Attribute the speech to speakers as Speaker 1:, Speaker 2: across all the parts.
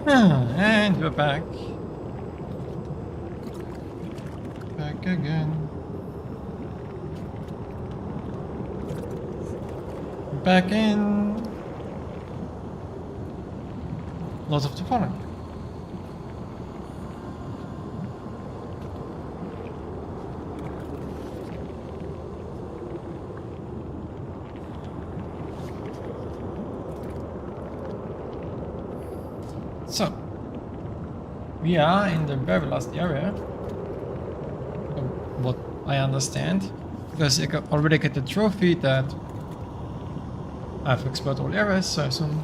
Speaker 1: And we're back. Back again. Back in. Lots of the fallen. So, we are in the very last area, from what I understand, because I already get the trophy that I've explored all areas, so I assume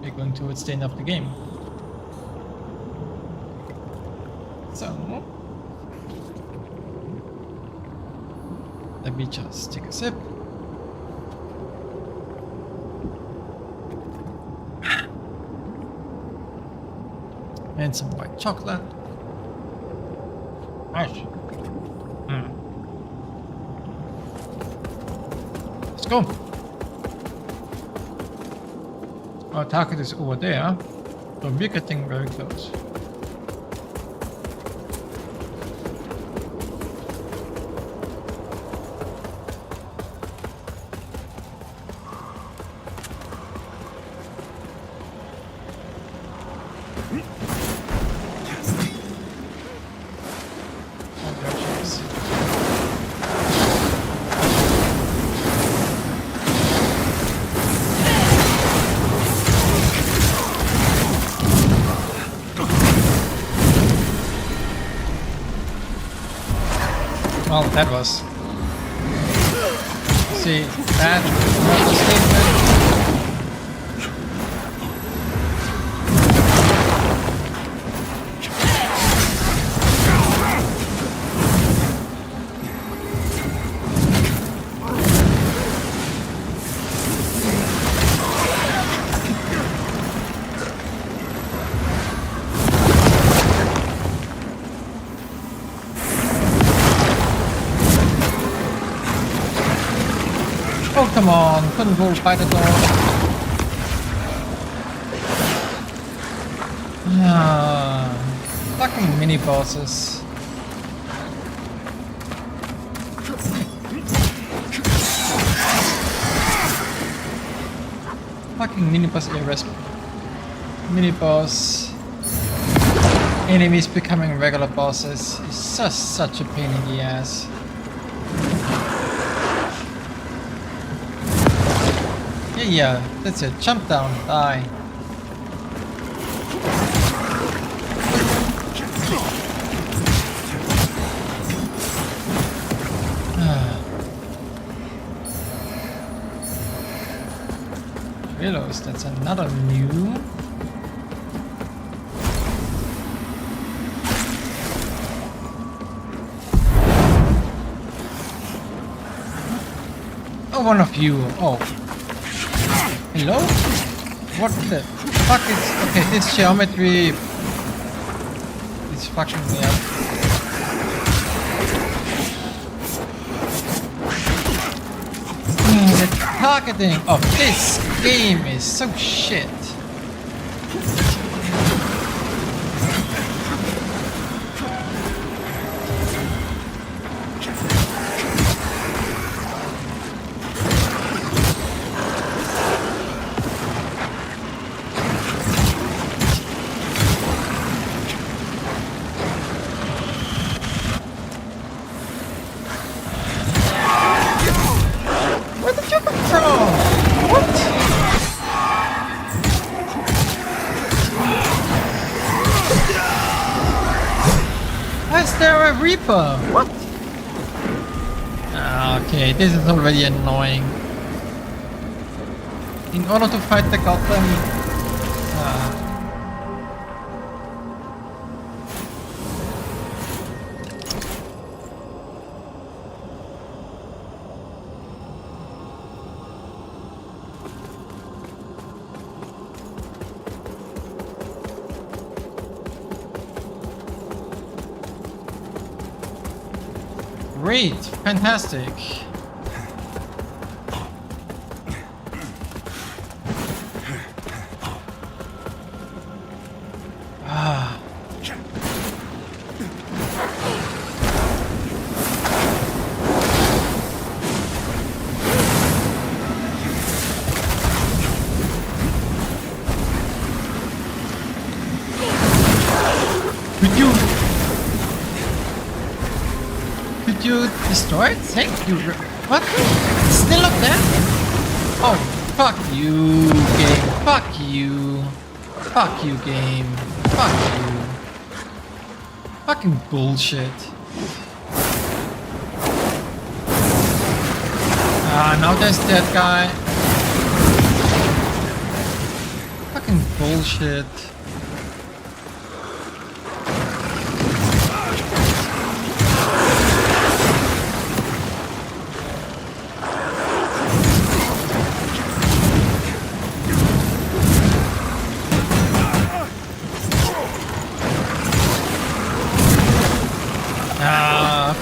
Speaker 1: we're going towards the end of the game. So, let me just take a sip. And some white chocolate. Nice. Let's go. Our target is over there, so we're getting very close. Well, that was. See, that was a statement. Oh, come on, couldn't go fight at all. Fucking mini bosses. Fucking mini boss areas. Mini boss. Enemies becoming regular bosses is just such a pain in the ass. Yeah, that's it. Jump down, die. Realize that's another new. Oh, one of you. Oh. Hello? What the fuck is... Okay, this geometry is fucking me up. The targeting of this game is so shit. Reaper! What? Okay, this is already annoying. In order to fight the goblin... Great! Fantastic! Could you... Could you destroy it? Thank you. What? It's still up there? Oh, fuck you, game. Fuck you. Fuck you, game. Fuck you. Fucking bullshit. Ah, now there's that guy. Fucking bullshit.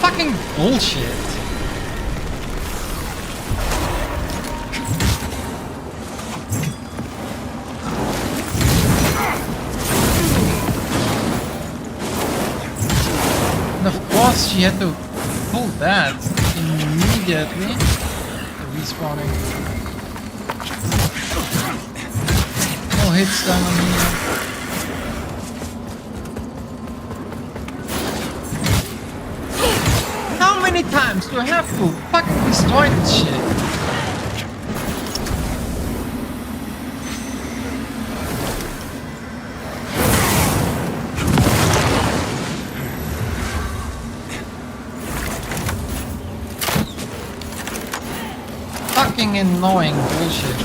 Speaker 1: Fucking bullshit. And of course she had to pull that immediately. Respawning. No hits done on me. How many times do I have to fucking destroy this shit? Fucking annoying bullshit.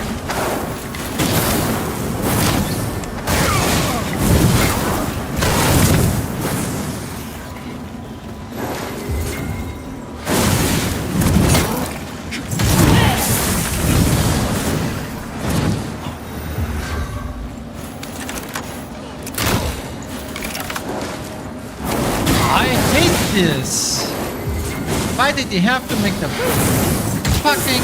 Speaker 1: This. Why did they have to make the fucking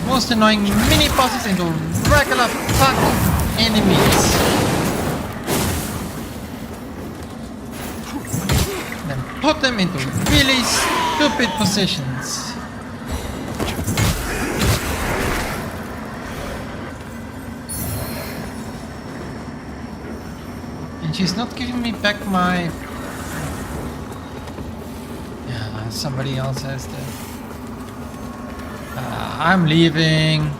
Speaker 1: most annoying mini bosses into regular fucking enemies? Then put them into really stupid positions. And she's not giving me back my... Somebody else has to. I'm leaving.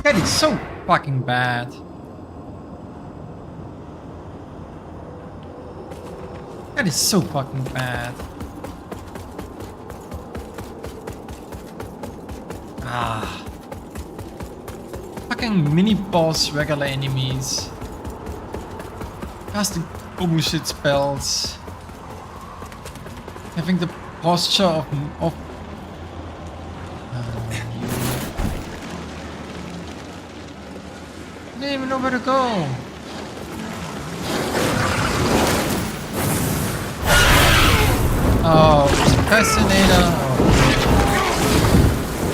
Speaker 1: That is so fucking bad. That is so fucking bad. Fucking mini boss regular enemies. Casting bullshit spells. Having the posture of I don't even know where to go. Oh, fascinator. Oh.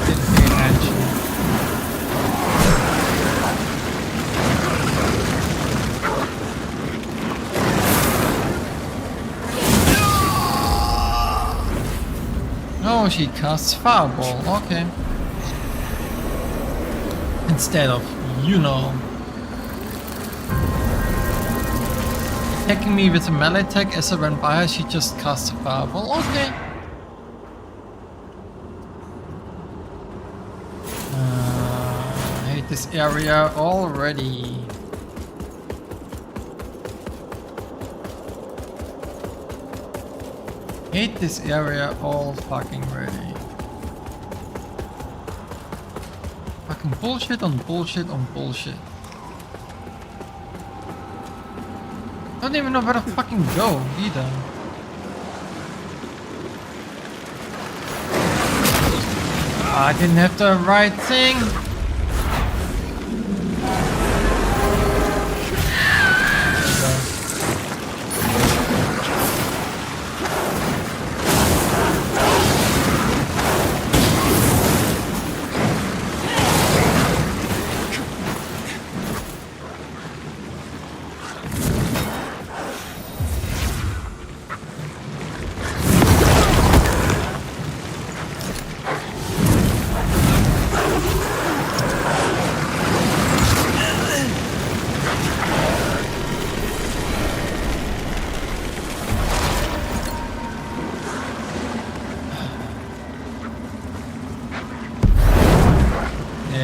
Speaker 1: Didn't pay attention. Oh, she casts fireball. Okay. Instead of, you know, attacking me with a melee attack as I ran by her, she just casts a fireball. Okay. I hate this area already. Hate this area all fucking ready. Fucking bullshit on bullshit on bullshit. Don't even know where to fucking go either. I didn't have the right thing.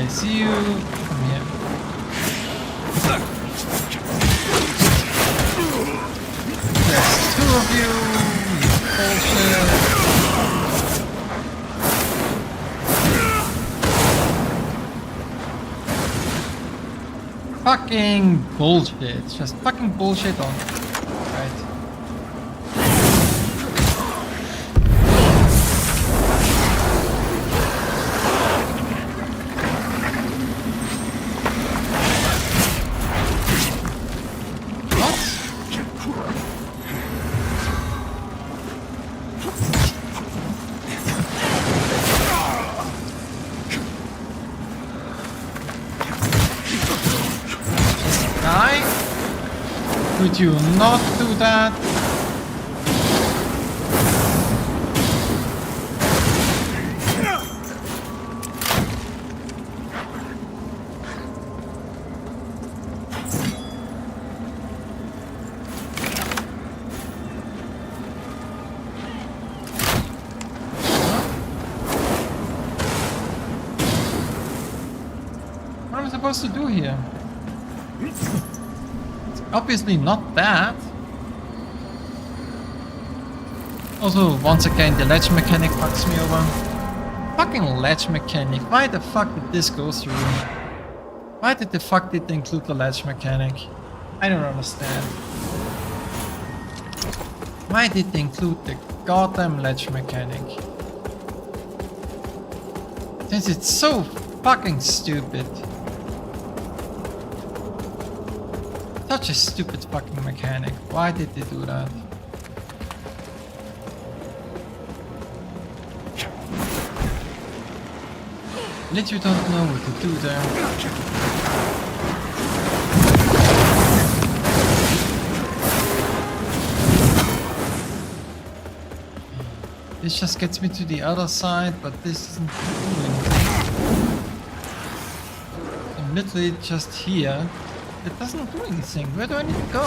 Speaker 1: see you. Come here. There's two of you. You bullshit. Fucking bullshit. Just fucking bullshit on. Right. Could you not do that? What am I supposed to do here? Obviously not that. Also, once again, the ledge mechanic fucks me over. Fucking ledge mechanic. Why the fuck did this go through? Why did the fuck did they include the ledge mechanic? I don't understand. Why did they include the goddamn ledge mechanic? Since it's so fucking stupid. Such a stupid fucking mechanic. Why did they do that? Literally don't know what to do there. This just gets me to the other side, but this isn't doing anything. I'm literally just here. It doesn't do anything. Where do I need to go?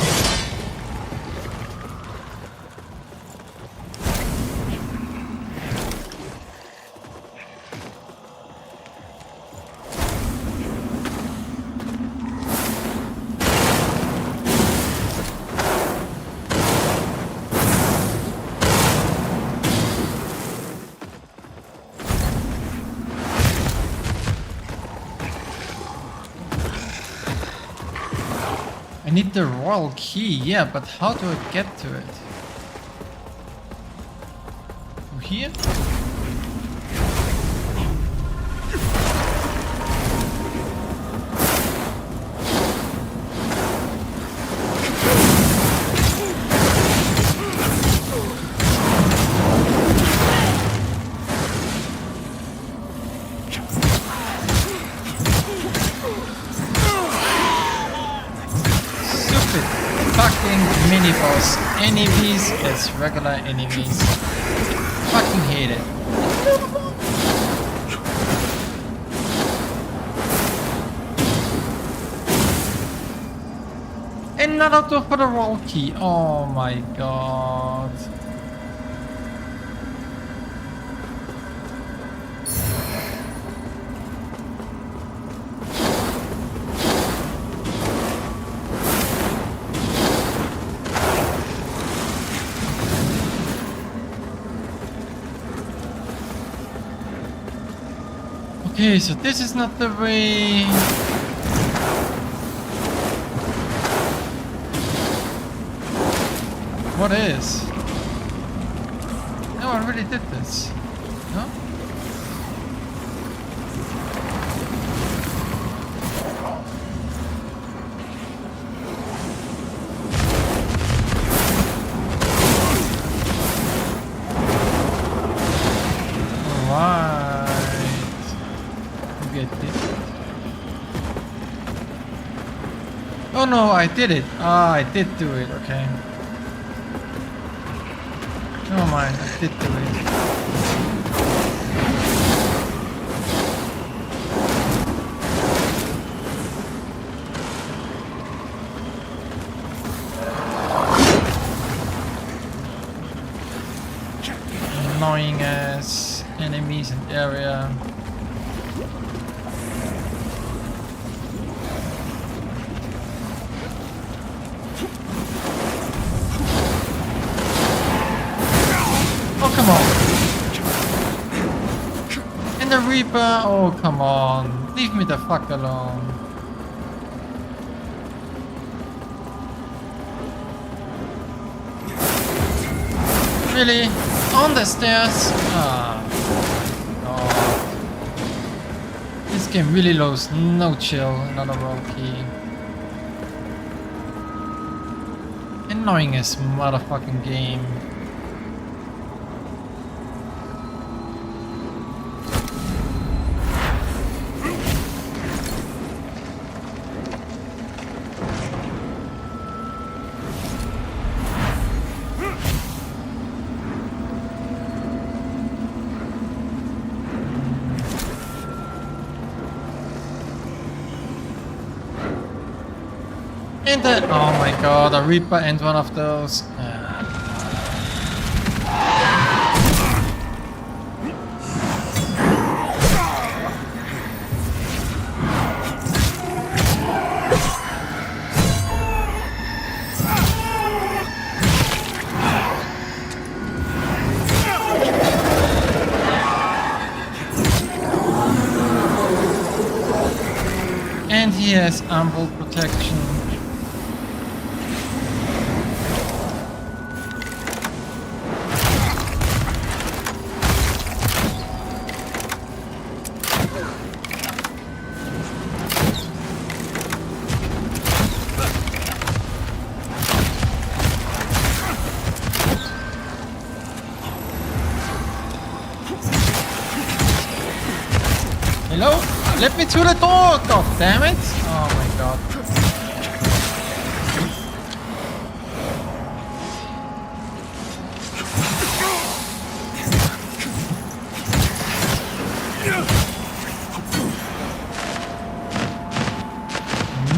Speaker 1: I need the royal key, yeah, but how do I get to it? Through here? Mini-boss enemies as regular enemies. Fucking hate it. Another door for the roll key. Oh my god. Okay, so this is not the way. What is? No, I already did this. No? Oh no, I did it. Ah, I did do it, okay. Never mind, I did do it. Annoying ass enemies in the area. come on. And the Reaper, oh come on. Leave me the fuck alone. Really? On the stairs? Ah. God. This game really lows no chill. Another world key. Annoying as motherfucking game. And then, oh my god, a Reaper and one of those. And he has ample protection. Hello? Let me through the door! God damn it! Oh my god.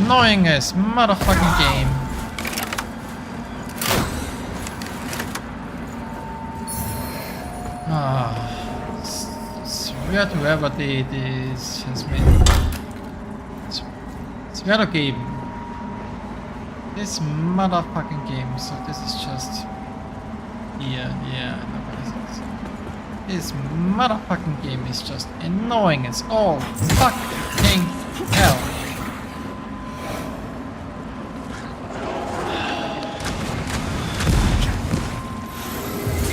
Speaker 1: Annoying as motherfucking game. Swear to whoever did this has been. Swear to game. This motherfucking game, so this is just. Yeah, this motherfucking game is just annoying as all fucking hell.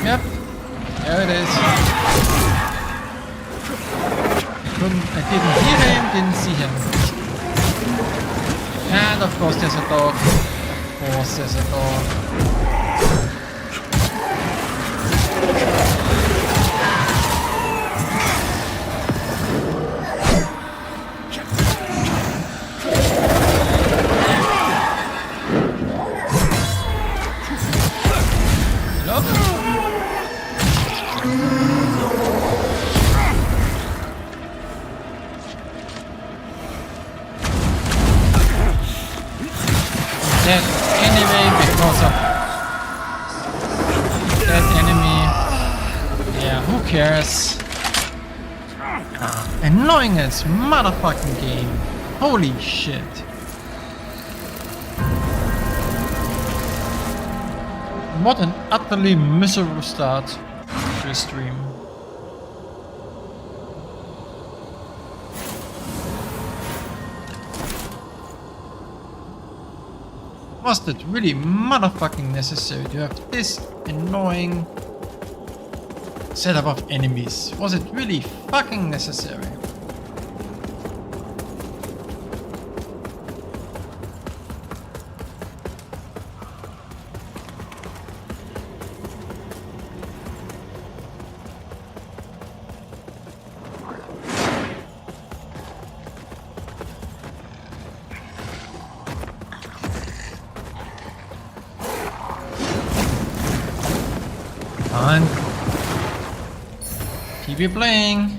Speaker 1: Yep, there it is. I didn't hear him, didn't see him. And of course there's a dog. Of course there's a dog. Anyway, because of that enemy, yeah, who cares? Annoying as motherfucking game. Holy shit. What an utterly miserable start to the stream. Was it really motherfucking necessary to have this annoying setup of enemies? Was it really fucking necessary? On. Keep it playing.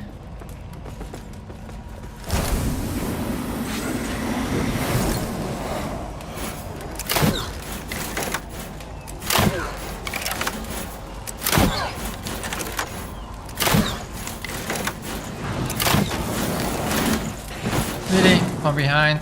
Speaker 1: Really? From behind.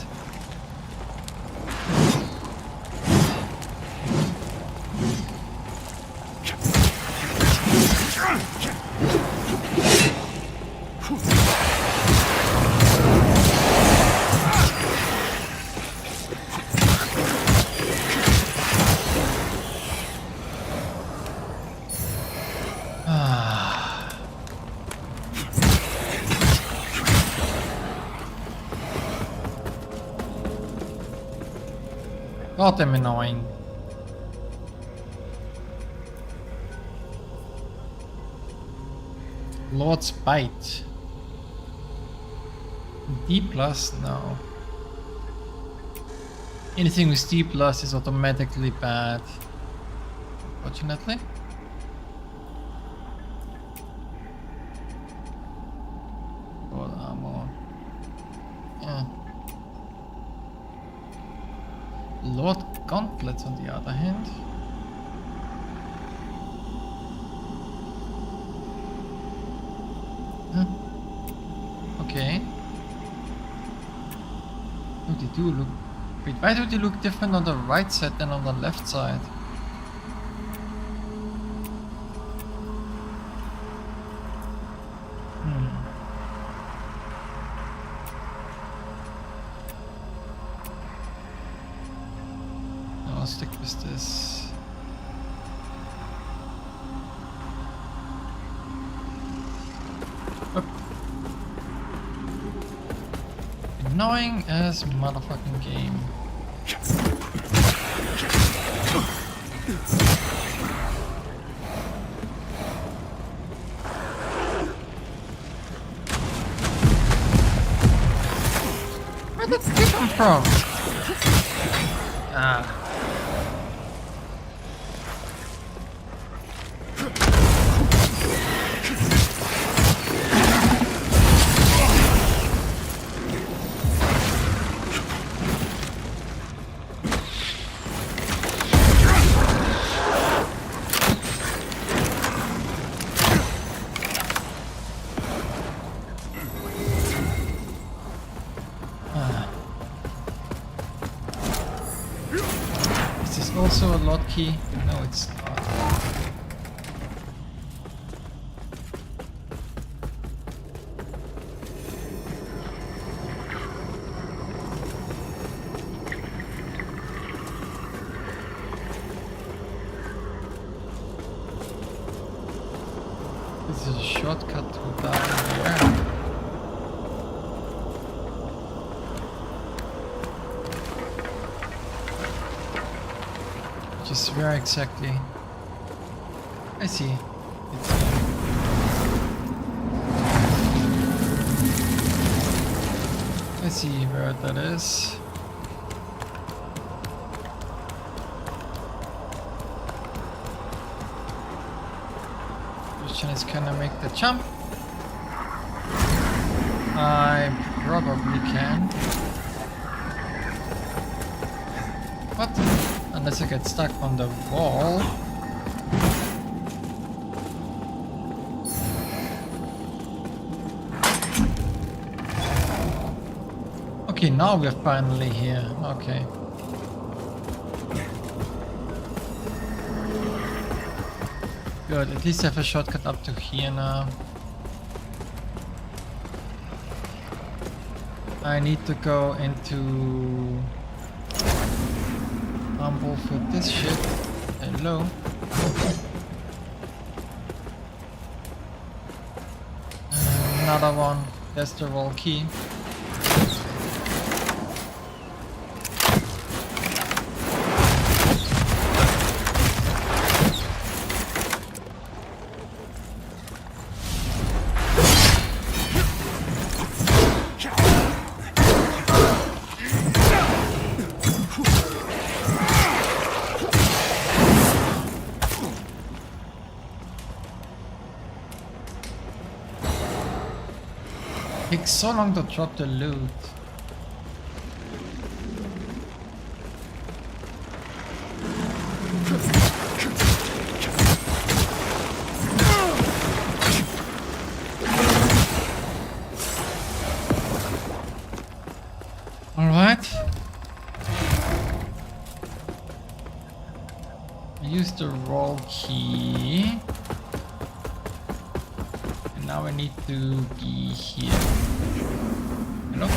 Speaker 1: Goddamn annoying. Lord's Bite. D plus? No. Anything with D plus is automatically bad. Fortunately. Gold armor. Yeah. Lord Gauntlets on the other hand. Huh. Okay. Oh, they do look... Wait, why do they look different on the right side than on the left side? I'll stick with this. Up. Annoying as motherfucking game. Where did this come from? Ah. Also a lot key? No, it's not. This is a shortcut to down there. Just where exactly? I see. I see where that is. Question is, can I make the jump? I probably can. What? Unless I get stuck on the wall. Okay, now we're finally here. Okay. Good, at least I have a shortcut up to here now. I need to go into Humble for this shit. Hello. Another one. That's the wall key. Takes so long to drop the loot. All right. I used the roll key. Now I need to be here. Hello?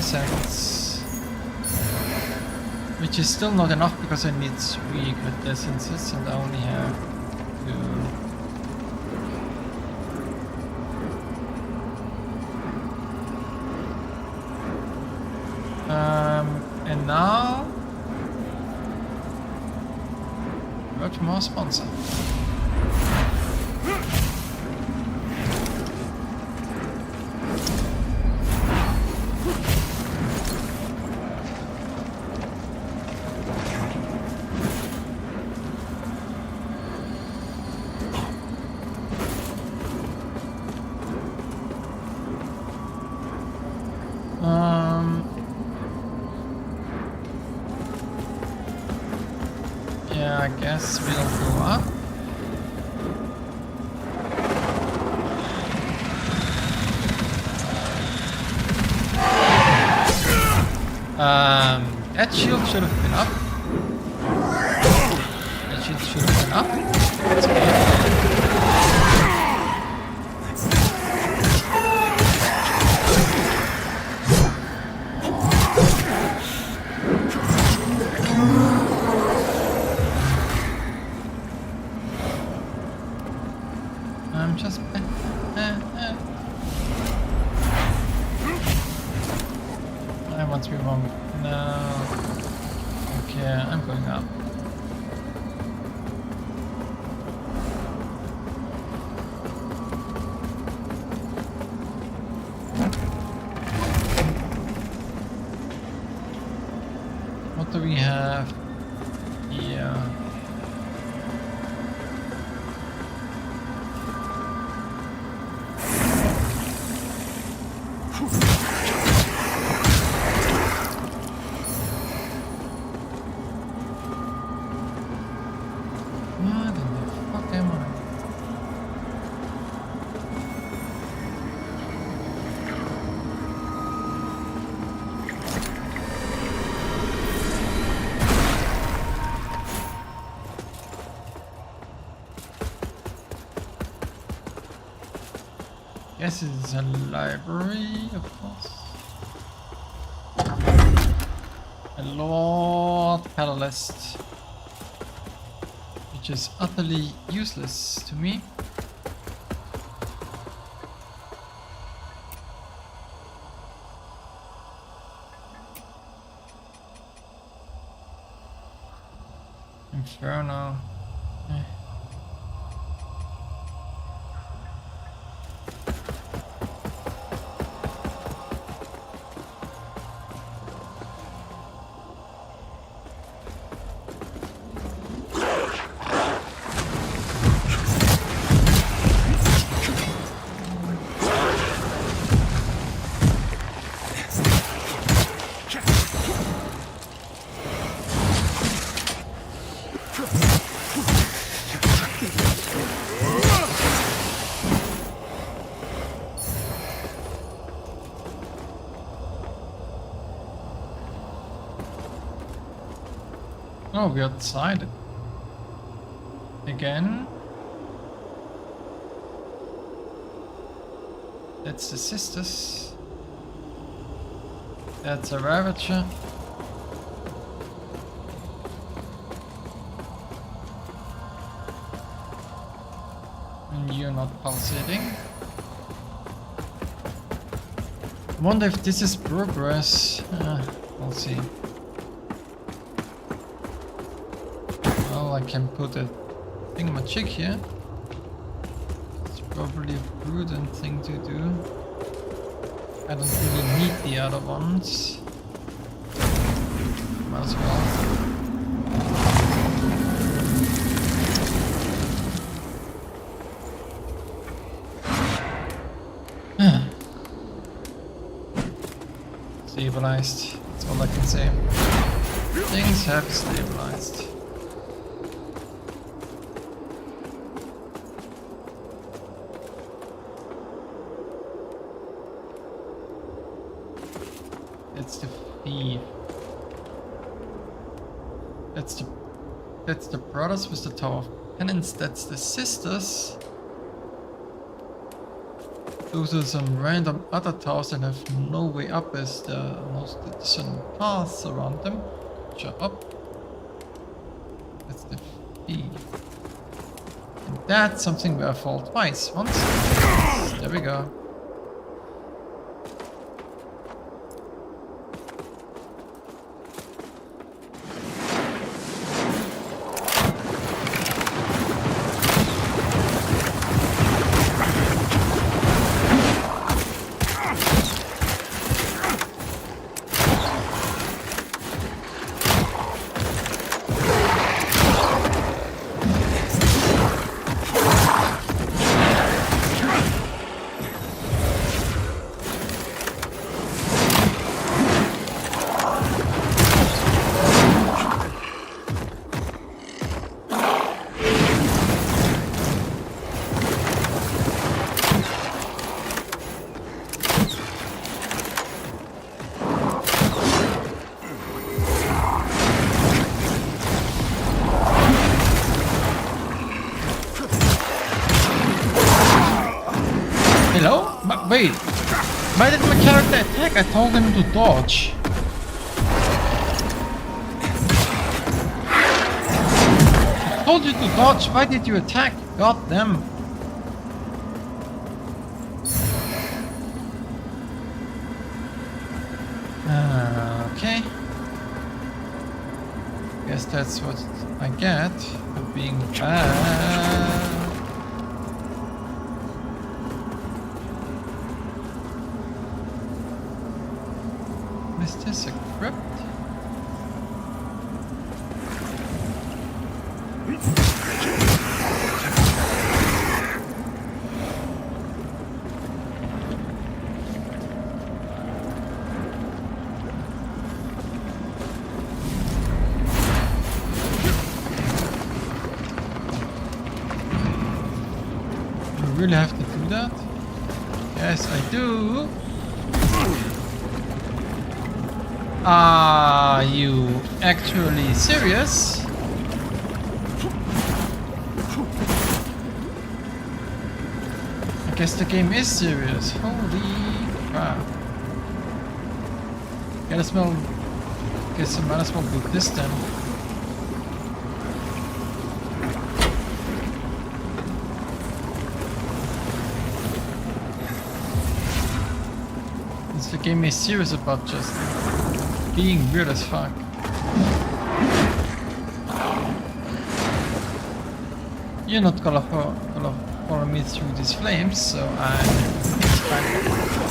Speaker 1: essence. Which is still not enough because I need 3 grid essences and I only have 2. And now much more sponsor. Yeah, I guess we'll go up. That shield should have been up. That shield should have been up. That's okay. I'm just... I want to be wrong. No. Okay, I'm going up. What do we have here? What in the fuck am I? Guess it's a library, of course. Alot catalyst, which is utterly useless to me. Inferno. Oh, we outside it. Again. That's the sisters. That's a Ravager. And you're not pulsating. I wonder if this is progress. We'll see. Well, I can put a thingamajig here. It's probably a prudent thing to do. I don't really need the other ones. Might as well. Stabilized. That's all I can say. Things have stabilized. That's the thief. That's the brothers with the Tower of Penance. That's the sisters. Those are some random other towers that have no way up as the most decent paths around them. Jump up. That's the feed. And that's something where I fall twice. Once. There we go. Hello? But wait, why did my character attack? I told him to dodge. I told you to dodge, why did you attack? God damn. Okay. Guess that's what I get for being bad. Is this a crypt? Do I really have to do that? Yes, I do. Are you actually serious? I guess the game is serious. Holy crap. Guess I might as well do this then. Since the game is serious about just being weird as fuck. You're not gonna follow me through these flames, so I'm fine.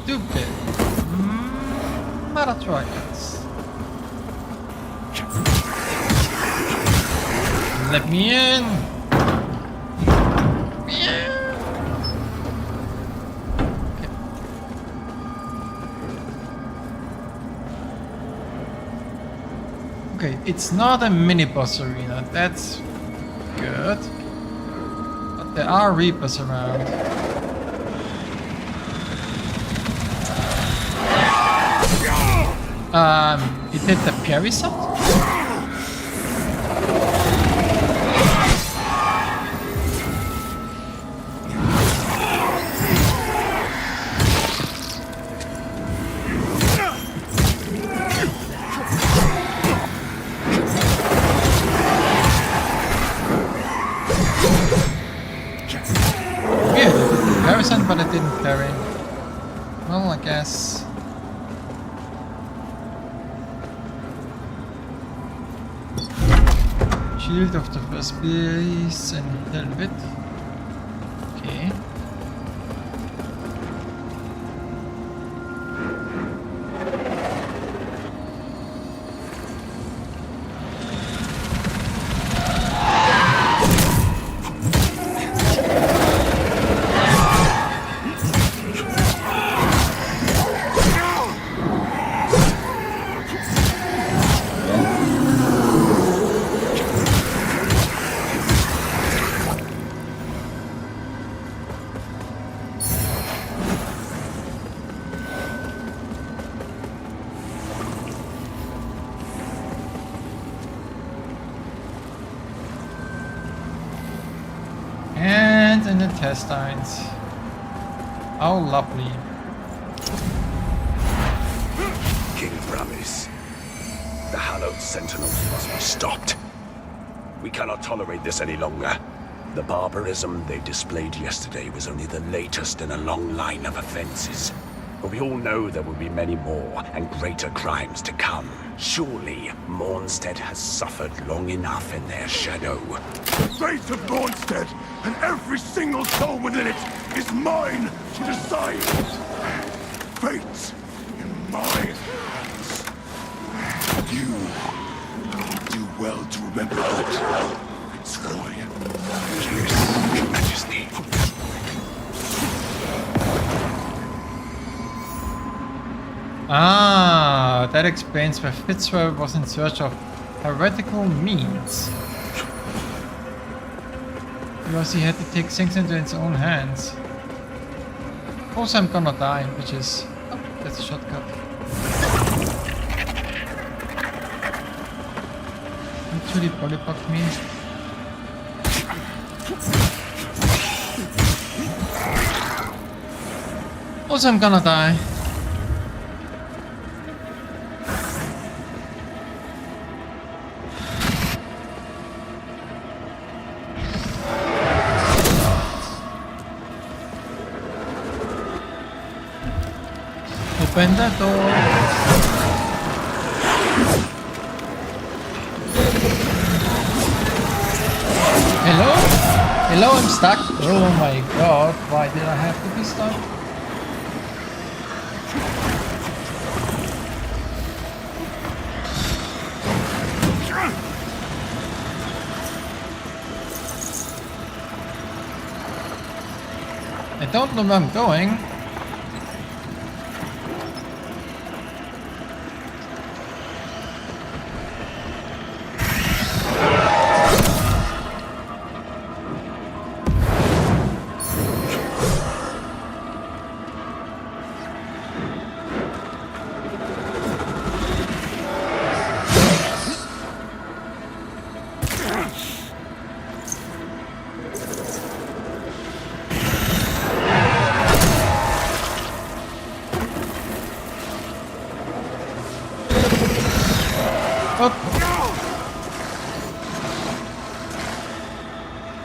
Speaker 1: Stupid. Marathons. Let me in. Okay, it's not a mini boss arena. That's good. But there are reapers around. It hit the parry shot? Yeah, it did the parry shot, but it didn't parry. Well, I guess. Shield of the first base and helmet. Okay. in the intestines. How lovely.
Speaker 2: King Bramis, the hallowed sentinels must be stopped. We cannot tolerate this any longer. The barbarism they displayed yesterday was only the latest in a long line of offenses. But we all know there will be many more and greater crimes to come. Surely, Mornstead has suffered long enough in their shadow.
Speaker 3: The fate of Mornstead and every single soul within it is mine to decide. Fate in my hands. You do well to remember that. It's Roy.
Speaker 2: Yes, Your Majesty.
Speaker 1: Ah, that explains why Fitzroy was in search of heretical means. Because he had to take things into his own hands. Also, I'm gonna die, which is... Oh, that's a shortcut. Actually, polypocked me. Also, I'm gonna die. Open the door. Hello? Hello, I'm stuck. Oh my god, why did I have to be stuck? I don't know where I'm going.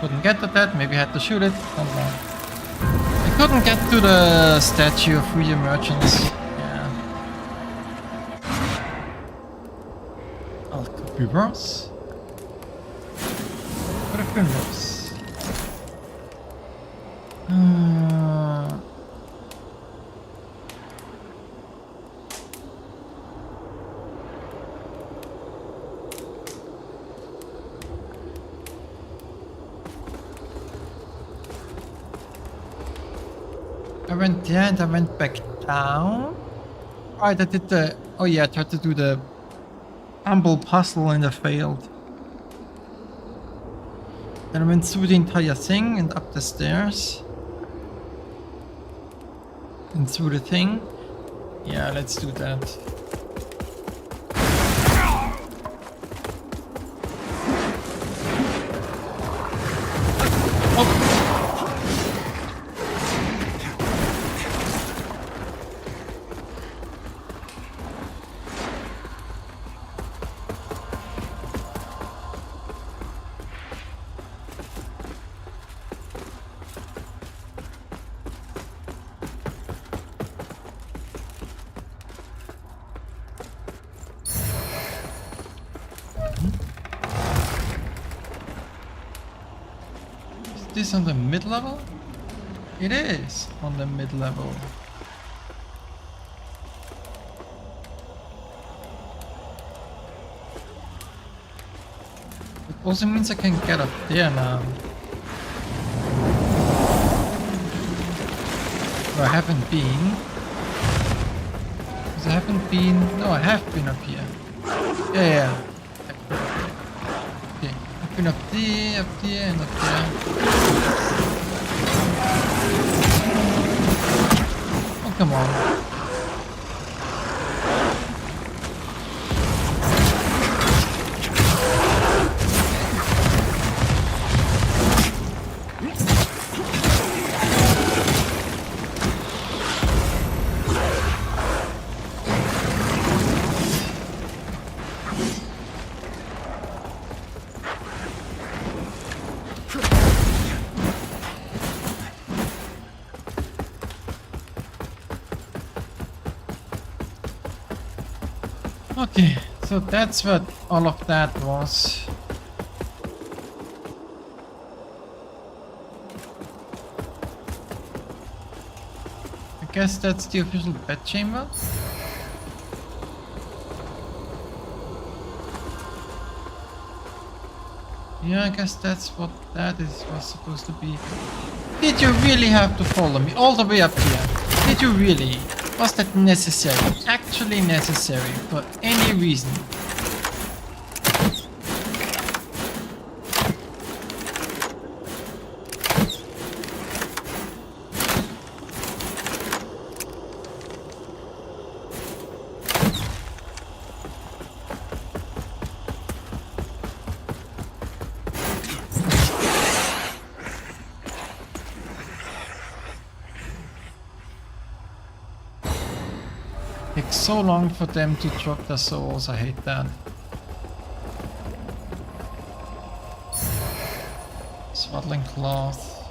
Speaker 1: Couldn't get to that, maybe I had to shoot it, don't know. I couldn't get to the statue of Free Merchants. Yeah. Alcatraz? What have been lost? I went there and I went back down. Alright, I did the... Oh yeah, I tried to do the humble puzzle and I failed. Then I went through the entire thing and up the stairs. And through the thing. Yeah, let's do that. Is this on the mid-level? It is on the mid-level. It also means I can get up there now. Where I haven't been. Because I haven't been... No, I have been up here. Yeah. Okay, I've been up there, and up there. Oh, come on. Okay, so that's what all of that was. I guess that's the official bed chamber. Yeah, I guess that's what that was supposed to be. Did you really have to follow me all the way up here? Did you really? Was that necessary? Actually necessary for any reason? Takes so long for them to drop their souls, I hate that. Swaddling cloth.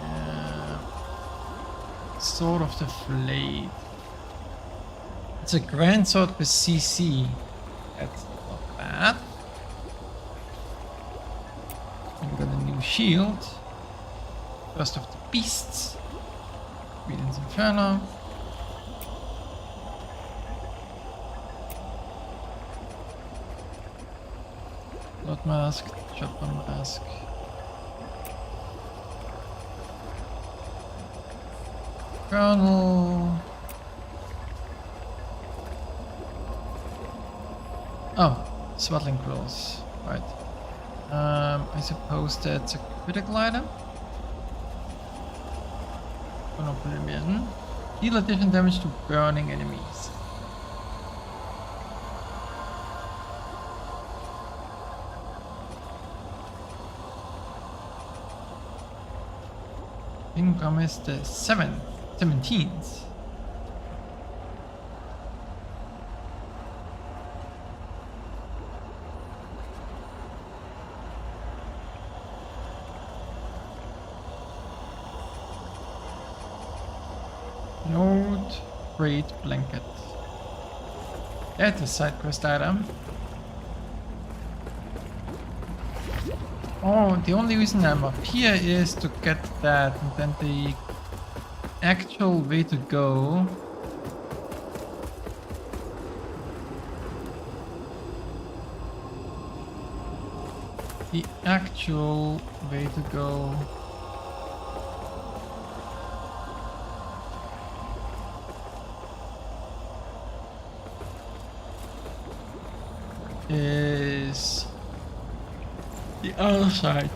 Speaker 1: Yeah. Sword of the Flayed. It's a grand sword with CC. That's not bad. And we got a new shield. First of the Beasts. Wheelin's Inferno. Blood mask, shotgun mask. Colonel. Oh, swaddling clothes. Right. I suppose that's a critical item. Gonna put him in. Deal additional damage to burning enemies. King Bramis the 17th. Note Great Blanket. That's a side quest item. Oh, the only reason I'm up here is to get that, and then the actual way to go. The actual way to go. Is the other side.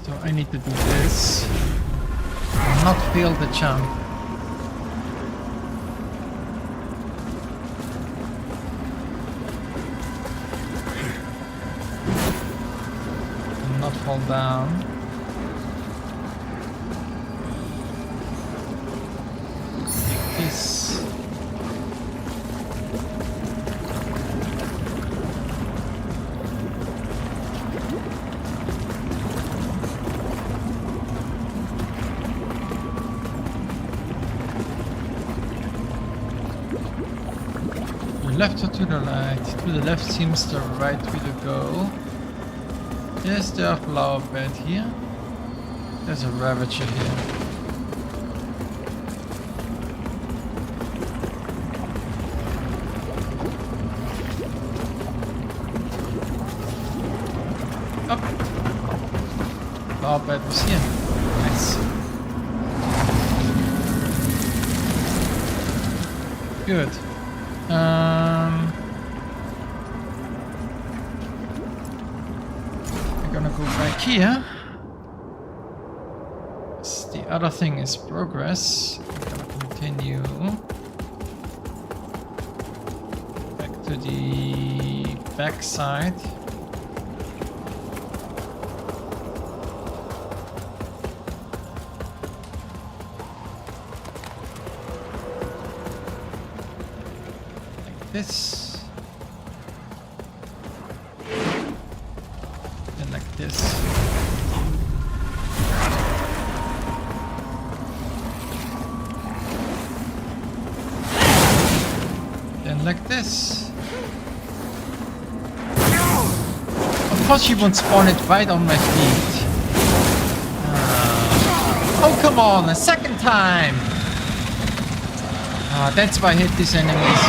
Speaker 1: So I need to do this. Not fail the jump. And not fall down. Like this. Left or to the right? To the left seems the right way to go. Is there a flower bed here? There's a Ravager here. Up. Flower bed was here. Nice. Good. We're gonna go back here. The other thing is progress. We're gonna continue back to the back side. This and like this. like this. Of course she won't spawn it right on my feet. Oh come on, a second time! That's why I hate these enemies.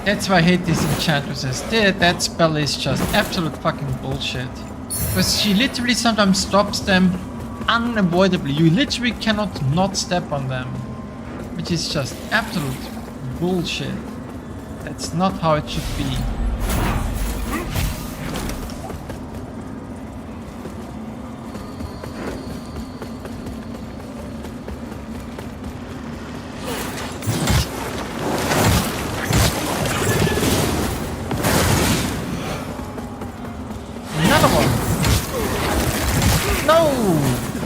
Speaker 1: That's why I hate these enchantresses. That spell is just absolute fucking bullshit. Because she literally sometimes stops them unavoidably. You literally cannot not step on them. Which is just absolute bullshit. That's not how it should be.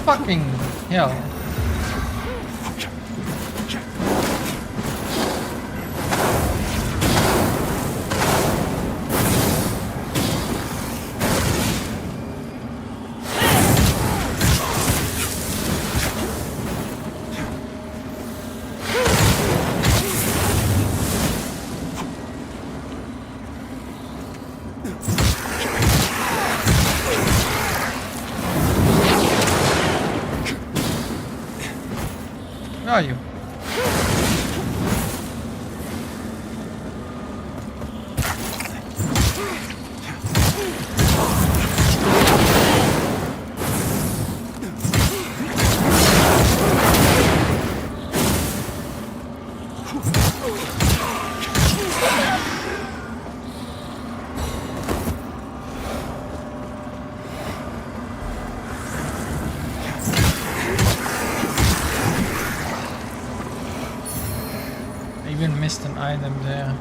Speaker 1: Fucking hell. Where are you? Even missed an item there.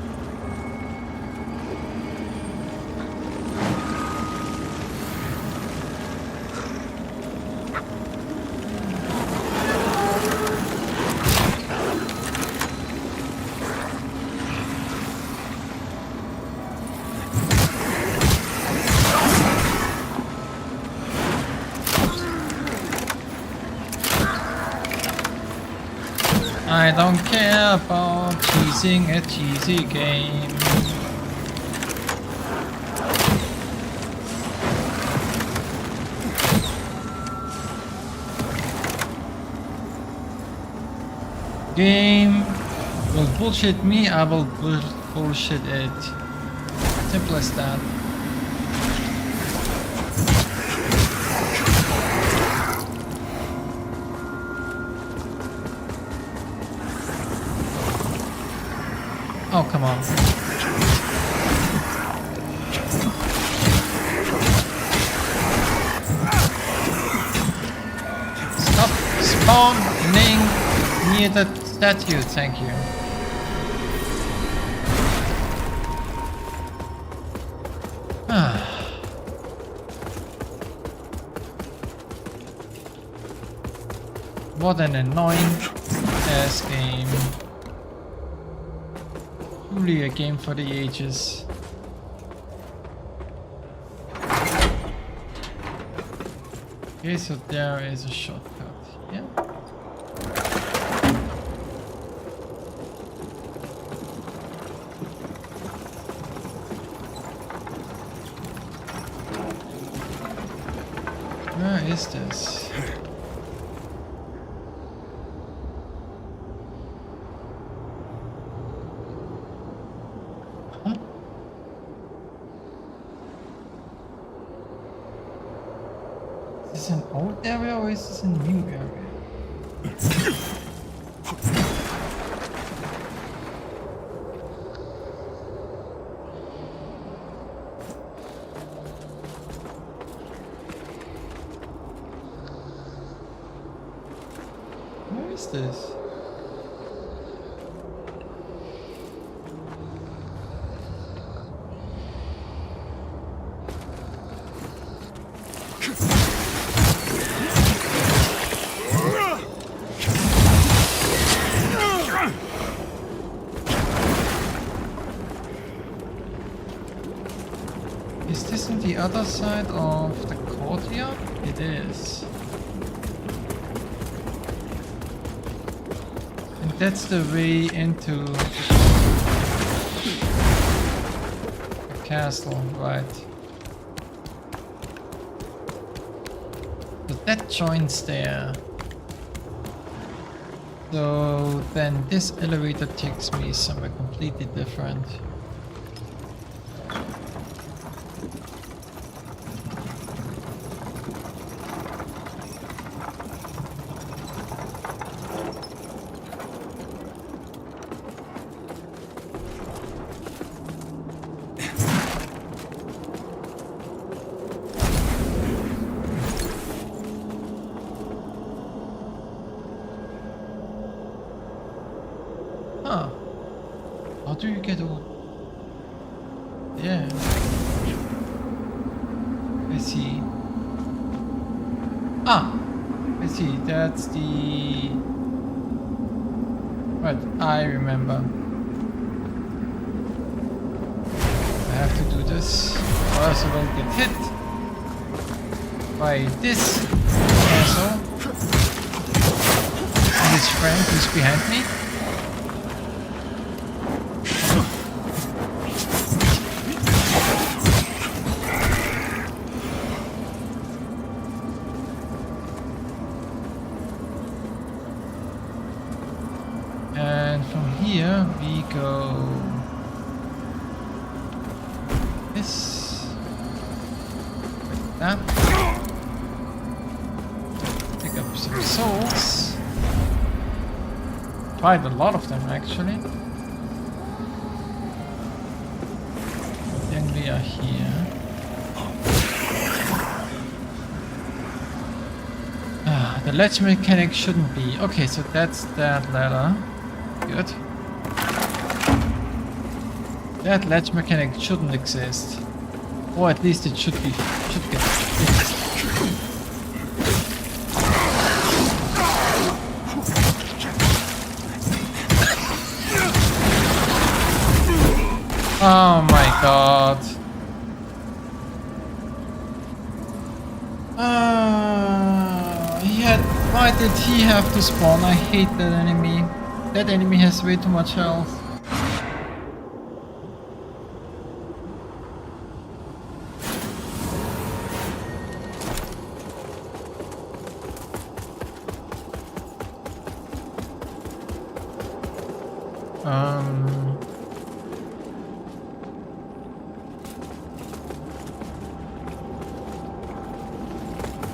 Speaker 1: I don't care about cheesing a cheesy game. Game will bullshit me, I will bullshit it. Simple as that. Oh, come on. Stop spawning near the statue, thank you. What an annoying ass game. Truly a game for the ages. Okay, so there is a shortcut. Yeah. Where is this? Is this an old area or is this a new area? Where is this? Is this on the other side of the courtyard? It is. And that's the way into the castle, right? So that joins there. So then this elevator takes me somewhere completely different. Huh. How do you get out? Yeah. I see. Ah! I see. That's the... Right, I remember. I have to do this, or else I will get hit by this asshole and his friend who's behind me. And from here we go this, like that. Pick up some souls. Quite a lot of them actually. Then we are here. Ah, the ledge mechanic shouldn't be. Okay, so that's that ladder. Good. That ledge mechanic shouldn't exist. Or at least it should be should get fixed. Oh my god. Why did he have to spawn? I hate that enemy. That enemy has way too much health.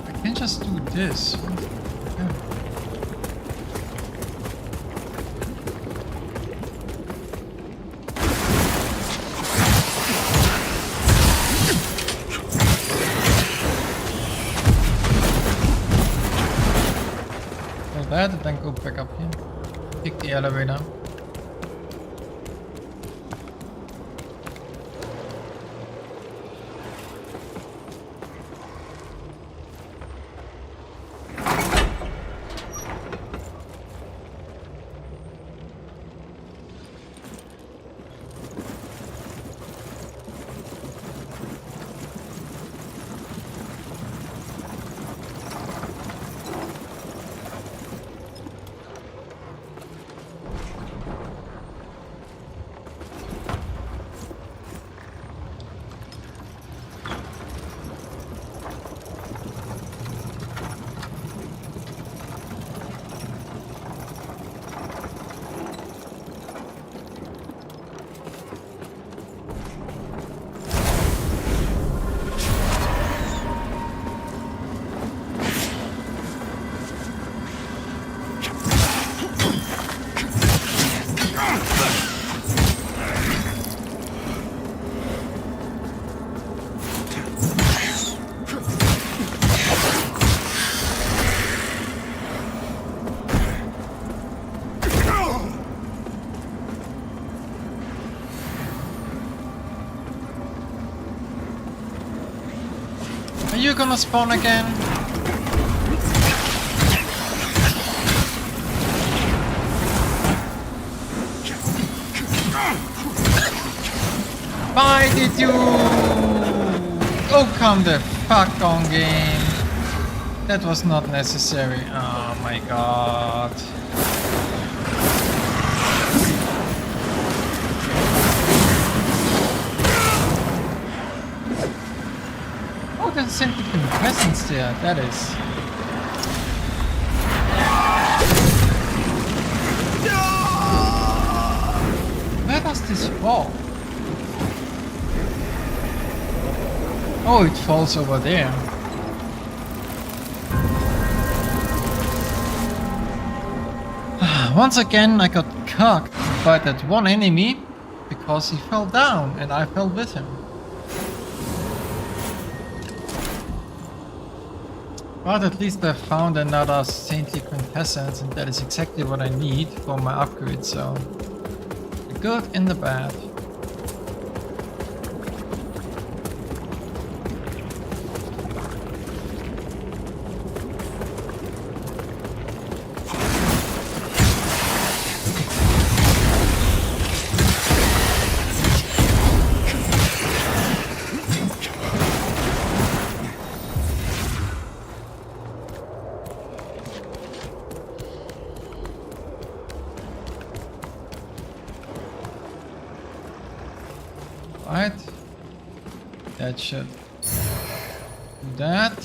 Speaker 1: I can just do this. Yeah. That and then go back up here. Take the elevator. Are you gonna spawn again? Why did you? Oh, come the fuck on, game. That was not necessary. Oh my god. Oh, there's simply presence there. That is. Where does this fall? Oh, it falls over there. Once again, I got cucked by that one enemy because he fell down and I fell with him. But at least I found another saintly quintessence, and that is exactly what I need for my upgrade, so the good and the bad. Right, that should do that.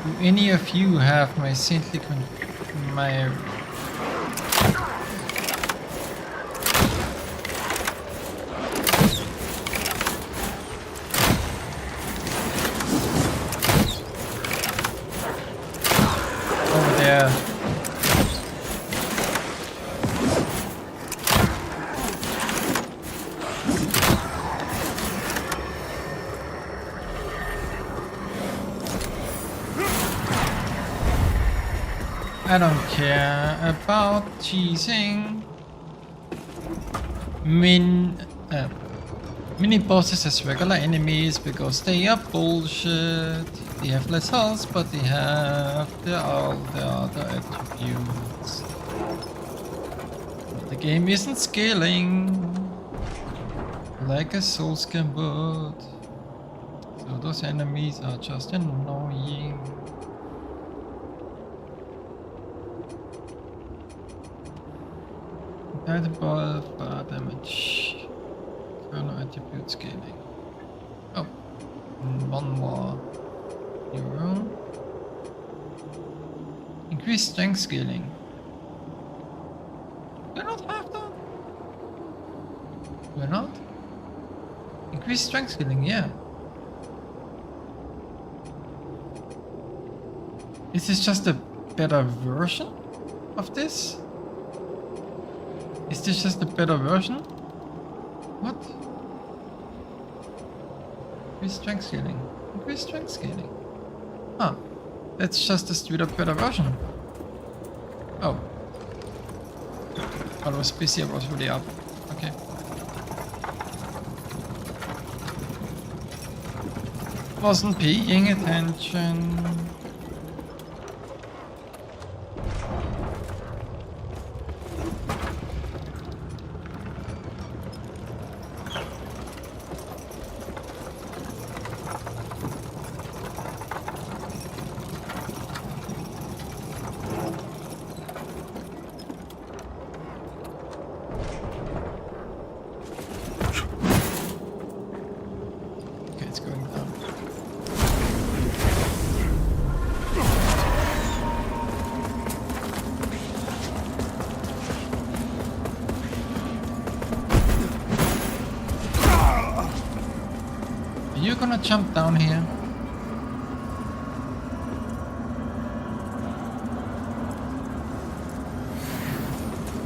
Speaker 1: Do any of you have my saintly my over there? I don't care about cheesing. Mini bosses as regular enemies because they are bullshit. They have less health, but they have all the other attributes. But the game isn't scaling like a Souls game would. So those enemies are just annoying. Compatible bar damage. Kernel attribute scaling. Oh, one more hero. Increased strength scaling. Do I not have that? Do I not? Increased strength scaling, yeah. Is this just a better version of this? Is this just a better version? What? Increased strength scaling. Increased strength scaling. Huh. That's just a straight up better version. Oh. I was busy, I was really up. Okay. Wasn't paying attention. You're gonna jump down here?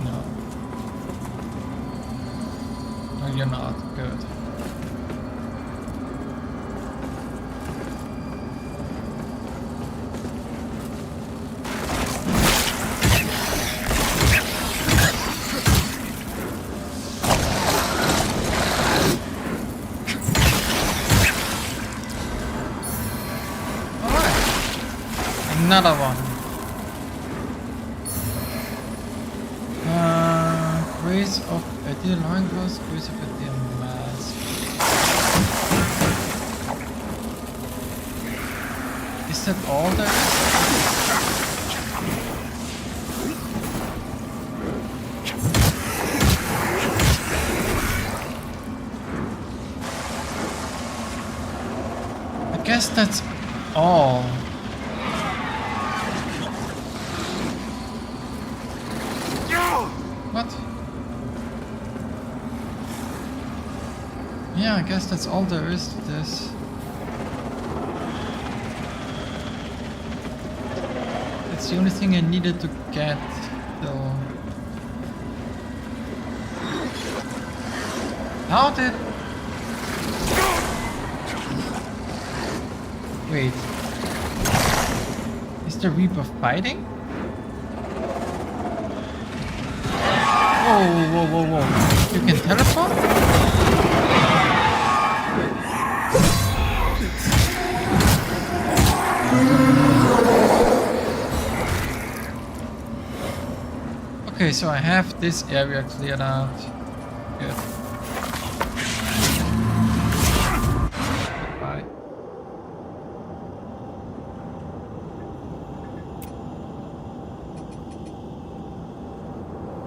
Speaker 1: No. No, you're not. Good. Another one. Race of a deer loincloth, race of a deer mask. Is that all there is? I guess that's all. What? Yeah, I guess that's all there is to this. That's the only thing I needed to get, though. How did... Wait. Is the Reaper fighting? Whoa, whoa, whoa, whoa. You can teleport? Okay, so I have this area cleared out. Good. Goodbye.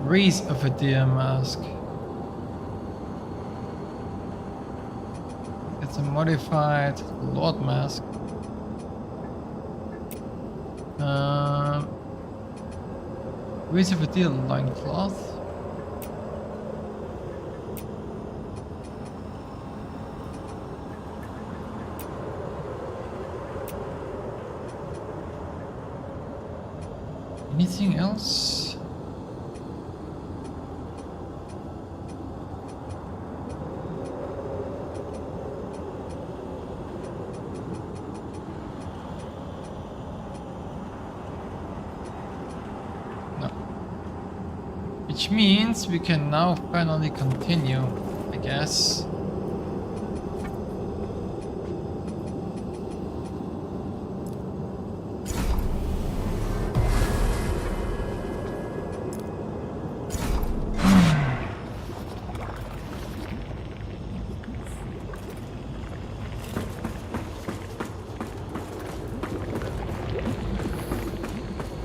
Speaker 1: Race of a deer mask. It's a modified Lord mask. Race of a deer loincloth. Anything else? Which means we can now finally continue, I guess.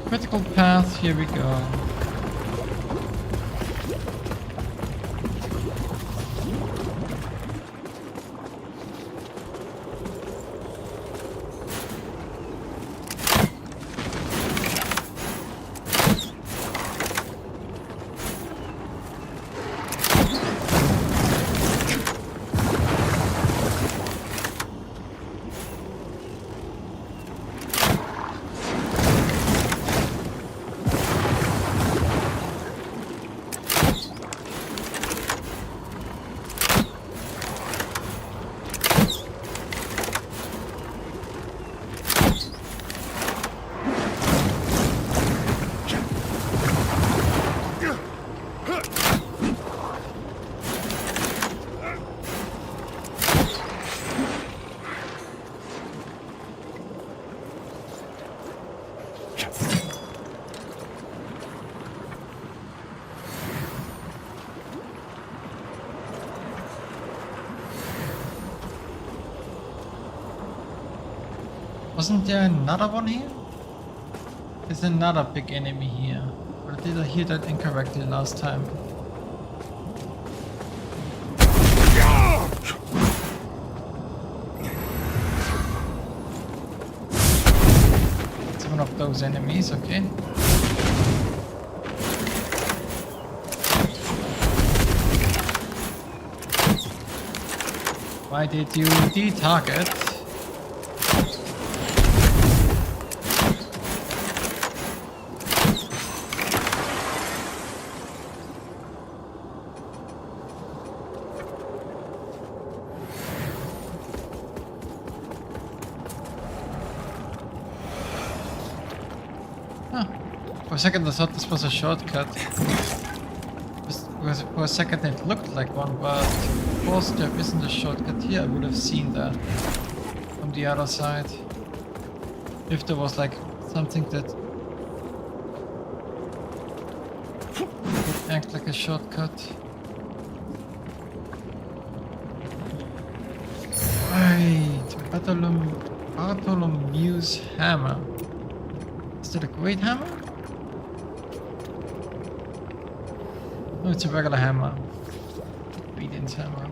Speaker 1: Critical path, here we go. Wasn't there another one here? There's another big enemy here. Or did I hear that incorrectly last time? It's one of those enemies, okay. Why did you de-target? For a second I thought this was a shortcut. For a second it looked like one, but of course there isn't a shortcut here. I would have seen that from the other side. If there was like something that would act like a shortcut. Right, Bartholomew's hammer. Is that a great hammer? No, it's a regular hammer. Radiant's hammer.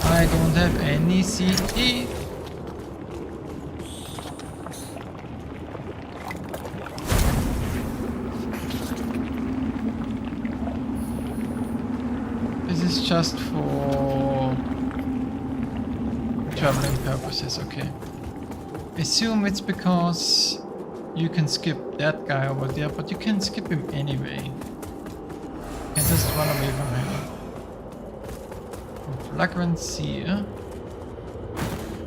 Speaker 1: I don't have any CE. This is just for traveling purposes, okay. Assume it's because you can skip that guy over there, but you can skip him anyway. You can just run away from him. Flagrant Seer.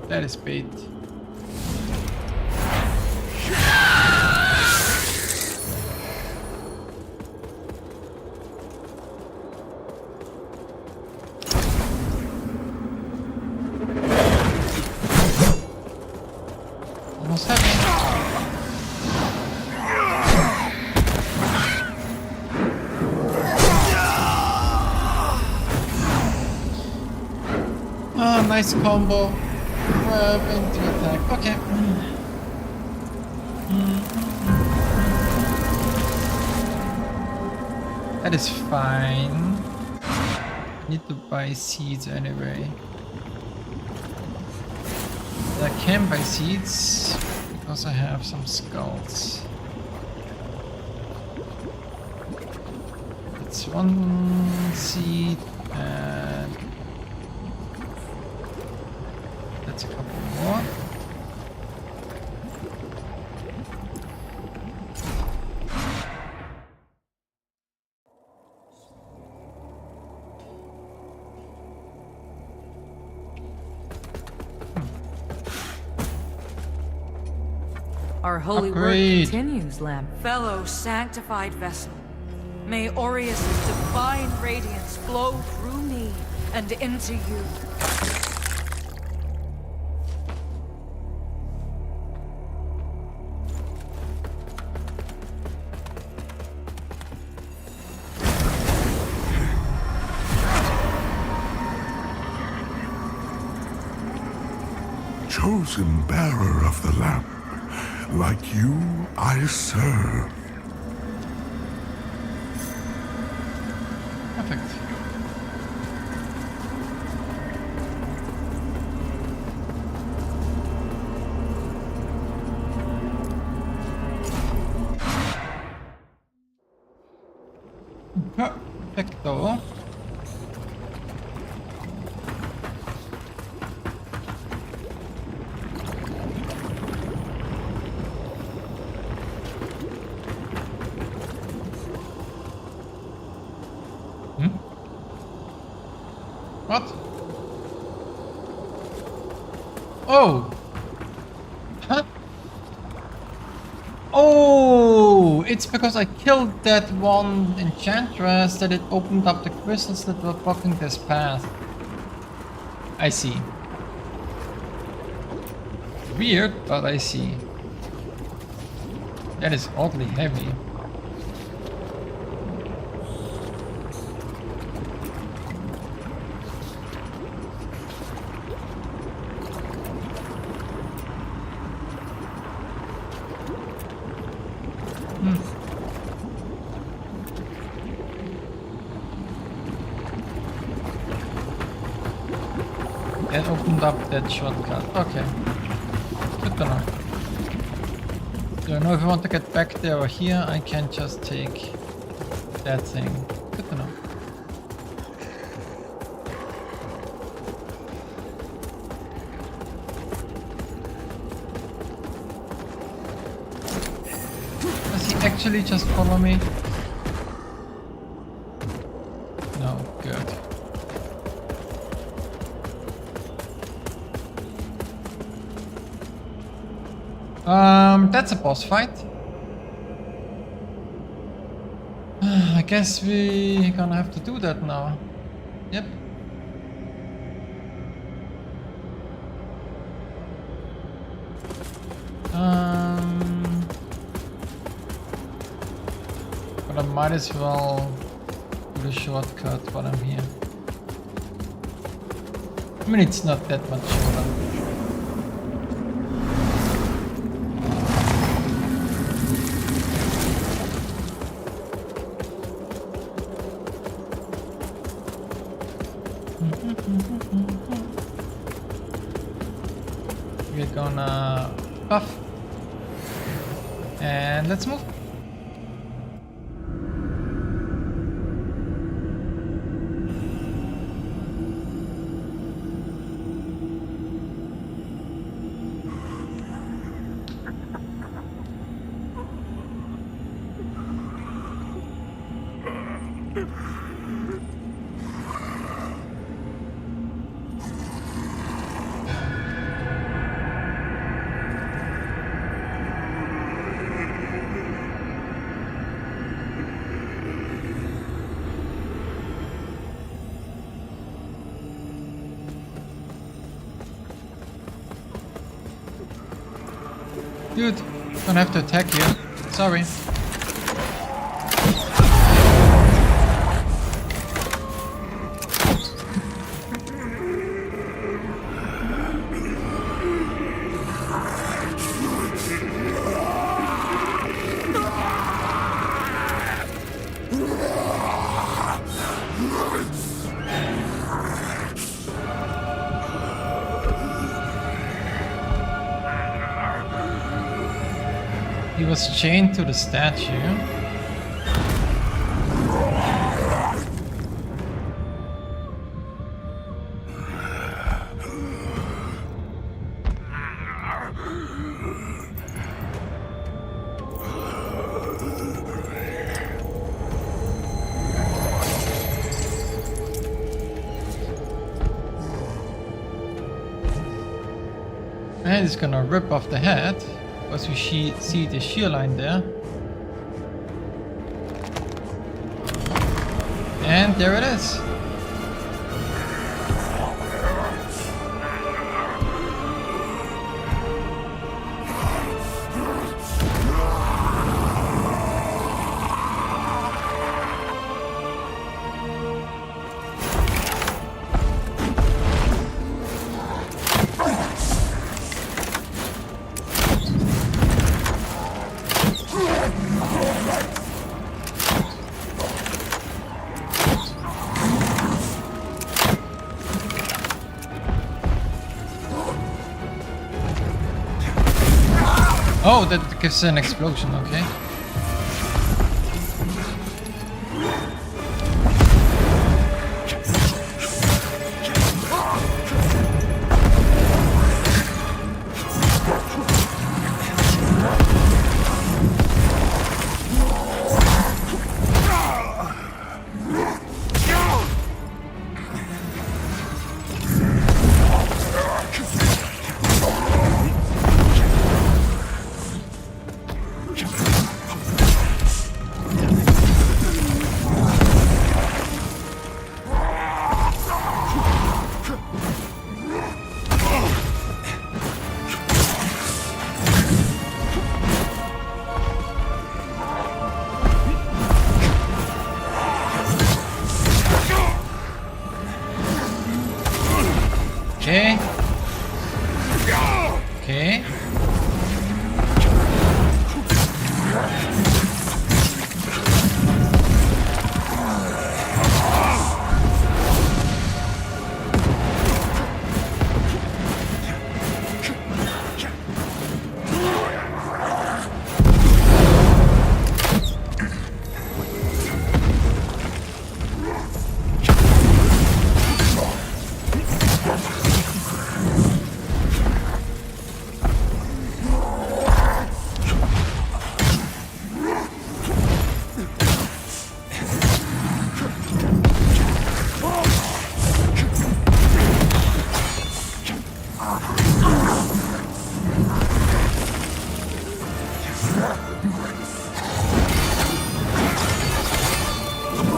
Speaker 1: That is bait. Almost happened. Nice combo. Grab into attack. Okay. That is fine. Need to buy seeds anyway. I can buy seeds because I have some skulls. It's one seed and that's a couple more.
Speaker 4: Our holy
Speaker 1: Upgrade.
Speaker 4: work continues, Lamb. Fellow sanctified vessel, may Aureus' divine radiance flow through me and into you.
Speaker 3: Chosen bearer of the lamp, like you I serve.
Speaker 1: Perfect. Perfecto. What? Oh! Huh? Oh! It's because I killed that one enchantress that it opened up the crystals that were blocking this path. I see. Weird, but I see. That is oddly heavy. That opened up that shortcut. Okay. Good to know. So now if I want to get back there or here, I can just take that thing. Good to know. Does he actually just follow me? No, good. That's a boss fight. I guess we gonna have to do that now. Yep. But I might as well do the shortcut while I'm here. I mean, it's not that much shorter. We're gonna buff and let's move. Dude, don't have to attack you. Sorry. He was chained to the statue. And he's gonna rip off the head. As we see the shear line there. And there it is. Oh, that gives an explosion, okay. Okay. Okay.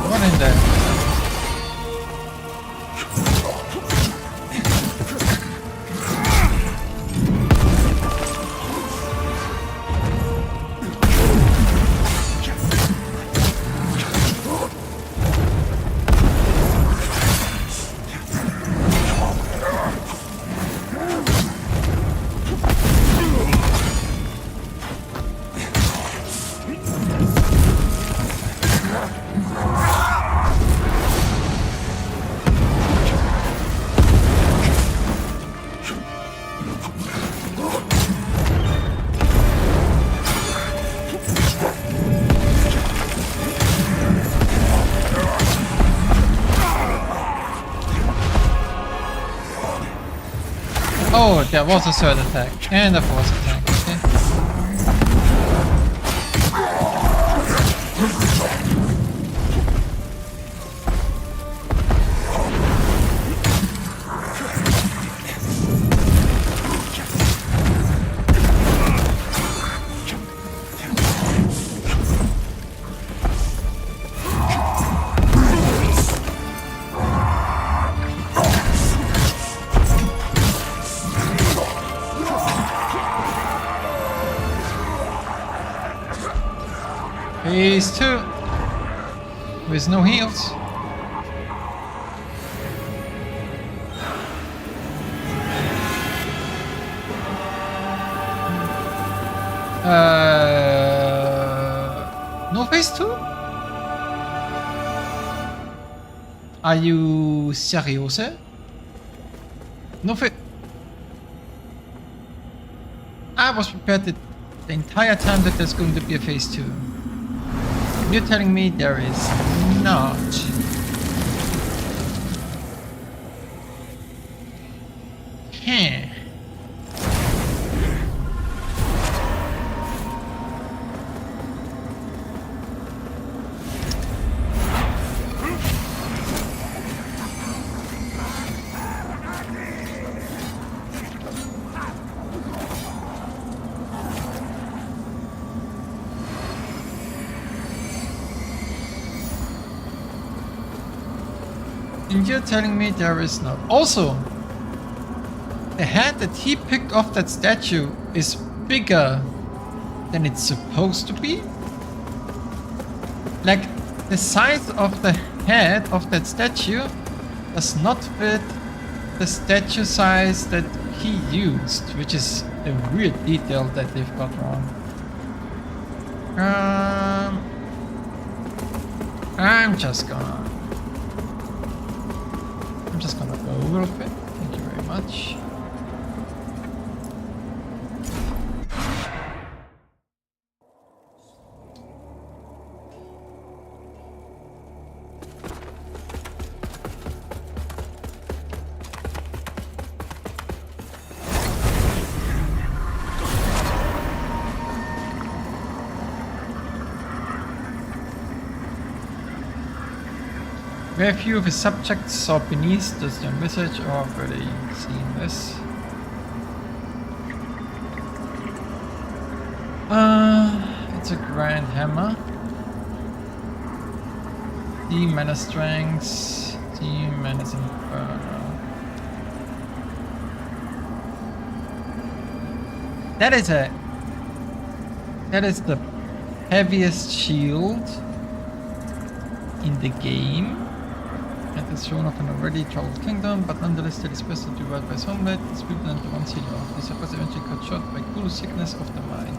Speaker 1: What in there? Oh, there was a third attack and a fourth attack. Okay. Phase 2 with no heals. No phase 2? Are you serious? No phase. I was prepared the entire time that there's going to be a phase 2. You're telling me there is not. Huh. And you're telling me there is not. Also, the head that he picked off that statue is bigger than it's supposed to be? Like, the size of the head of that statue does not fit the statue size that he used, which is a weird detail that they've got wrong. I'm just gonna go a little bit. Thank you very much. Very few of his subjects saw beneath does the message or already seen this. It's a grand hammer. D mana strength, D mana inferno. That is the heaviest shield in the game. At the throne of an already troubled kingdom, but nonetheless still is best to divide by sunlight. It's built into one seal off. This was eventually cut short by cool sickness of the mind.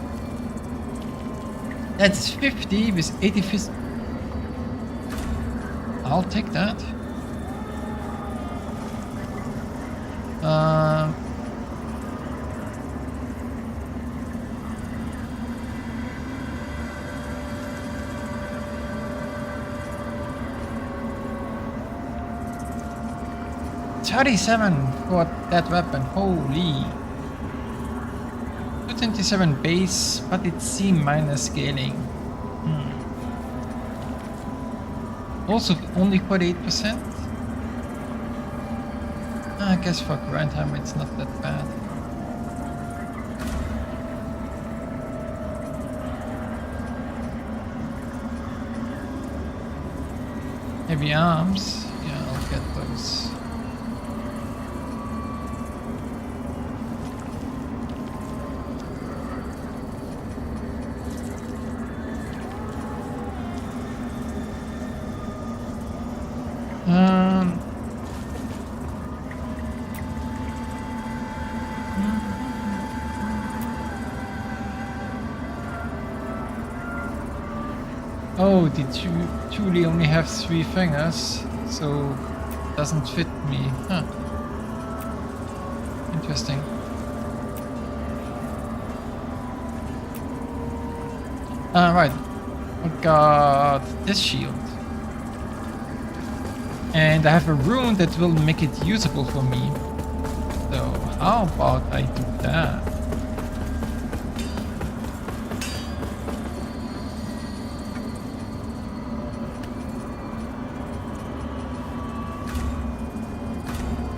Speaker 1: That's 50 with 85. I'll take that. 37 for that weapon, holy. 227 base, but it's C minus scaling. Also only 48%? I guess for Grand Hammer it's not that bad. Heavy arms, yeah, I'll get those. Oh, the Julie only have 3 fingers, so doesn't fit me. Huh. Interesting. Right. I got this shield. And I have a rune that will make it usable for me. So how about I do that?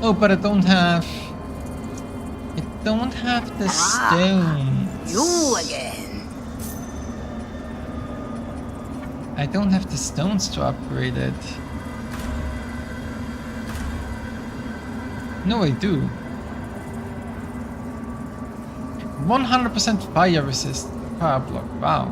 Speaker 1: Oh, but I don't have the stones.
Speaker 5: You again.
Speaker 1: I don't have the stones to upgrade it. No, I do. 100% fire resist, fire block. Wow.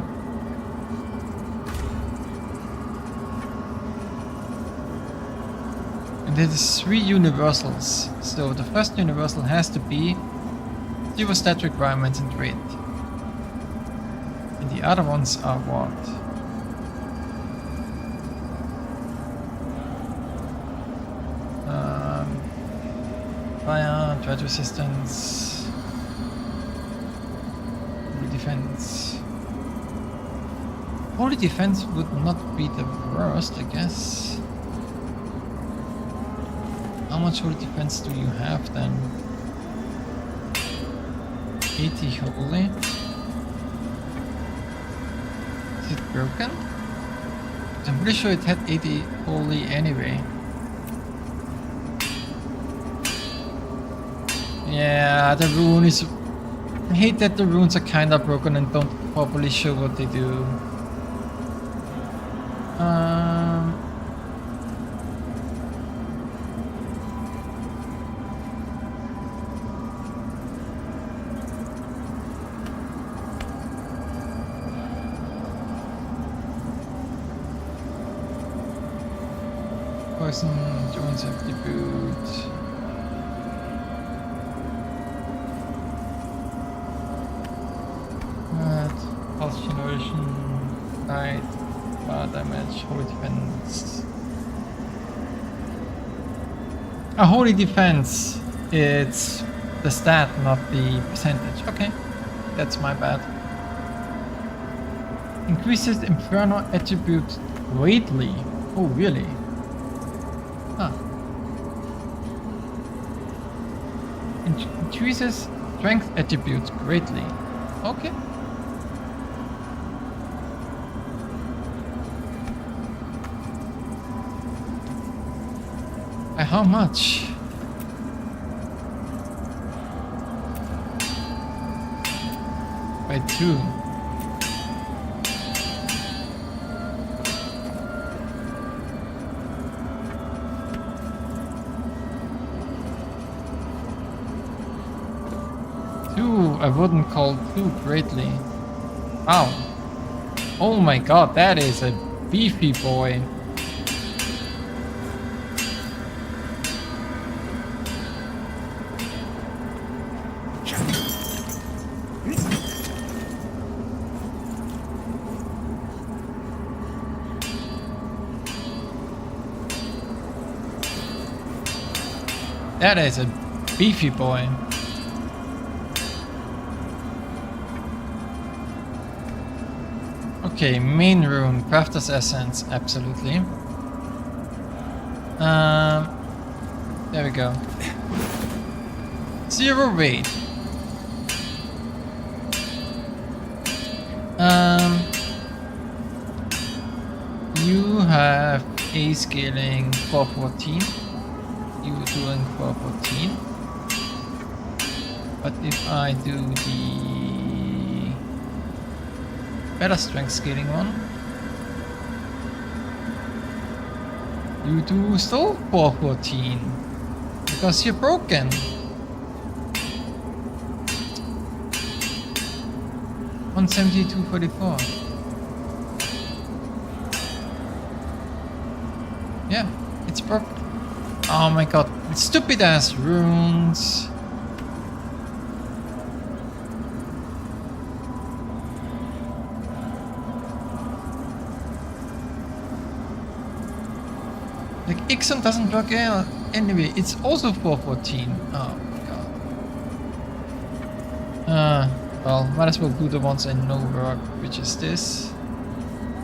Speaker 1: And there's 3 universals. So the first universal has to be 0 stat requirements and rate. And the other ones are what? Fire, dredge resistance, holy defense. Holy defense would not be the worst, I guess. How much holy defense do you have then? 80 holy. Is it broken? I'm pretty sure it had 80 holy anyway. Yeah, the rune is... I hate that the runes are kinda broken and don't properly show what they do. Poison, joins attribute. Pulse generation, light, fire damage, holy defense. A holy defense, it's the stat, not the percentage. Okay, that's my bad. Increases Inferno attribute greatly. Oh, really? Huh. Increases strength attributes greatly. Okay. By how much? By 2. I wouldn't call 2 greatly. Wow. Oh my god, that is a beefy boy. That is a beefy boy. Okay, main rune, Crafter's Essence, absolutely. There we go. 0 weight. You have A scaling 414. You doing 414. But if I do the better strength scaling one, you do still 414 because you're broken. $172.44. Yeah, it's broken. Oh my god, stupid ass runes. Like Ixon doesn't work out anyway. It's also 414. Oh my god. Well, might as well do the ones I know work, which is this.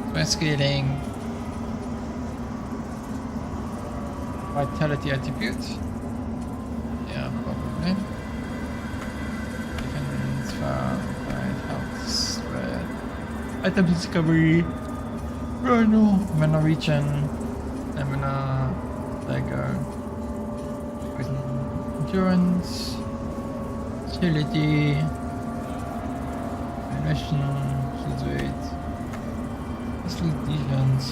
Speaker 1: Strength scaling. Vitality attribute. Yeah, probably. Defense, fight, health, spread. Item discovery. Rhino. Mana regen. Stamina. Dagger. Endurance. Agility. Animation. Shield weight. Sleep defense.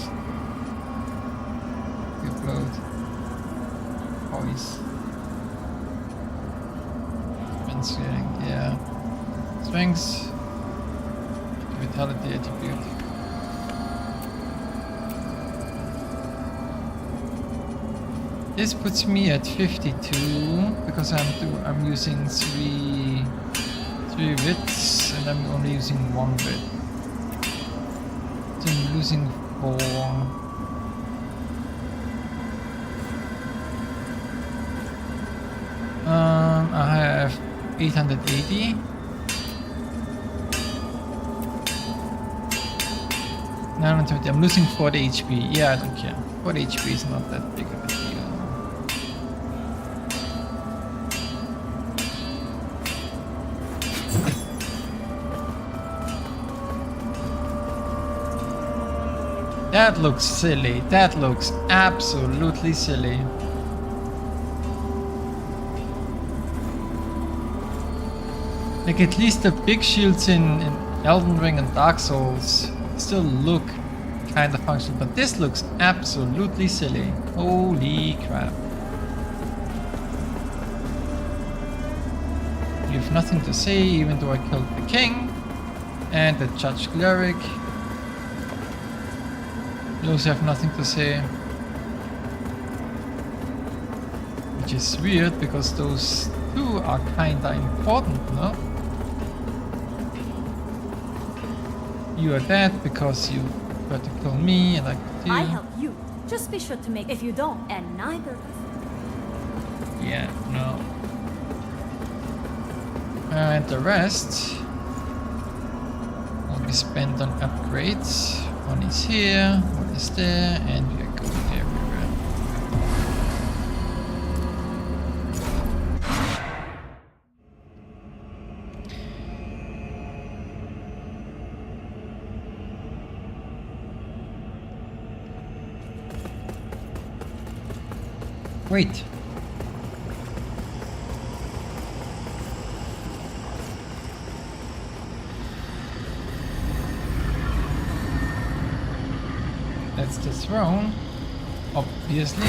Speaker 1: Upload. Voice. Strength, yeah. Strength. Vitality attribute. This puts me at 52 because I'm using three bits and I'm only using 1 bit. So I'm losing 4. I have 880. 920. I'm losing 40 HP. Yeah, I don't care. 40 HP is not that big of a deal. That looks silly. That looks absolutely silly. Like, at least the big shields in Elden Ring and Dark Souls still look kind of functional, but this looks absolutely silly. Holy crap. You have nothing to say, even though I killed the king and the judge cleric. You also have nothing to say. Which is weird, because those two are kinda important, no? You are dead because you tried to kill me and I killed you.
Speaker 5: I help you. Just be sure to make if you don't, and neither.
Speaker 1: Yeah, no. And the rest will be spent on upgrades. One is here, one is there, and we are going everywhere. Wait. That's the throne, obviously.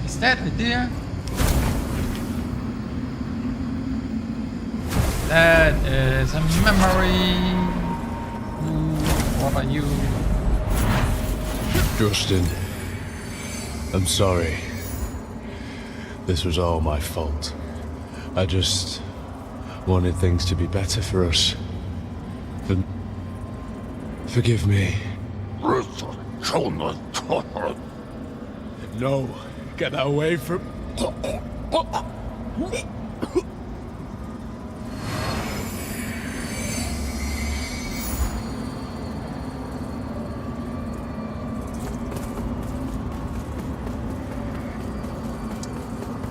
Speaker 1: Is that it there? That is a memory. What are you?
Speaker 6: Justin, I'm sorry. This was all my fault. I just wanted things to be better for us. Forgive me. No, get that away from...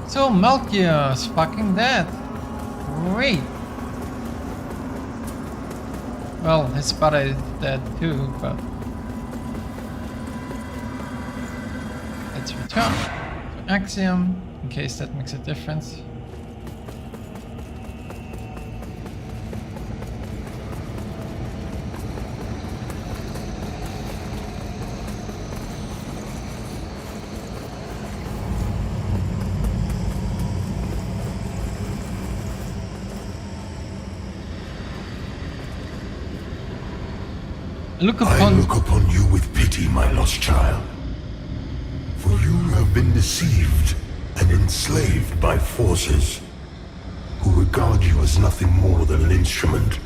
Speaker 1: So Melchior's fucking dead. Great. Well, his brother is dead too, but let's return to Axiom in case that makes a difference. look
Speaker 3: I
Speaker 1: upon...
Speaker 3: look upon you with pity, my lost child. For you have been deceived and enslaved by forces who regard you as nothing more than an instrument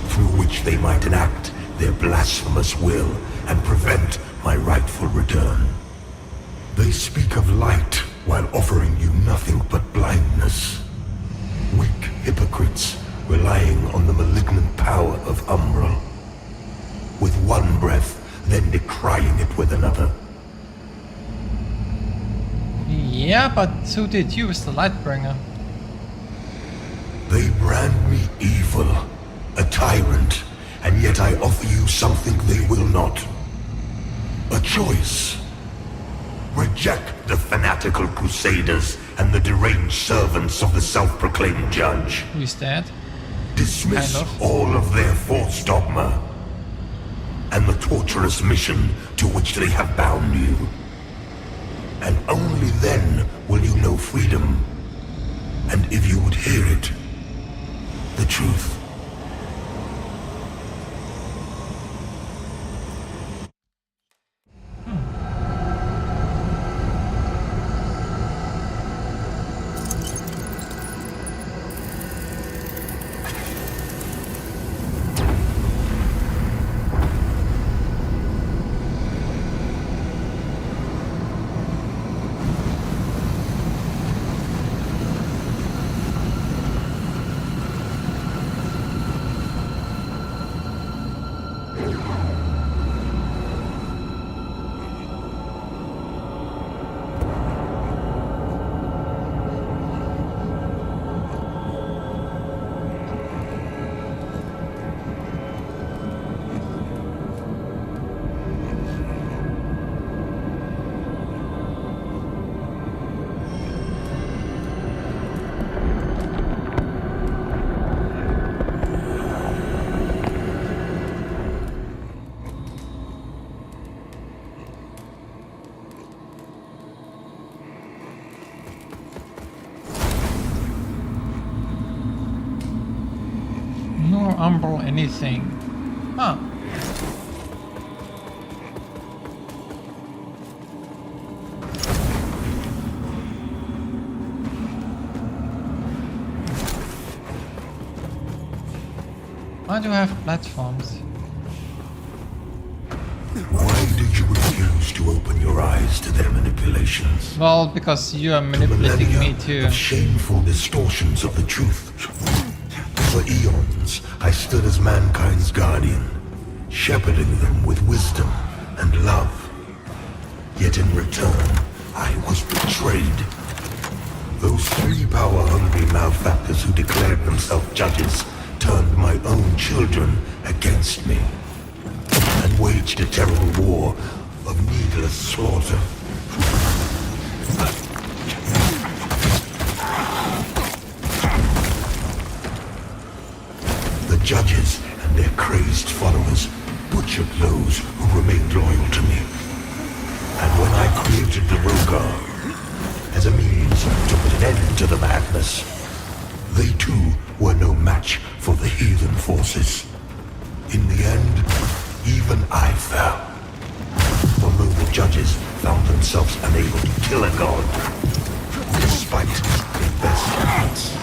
Speaker 3: through which they might enact their blasphemous will and prevent my rightful return. They speak of light while offering you nothing but blindness. Weak hypocrites relying on the malignant power of Umbral. With one breath, then decrying it with another.
Speaker 1: Yeah, but so did you as the Lightbringer.
Speaker 3: They brand me evil, a tyrant, and yet I offer you something they will not. A choice. Reject the fanatical crusaders and the deranged servants of the self-proclaimed judge.
Speaker 1: Who's that?
Speaker 3: Dismiss
Speaker 1: Kind of.
Speaker 3: all of their false dogma and the torturous mission to which they have bound you. And only then will you know freedom. And if you would hear it, the truth.
Speaker 1: No Umbral anything. Huh. Why do I have platforms?
Speaker 3: Why did you refuse to open your eyes to their manipulations?
Speaker 1: Well, because you are manipulating me too.
Speaker 3: Of shameful distortions of the truth. For eons, I stood as mankind's guardian, shepherding them with wisdom and love. Yet in return, I was betrayed. Those three power-hungry malefactors who declared themselves judges turned my own children against me and waged a terrible war of needless slaughter. The judges and their crazed followers butchered those who remained loyal to me. And when I created the Rogar as a means to put an end to the madness, they too were no match for the heathen forces. In the end, even I fell. Although the judges found themselves unable to kill a god, despite their best efforts.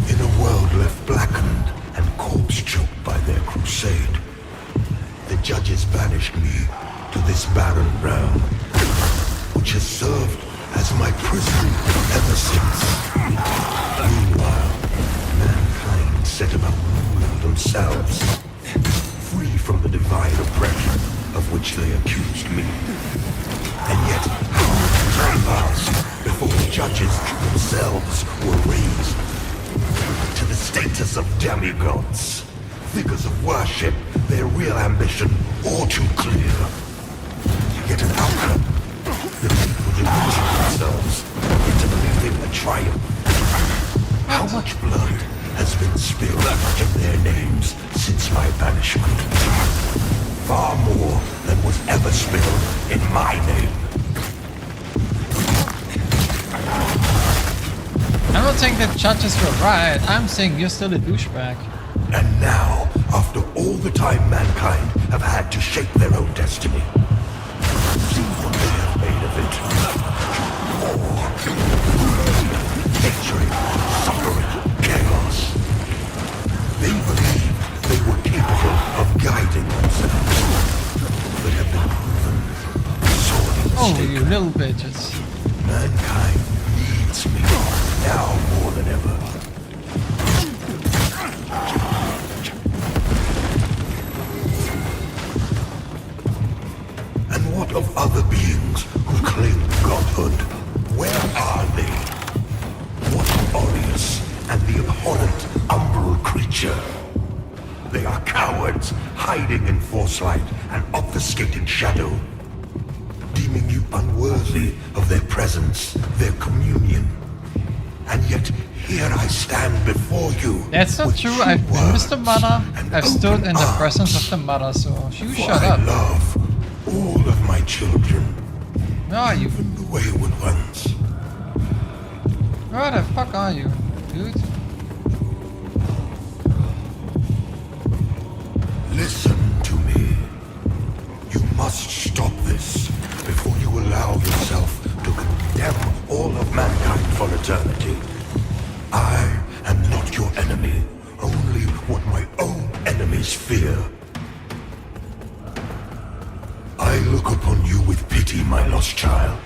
Speaker 3: In a world left blackened and corpse-choked by their crusade, the judges banished me to this barren realm, which has served as my prison ever since. Meanwhile, mankind set about ruling themselves, free from the divine oppression of which they accused me. And yet, how much time passed before the judges themselves were raised to the status of demigods, figures of worship, their real ambition all too clear. Yet an outcome, the people delusion themselves into believing a triumph. How much blood has been spilled in their names since my banishment? Far more than was ever spilled in my name.
Speaker 1: I'm not saying that judges were right. I'm saying you're still a douchebag.
Speaker 3: And now, after all the time mankind have had to shape their own destiny, see what they have made of it. War, hatred, suffering, chaos. They believed they were capable of guiding themselves, but have been proven sorely
Speaker 1: Oh,
Speaker 3: mistaken.
Speaker 1: you little bitches.
Speaker 3: Mankind needs me now more than ever. And what of other beings who claim godhood? Where are they? What of Aureus and the abhorrent umbral creature? They are cowards, hiding in foresight and obfuscating shadow, deeming you unworthy of their presence, their communion. And yet, here I stand before you.
Speaker 1: That's not
Speaker 3: with
Speaker 1: true.
Speaker 3: true
Speaker 1: I've been with the
Speaker 3: words
Speaker 1: mother.
Speaker 3: and
Speaker 1: I've stood
Speaker 3: open
Speaker 1: in the
Speaker 3: arms.
Speaker 1: presence of the mother, so you
Speaker 3: For
Speaker 1: shut
Speaker 3: I
Speaker 1: up.
Speaker 3: love all of my children,
Speaker 1: Where are you?
Speaker 3: even the wayward ones.
Speaker 1: Where the fuck are you, dude?
Speaker 3: Listen to me. You must stop this before you allow yourself to condemn all of mankind for eternity. I am not your enemy, only what my own enemies fear. I look upon you with pity, my lost child,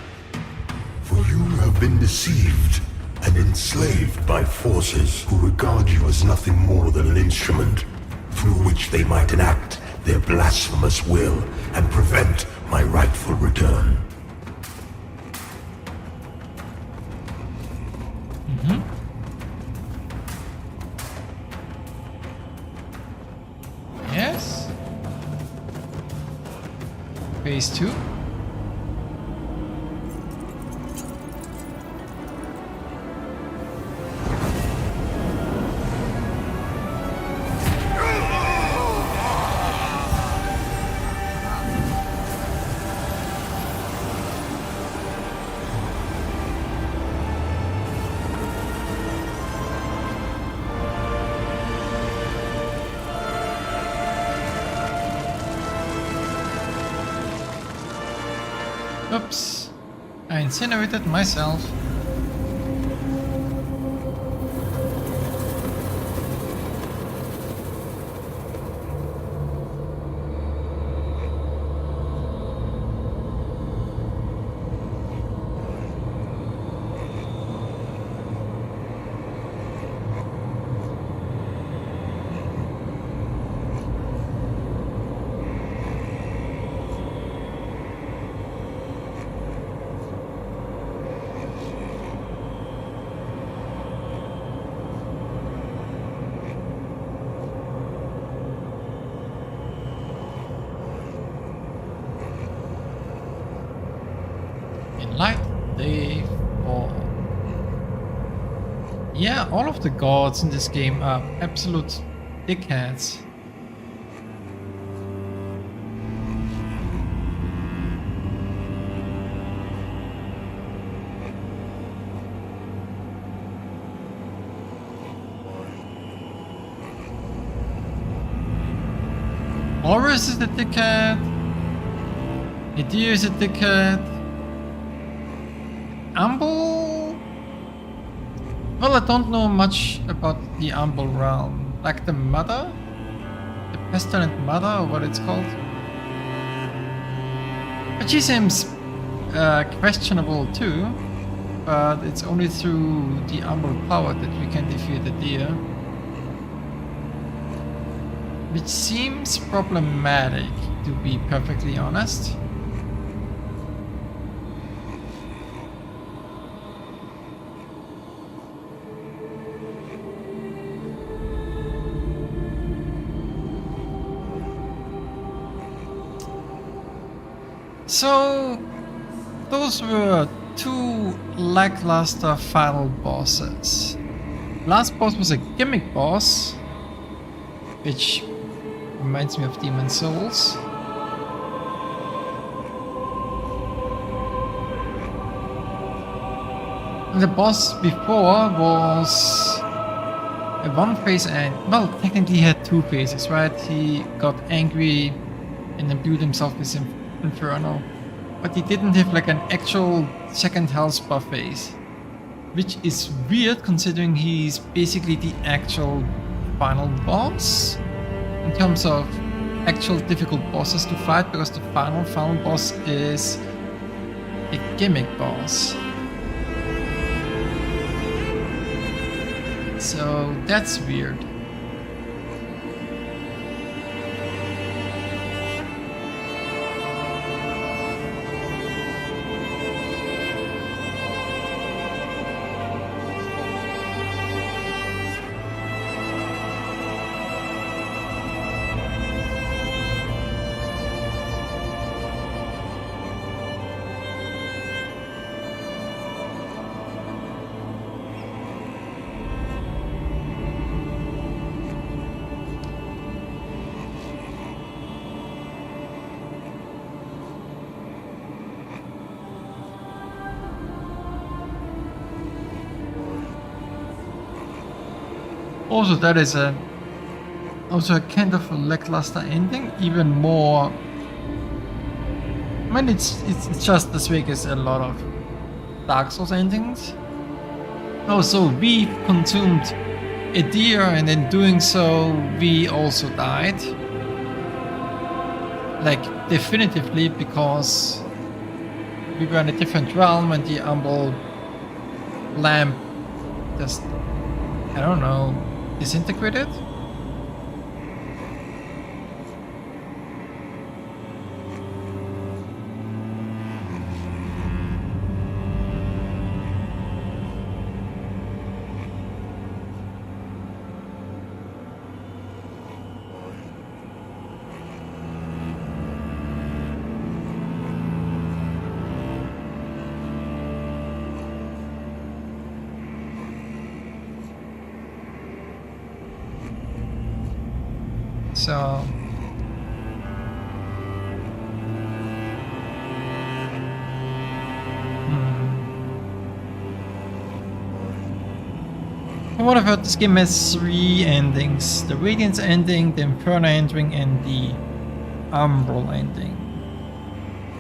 Speaker 3: for you have been deceived and enslaved by forces who regard you as nothing more than an instrument through which they might enact their blasphemous will and prevent my rightful return.
Speaker 1: Yes? Phase 2? Oops. I incinerated myself. In light, they fall. Yeah, all of the gods in this game are absolute dickheads. Horus is a dickhead. Idir is a dickhead. Amble? Well, I don't know much about the Amble realm. Like the mother? The pestilent mother, or what it's called? But she seems questionable too. But it's only through the Amble power that we can defeat the deer. Which seems problematic, to be perfectly honest. So, those were two lackluster final bosses. Last boss was a gimmick boss, which reminds me of Demon Souls. The boss before was a one face, and well, technically he had two faces, right? He got angry and imbued himself with Inferno, but he didn't have like an actual second health buff phase, which is weird considering he's basically the actual final boss in terms of actual difficult bosses to fight, because the final boss is a gimmick boss. So that's weird. Also, that is also a kind of a lackluster ending. Even more. I mean, it's just as weak as a lot of Dark Souls endings. Oh, so we consumed a deer, and in doing so, we also died. Like definitively, because we were in a different realm, and the humble lamp just, I don't know, disintegrated? So from what I've heard, this game has 3 endings: the Radiance ending, the Inferno ending, and the Umbral ending.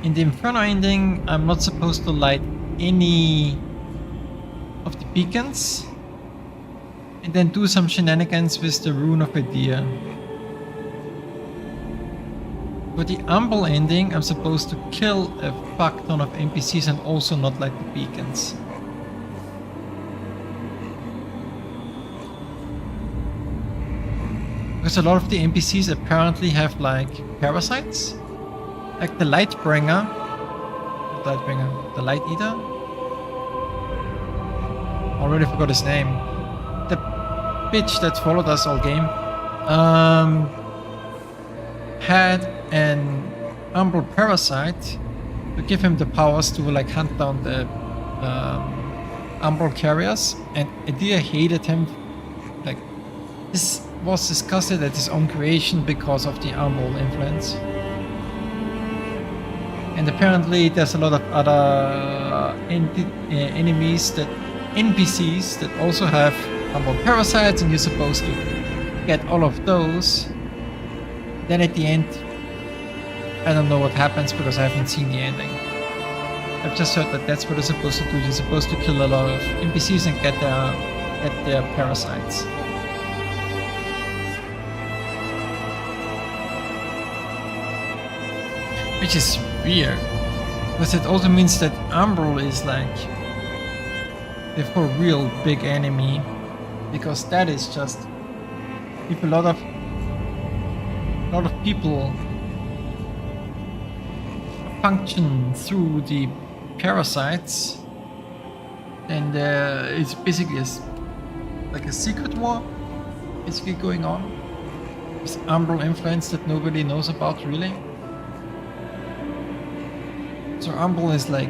Speaker 1: In the Inferno ending, I'm not supposed to light any of the beacons and then do some shenanigans with the Rune of Adir. For the Umbral ending, I'm supposed to kill a fuck ton of NPCs and also not light the beacons. Because a lot of the NPCs apparently have like parasites. Like the Lightbringer. The Light Eater? Already forgot his name. The bitch that followed us all game. Had an Umbral parasite to give him the powers to like hunt down the Umbral carriers, and Adir hated him. Like, this was disgusted at his own creation because of the Umbral influence. And apparently there's a lot of other enemies, that NPCs that also have Umbral parasites, and you're supposed to get all of those. Then at the end, I don't know what happens because I haven't seen the ending. I've just heard that that's what you're supposed to do. You're supposed to kill a lot of NPCs and get their parasites. Which is weird, because it also means that Umbral is like the for real big enemy, because that is just if a lot of people function through the parasites, and it's basically like a secret war basically going on with Umbral influence that nobody knows about really. So Umbral is like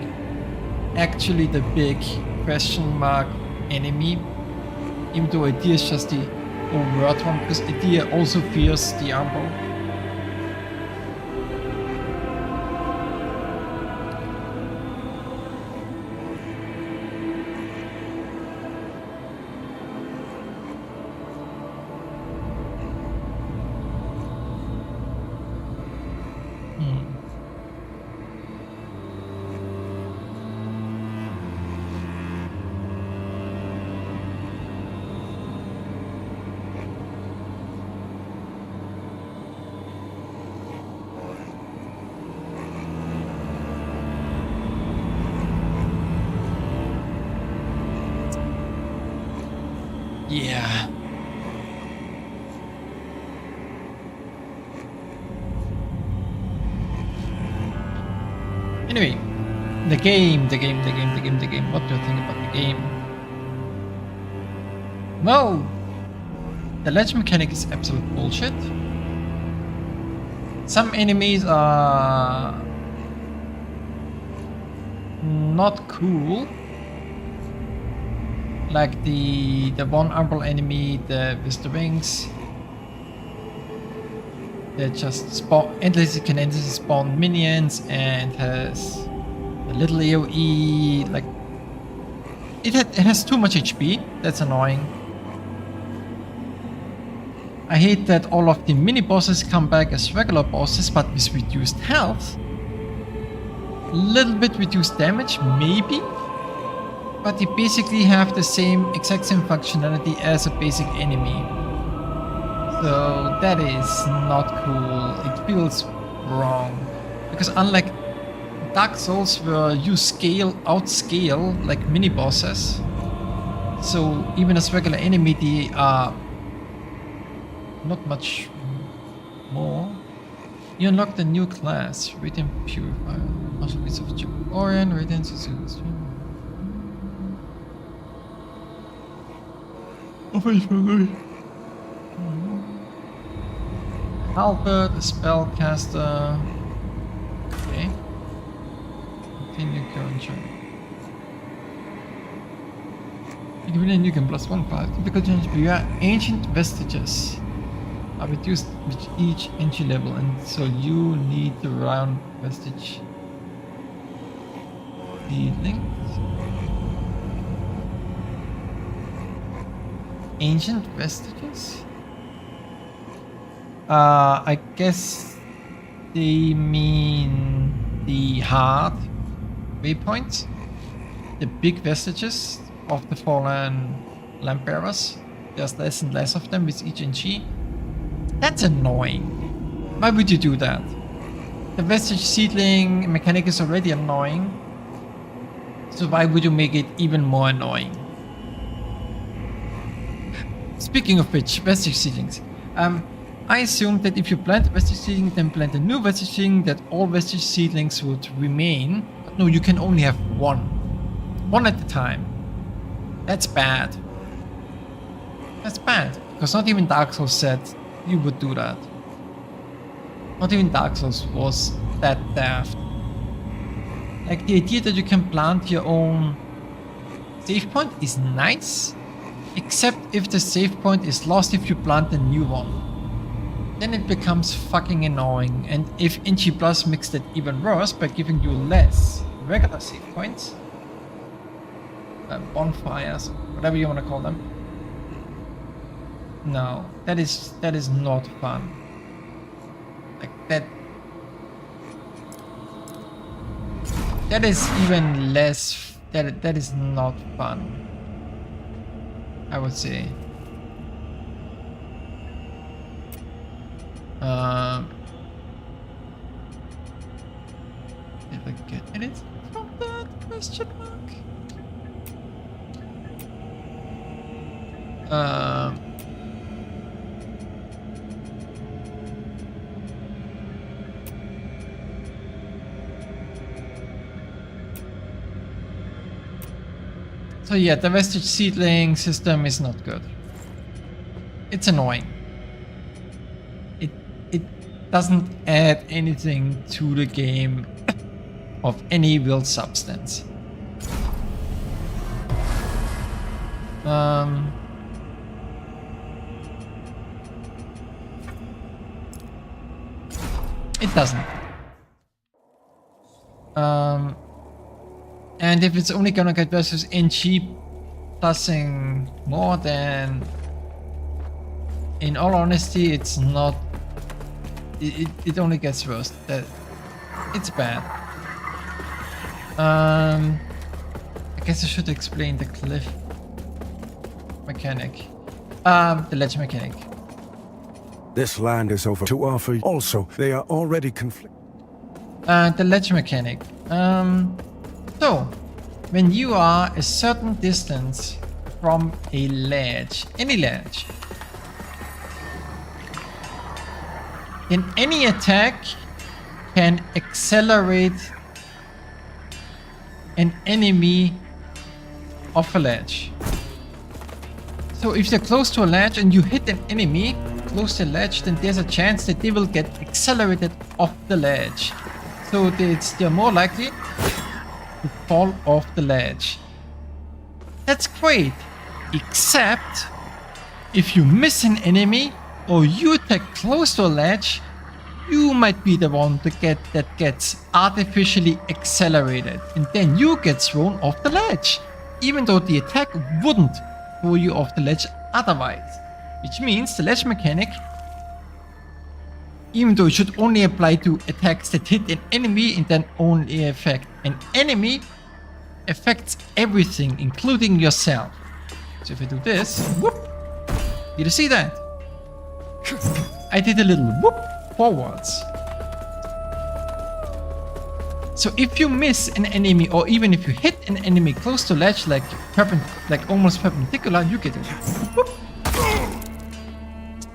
Speaker 1: actually the big question mark enemy, even though Adir is just the overt one, because Adir also fears the Umbral. Yeah. Anyway, the game. What do you think about the game? Well, the ledge mechanic is absolute bullshit. Some enemies are not cool. Like the vulnerable enemy, with the wings. That just spawn endlessly spawn minions and has a little AoE. Like it has too much HP. That's annoying. I hate that all of the mini bosses come back as regular bosses, but with reduced health. Little bit reduced damage, maybe. But they basically have the exact same functionality as a basic enemy. So that is not cool. It feels wrong. Because unlike Dark Souls where you outscale like mini bosses, so even as regular enemy they are not much more. You unlock the new class, Radiant Purifier. Also piece of Orion, Radiant Suzuki. Halberd, a spellcaster. Okay. Continue current journey. You can win a new game +1/5. Typical change beware ancient vestiges are reduced with each entry level, and so you need the round vestige seedlings. Ancient vestiges? I guess they mean the hard waypoints, the big vestiges of the fallen lamp bearers. There's less and less of them with each NG. That's annoying. Why would you do that? The vestige seedling mechanic is already annoying, so why would you make it even more annoying? Speaking of which, vestige seedlings. I assumed that if you plant a vestige seedling, then plant a new vestige seedling, that all vestige seedlings would remain. But no, you can only have one. One at a time. That's bad. That's bad. Because not even Dark Souls said you would do that. Not even Dark Souls was that daft. Like the idea that you can plant your own save point is nice. Except if the save point is lost if you plant a new one. Then it becomes fucking annoying, and if NG Plus makes that even worse by giving you less regular save points, bonfires, whatever you want to call them. No, that is not fun. Like that is even less. That is not fun, I would say. Did I get it from that question mark? So yeah, the vestige seedling system is not good. It's annoying. It doesn't add anything to the game of any real substance. It doesn't. And if it's only gonna get versus NG plusing more, then in all honesty, it's not. It only gets worse. It's bad. I guess I should explain the cliff mechanic. The ledge mechanic.
Speaker 3: This land is over to offer. Also, they are already conflicted.
Speaker 1: The ledge mechanic. So, when you are a certain distance from a ledge, any ledge, then any attack can accelerate an enemy off a ledge. So if they're close to a ledge and you hit an enemy close to the ledge, then there's a chance that they will get accelerated off the ledge. So they're more likely to fall off the ledge. That's great, except if you miss an enemy or you attack close to a ledge, you might be the one that gets artificially accelerated, and then you get thrown off the ledge, even though the attack wouldn't throw you off the ledge otherwise. Which means the ledge mechanic, even though it should only apply to attacks that hit an enemy and then only affect an enemy, affects everything, including yourself. So if I do this, whoop, did you see that? I did a little whoop forwards. So if you miss an enemy, or even if you hit an enemy close to ledge, like almost perpendicular, you get a whoop.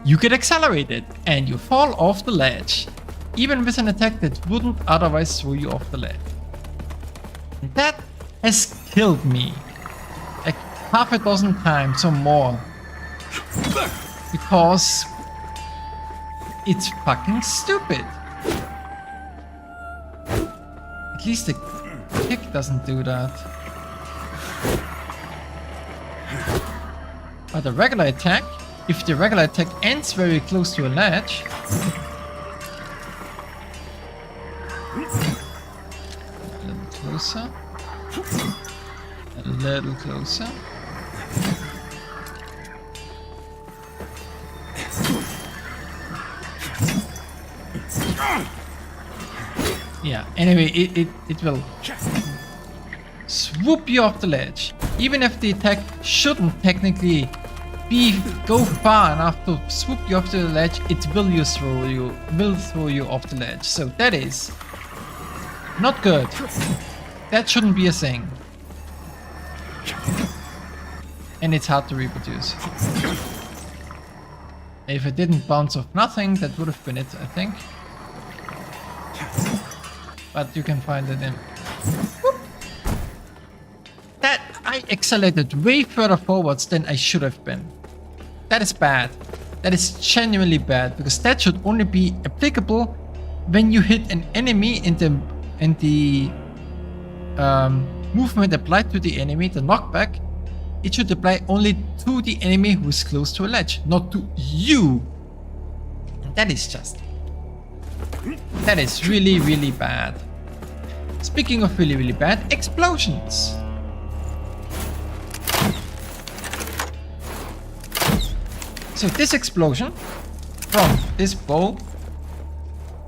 Speaker 1: You get accelerated and you fall off the ledge, even with an attack that wouldn't otherwise throw you off the ledge. And that has killed me like half a dozen times or more, because it's fucking stupid. At least the kick doesn't do that. But the regular attack, if the regular attack ends very close to a ledge, a little closer, a little closer. Yeah, anyway, it will swoop you off the ledge. Even if the attack shouldn't technically go far enough to swoop you off the ledge, it will throw you off the ledge. So that is not good. That shouldn't be a thing. And it's hard to reproduce. If it didn't bounce off nothing, that would have been it, I think. But you can find it in. Whoop. That I accelerated way further forwards than I should have been. That is bad. That is genuinely bad, because that should only be applicable when you hit an enemy and the movement applied to the enemy, the knockback. It should apply only to the enemy who is close to a ledge, not to you. And that is really, really bad. Speaking of really, really bad, explosions. So this explosion from this bow,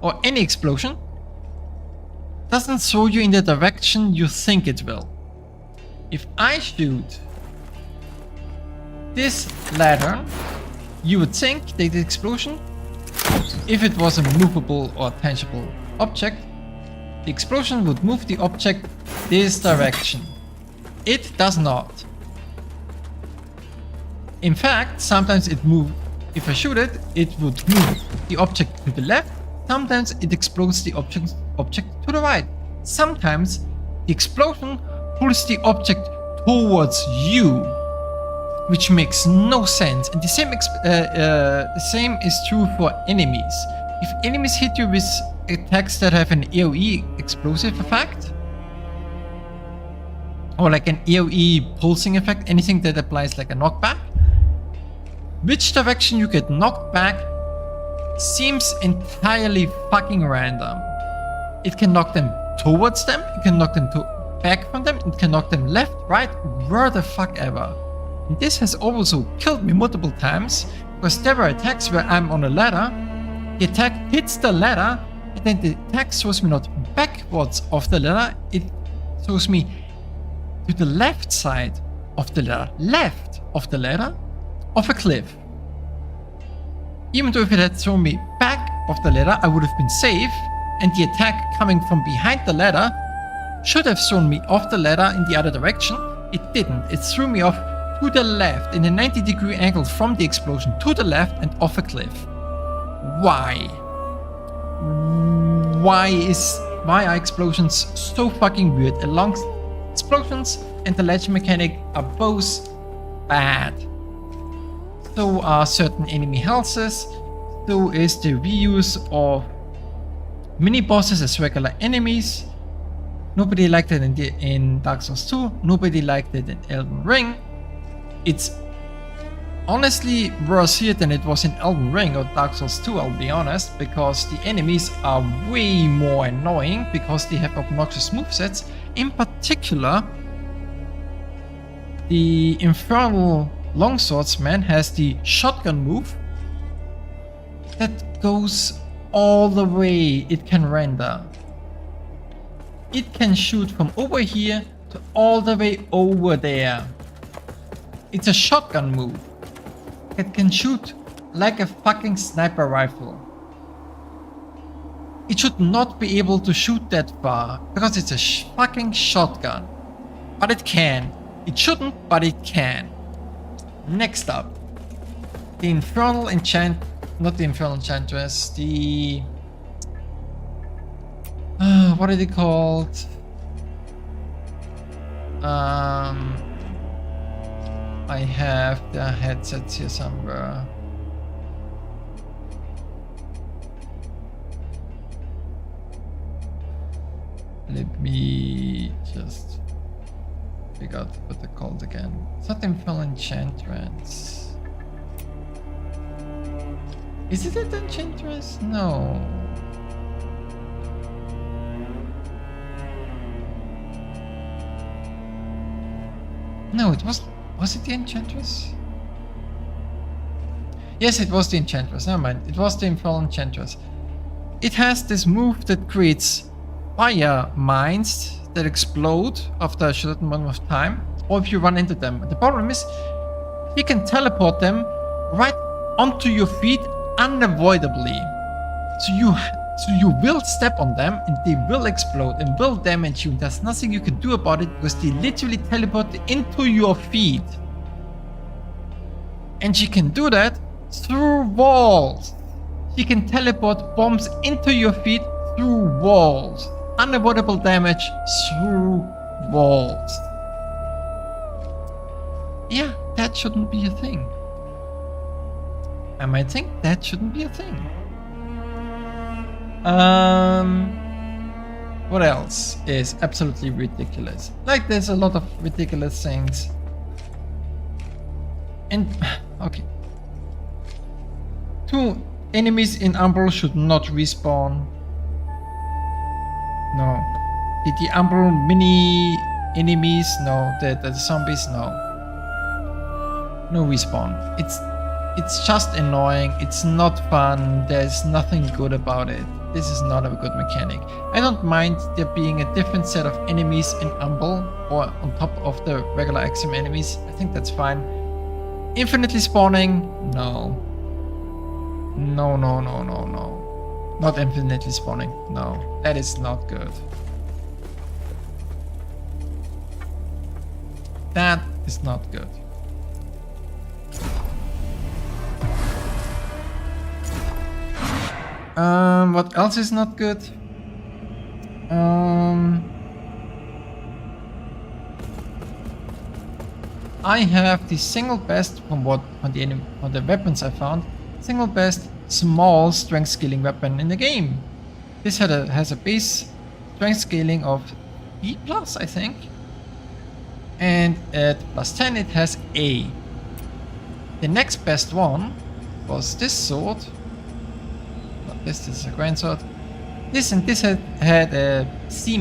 Speaker 1: or any explosion, doesn't throw you in the direction you think it will. If I shoot this ladder, you would think that the explosion, if it was a movable or tangible object, the explosion would move the object this direction. It does not. In fact, sometimes it moves. If I shoot it, it would move the object to the left. Sometimes it explodes the object to the right. Sometimes the explosion pulls the object towards you, which makes no sense. And the same is true for enemies. If enemies hit you with attacks that have an AoE explosive effect, or like an AoE pulsing effect, anything that applies like a knockback, which direction you get knocked back seems entirely fucking random. It can knock them towards them, it can knock them back from them, it can knock them left, right, where the fuck ever. And this has also killed me multiple times, because there were attacks where I'm on a ladder, the attack hits the ladder, and then the attack throws me not backwards of the ladder, it throws me to the left side of the ladder, of a cliff. Even though if it had thrown me back of the ladder, I would have been safe, and the attack coming from behind the ladder should have thrown me off the ladder in the other direction. It didn't. It threw me off to the left in a 90-degree angle from the explosion to the left and off a cliff. Why? Why are explosions so fucking weird? Along explosions and the ledge mechanic are both bad. So are certain enemy healths. So is the reuse of mini bosses as regular enemies. Nobody liked it in Dark Souls 2. Nobody liked it in Elden Ring. It's honestly worse here than it was in Elden Ring or Dark Souls 2, I'll be honest, because the enemies are way more annoying because they have obnoxious movesets. In particular, the Infernal Longswordsman has the shotgun move that goes all the way it can render. It can shoot from over here to all the way over there. It's a shotgun move. It can shoot like a fucking sniper rifle. It should not be able to shoot that far because it's a fucking shotgun. But it can. It shouldn't, but it can. Next up, the Infernal not the Infernal Enchantress, the... what are they called? I have the headsets here somewhere. Let me just figure out what they're called again. It's not Infernal Enchantress. Is it an Enchantress? No. No, it was it the Enchantress? Yes, it was the Enchantress. Never mind. It was the Infernal Enchantress. It has this move that creates fire mines that explode after a certain amount of time, or if you run into them. The problem is, you can teleport them right onto your feet unavoidably. So you will step on them and they will explode and will damage you. There's nothing you can do about it because they literally teleport into your feet. And she can do that through walls. She can teleport bombs into your feet through walls. Unavoidable damage through walls. Yeah, that shouldn't be a thing. I might think that shouldn't be a thing. What else is absolutely ridiculous? Like, there's a lot of ridiculous things. And, okay. 2 enemies in Umbral should not respawn. No. The Umbral mini enemies, no. The zombies, no. No respawn. It's just annoying. It's not fun. There's nothing good about it. This is not a good mechanic. I don't mind there being a different set of enemies in Umbral or on top of the regular XM enemies. I think that's fine. Infinitely spawning? No. No, no, no, no, no. Not infinitely spawning. No. That is not good. That is not good. What else is not good? I have the single best from the weapons I found, single best small strength scaling weapon in the game. This has a base strength scaling of E+, I think. And at +10 it has A. The next best one was this sword. This is a grand sword. This had a C-.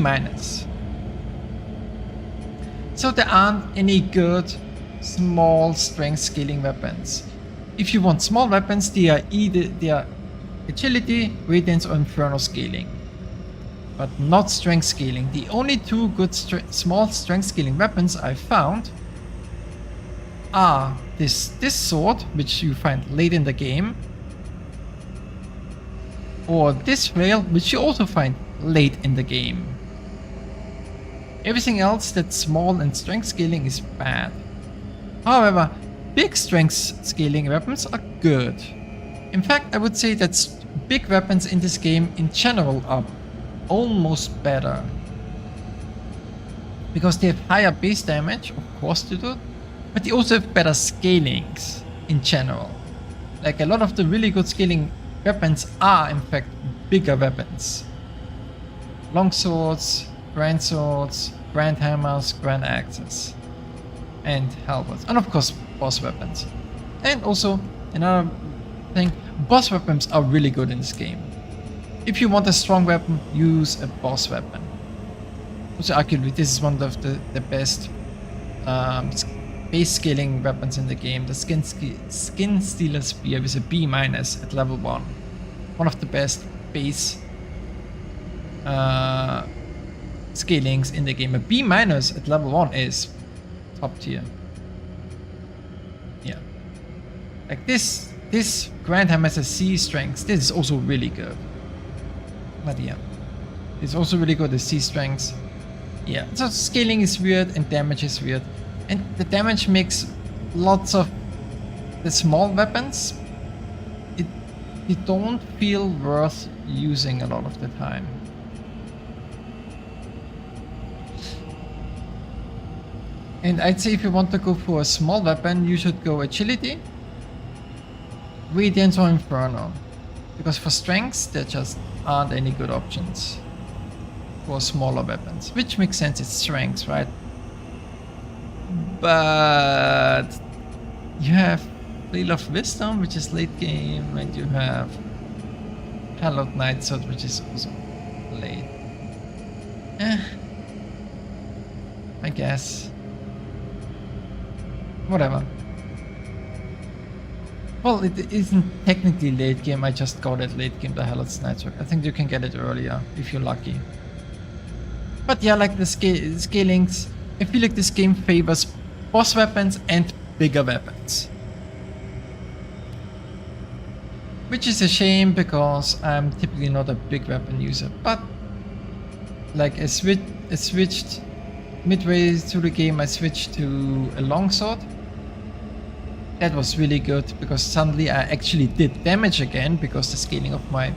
Speaker 1: So there aren't any good small strength scaling weapons. If you want small weapons, they are agility, radiance, or infernal scaling, but not strength scaling. The only 2 good small strength scaling weapons I found are this sword, which you find late in the game, or this flail, which you also find late in the game. Everything else that's small and strength scaling is bad. However, big strength scaling weapons are good. In fact, I would say that big weapons in this game in general are almost better. Because they have higher base damage, of course they do, but they also have better scalings in general. Like a lot of the really good scaling weapons are in fact bigger weapons. Long swords, grand hammers, grand axes, and halberds, and of course boss weapons. And also another thing, boss weapons are really good in this game. If you want a strong weapon, use a boss weapon. Also arguably this is one of the best base scaling weapons in the game. The Skin Stealer Spear with a B- at level 1. One of the best base scalings in the game. A B- at level 1 is top tier. Yeah. Like this Grand Hammer has a C strength. This is also really good. But yeah. It's also really good, the C strength. Yeah, so scaling is weird and damage is weird. And the damage makes lots of the small weapons, they don't feel worth using a lot of the time. And I'd say if you want to go for a small weapon, you should go Agility, Radiance or Inferno. Because for strengths, there just aren't any good options for smaller weapons. Which makes sense, it's strengths, right? But you have Flail of Wisdom, which is late game, and you have Hallowed Night Sword, which is also late. I guess. Whatever. Well, it isn't technically late game, I just got it late game, the Hallowed Night Sword. I think you can get it earlier, if you're lucky. But yeah, like the scalings, I feel like this game favors boss weapons and bigger weapons. Which is a shame because I'm typically not a big weapon user, but like I switched midway through the game, I switched to a longsword. That was really good because suddenly I actually did damage again because the scaling of my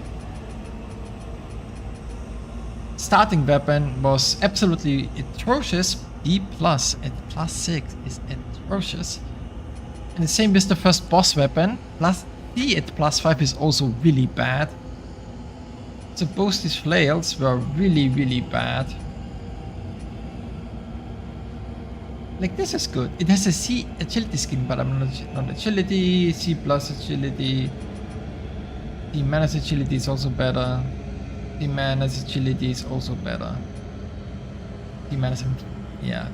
Speaker 1: starting weapon was absolutely atrocious. B+ at +6 is atrocious. And the same with the first boss weapon. Plus D at +5 is also really bad. So both these flails were really, really bad. Like this is good. It has a C agility skin, but I'm not agility. C+ agility. D- agility is also better. D- agility is also better. D- yeah.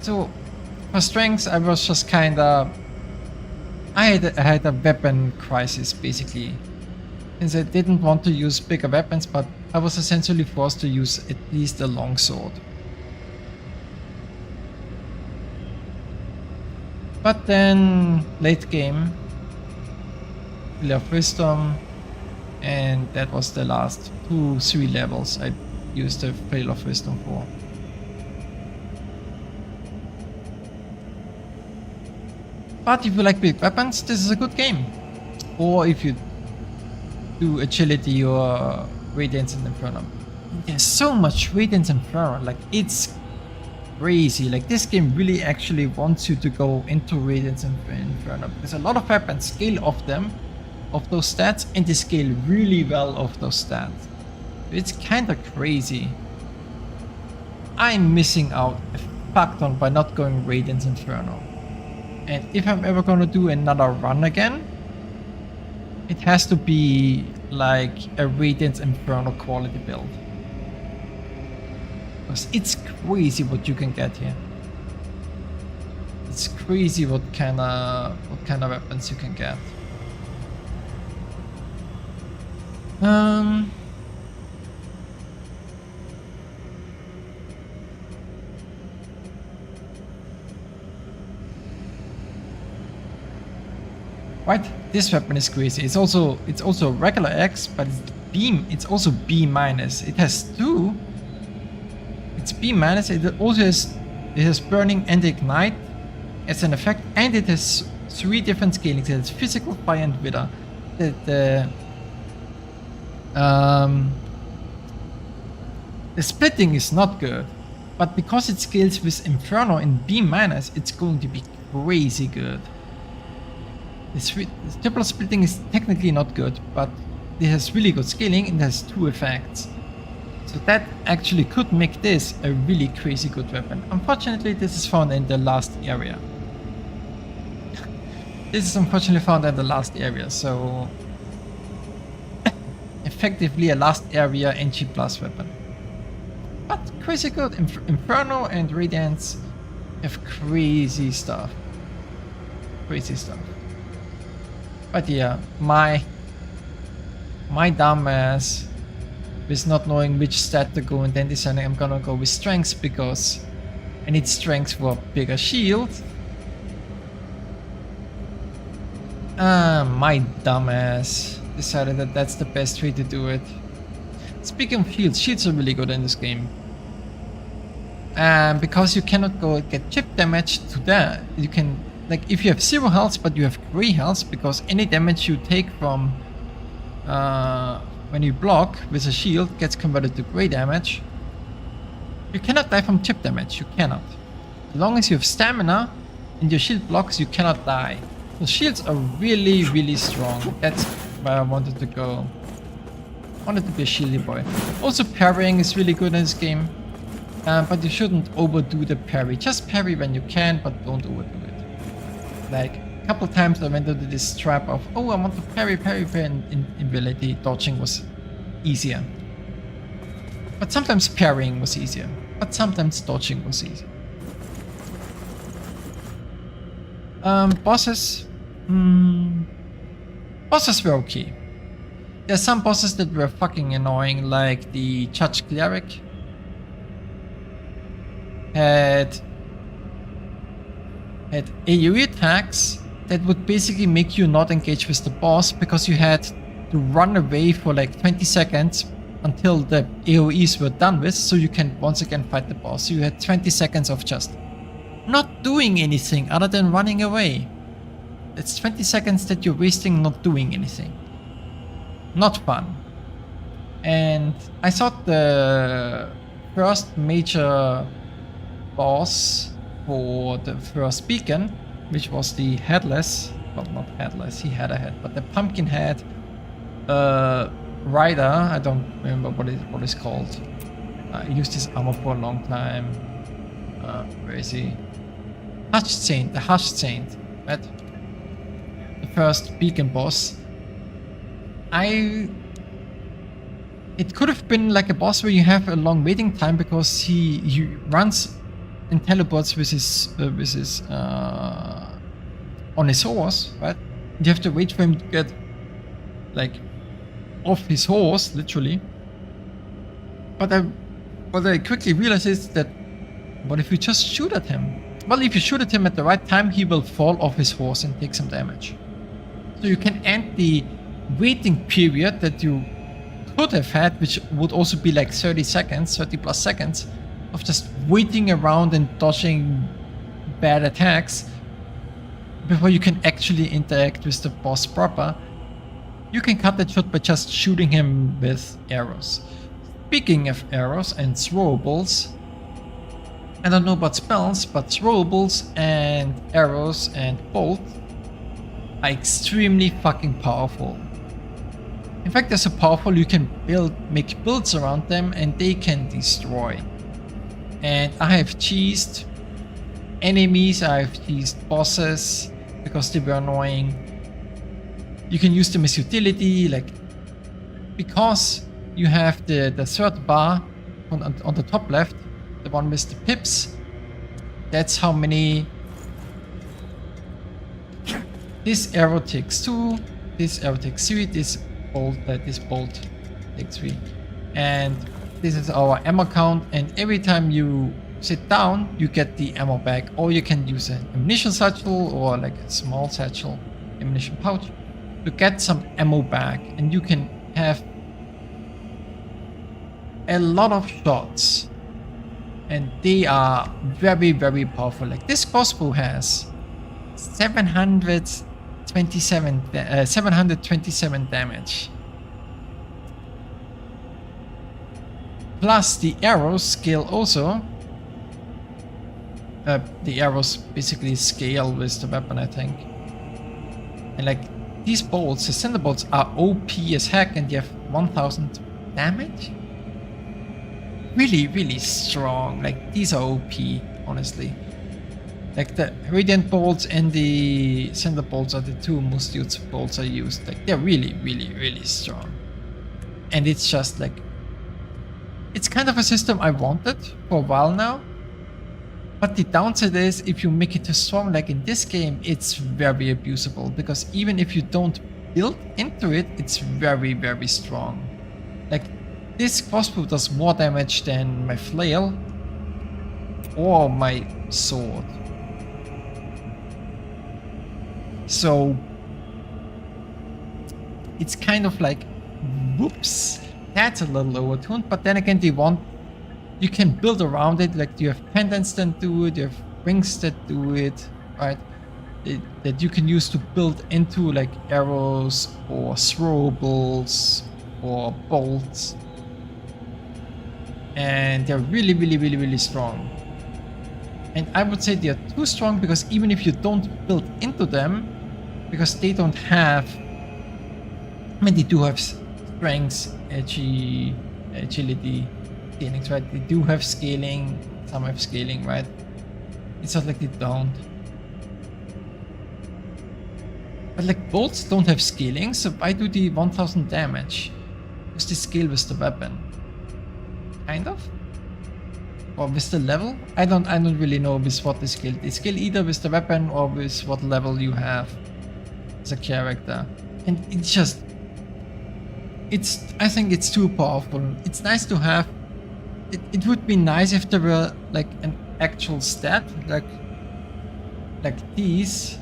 Speaker 1: So for strengths, I was just kinda. I had a weapon crisis basically, since I didn't want to use bigger weapons, but I was essentially forced to use at least a longsword. But then late game, Flail of Wisdom, and that was the last 2-3 levels I used the Flail of Wisdom for. But if you like big weapons, this is a good game. Or if you do Agility or Radiance and Inferno. There's so much Radiance and Inferno, like it's crazy. Like this game really actually wants you to go into Radiance and Inferno. Because a lot of weapons scale off those stats, and they scale really well off those stats. It's kinda crazy. I'm missing out a fuck ton by not going Radiance Inferno. And if I'm ever gonna do another run again, it has to be like a Radiance Inferno quality build. Because it's crazy what you can get here. It's crazy what kind of weapons you can get. Right, this weapon is crazy. It's also regular X, but it's also B-. It has 2. It's B-. It also has burning and ignite. as an effect, and it has 3 different scalings. It's physical, fire, and wither. The splitting is not good, but because it scales with Inferno and B-, it's going to be crazy good. The triple splitting is technically not good, but it has really good scaling and has 2 effects. So that actually could make this a really crazy good weapon. Unfortunately, this is found in the last area. This is unfortunately found in the last area, so effectively a last area NG plus weapon. But crazy good. Inferno and Radiance have crazy stuff. Crazy stuff. But yeah, my dumbass with not knowing which stat to go and then deciding I'm gonna go with strength because I need strength for a bigger shield. My dumbass decided that that's the best way to do it. Speaking of shields, shields are really good in this game. Because you cannot go get chip damage to that. You can, like, if you have 0 health but you have 3 health, because any damage you take from when you block with a shield gets converted to grey damage. You cannot die from chip damage, you cannot. As long as you have stamina and your shield blocks, you cannot die. So shields are really, really strong. That's where I wanted to go. I wanted to be a shieldy boy. Also parrying is really good in this game. But you shouldn't overdo the parry. Just parry when you can, but don't overdo it. Like, a couple times I went into this trap of, oh, I want to parry, and in reality, dodging was easier. But sometimes parrying was easier. But sometimes dodging was easier. Bosses. Bosses were okay. There's some bosses that were fucking annoying, like the Judge Cleric. Had AoE attacks that would basically make you not engage with the boss because you had to run away for like 20 seconds until the AoEs were done with, so you can once again fight the boss. So you had 20 seconds of just not doing anything other than running away. It's 20 seconds that you're wasting not doing anything. Not fun. And I thought the first major boss for the first beacon, which was the headless, well, not headless, he had a head, but the pumpkin head rider, I don't remember what it's called. I used his armor for a long time. Where is he? Hushed Saint, the Hushed Saint, right? The first beacon boss. It could have been like a boss where you have a long waiting time because he runs and teleports with his on his horse, right? You have to wait for him to get like off his horse, literally. But what I quickly realized is that what if you just shoot at him? Well, if you shoot at him at the right time, he will fall off his horse and take some damage. So you can end the waiting period that you could have had, which would also be like 30 plus seconds of just waiting around and dodging bad attacks before you can actually interact with the boss proper. You can cut that short by just shooting him with arrows. Speaking of arrows and throwables, I don't know about spells, but throwables and arrows and bolt are extremely fucking powerful. In fact, they're so powerful you can make builds around them and they can destroy. And I have cheesed enemies, I have cheesed bosses because they were annoying. You can use them as utility, like because you have the third bar on the top left, the one with the pips. That's how many. This arrow takes 2, this arrow takes 3, this bolt takes 3, and this is our ammo count. And every time you sit down, you get the ammo back, or you can use an ammunition satchel or like a small satchel, ammunition pouch, to get some ammo back, and you can have a lot of shots, and they are very, very powerful. Like this crossbow has 727 damage. Plus the arrows scale also. The arrows basically scale with the weapon, I think. And like these bolts, the cinder bolts are OP as heck, and you have 1000 damage. Really, really strong. Like these are OP, honestly. Like the radiant bolts and the cinder bolts are the two most used bolts I used. Like they're really, really, really strong. And it's just like, it's kind of a system I wanted for a while now. But the downside is, if you make it too strong, like in this game, it's very abusable. Because even if you don't build into it, it's very, very strong. Like, this crossbow does more damage than my flail or my sword. So, it's kind of like, whoops, that's a little overtuned. But then again, you can build around it. Like you have pendants that do it, you have rings that do it, right? That you can use to build into like arrows or throwables or bolts. And they're really, really, really, really strong. And I would say they're too strong because even if you don't build into them, because they don't have, I mean, they do have strengths, agility, scaling, right? They do have scaling, some have scaling, right? It's not like they don't. But like bolts don't have scaling, so why do the 1000 damage? Because they scale with the weapon. Kind of? Or with the level? I don't really know with what they scale. They scale either with the weapon or with what level you have as a character. And it's just, I think it's too powerful. It's nice to have. It would be nice if there were like an actual stat, like these,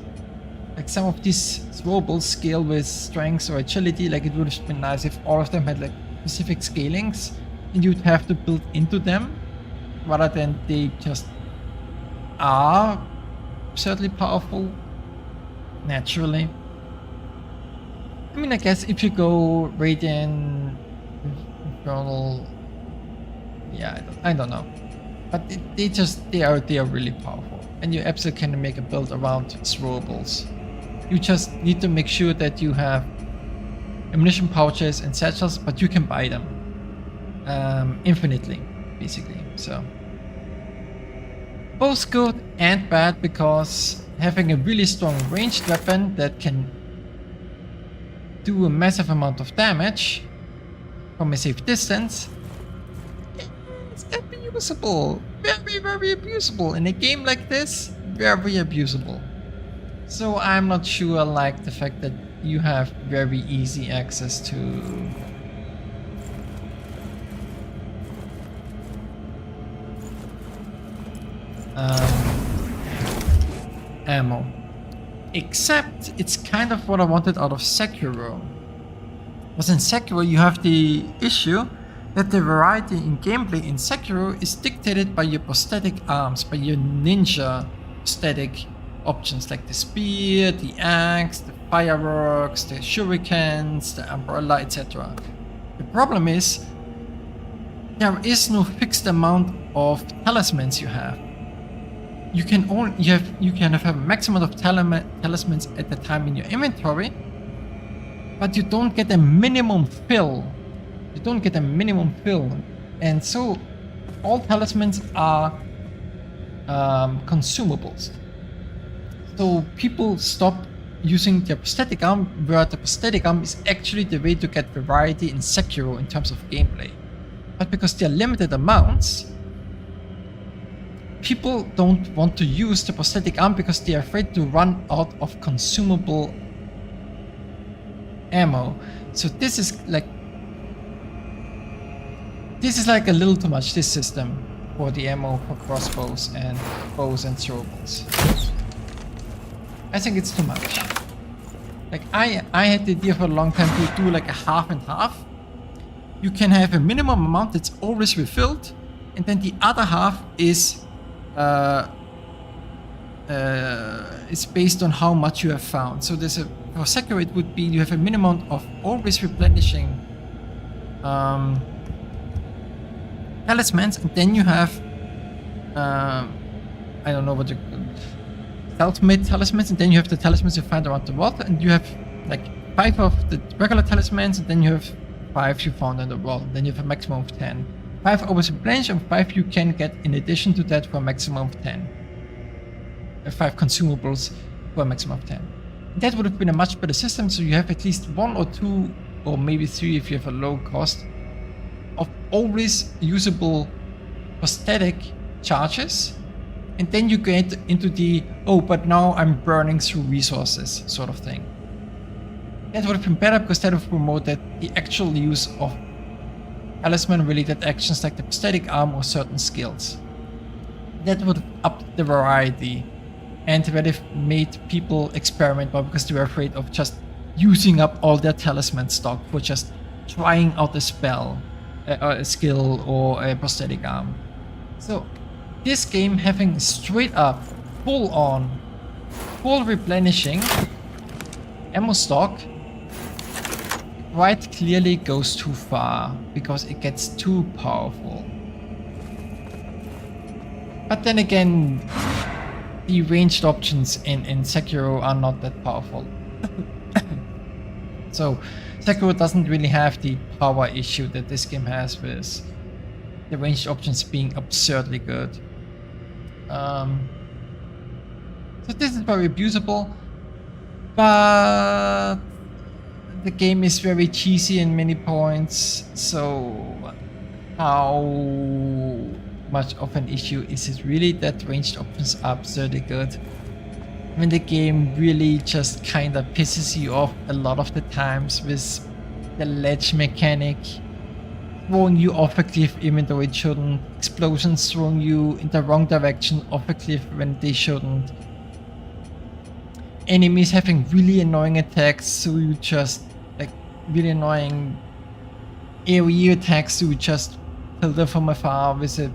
Speaker 1: like some of these throwables scale with strength or agility. Like it would have been nice if all of them had like specific scalings, and you'd have to build into them, rather than they just are certainly powerful naturally. I mean, I guess if you go Radiant, Infernal, yeah, I don't know, but they are really powerful, and you absolutely can make a build around throwables. You just need to make sure that you have ammunition pouches and satchels, but you can buy them infinitely, basically. So both good and bad, because having a really strong ranged weapon that can do a massive amount of damage from a safe distance, it's abusable. Very, very abusable. In a game like this, very abusable. So I'm not sure I like the fact that you have very easy access to ammo. Except it's kind of what I wanted out of Sekiro. Because in Sekiro you have the issue that the variety in gameplay in Sekiro is dictated by your prosthetic arms, by your ninja prosthetic options like the spear, the axe, the fireworks, the shurikens, the umbrella, etc. The problem is there is no fixed amount of talismans you have. You can have a maximum of talismans at the time in your inventory, but you don't get a minimum fill. You don't get a minimum fill, and so all talismans are consumables. So people stop using their prosthetic arm, where the prosthetic arm is actually the way to get variety in Sekiro in terms of gameplay. But because they're limited amounts, people don't want to use the prosthetic arm because they're afraid to run out of consumable ammo. So this is like a little too much, this system, for the ammo for crossbows and bows and throwables. I think it's too much. Like I had the idea for a long time to do like a half and half. You can have a minimum amount that's always refilled, and then the other half is it's based on how much you have found. So there's for Sekiro it would be you have a minimum of always replenishing talismans, and then you have I don't know what you self-made talismans, and then you have the talismans you find around the world, and you have like 5 of the regular talismans, and then you have 5 you found in the world, and then you have a maximum of 10. 5 always replenish, and 5 you can get in addition to that for a maximum of 10. 5 consumables for a maximum of 10. That would have been a much better system, so you have at least 1 or 2 or maybe 3 if you have a low cost of always usable prosthetic charges, and then you get into the oh but now I'm burning through resources sort of thing. That would have been better because that would have promoted the actual use of talisman related actions like the prosthetic arm or certain skills. That would have upped the variety and would have made people experiment more because they were afraid of just using up all their talisman stock for just trying out a spell, a skill or a prosthetic arm. So this game having straight up full replenishing ammo stock quite clearly goes too far because it gets too powerful. But then again, the ranged options in Sekiro are not that powerful. So Sekiro doesn't really have the power issue that this game has with the ranged options being absurdly good. So this is very abusable, but the game is very cheesy in many points, so how much of an issue is it really that ranged options are absurdly good? When the game really just kinda pisses you off a lot of the times with the ledge mechanic, throwing you off a cliff even though it shouldn't, explosions throwing you in the wrong direction off a cliff when they shouldn't, enemies having really annoying attacks so you just like really annoying AoE attacks so you just kill them from afar with a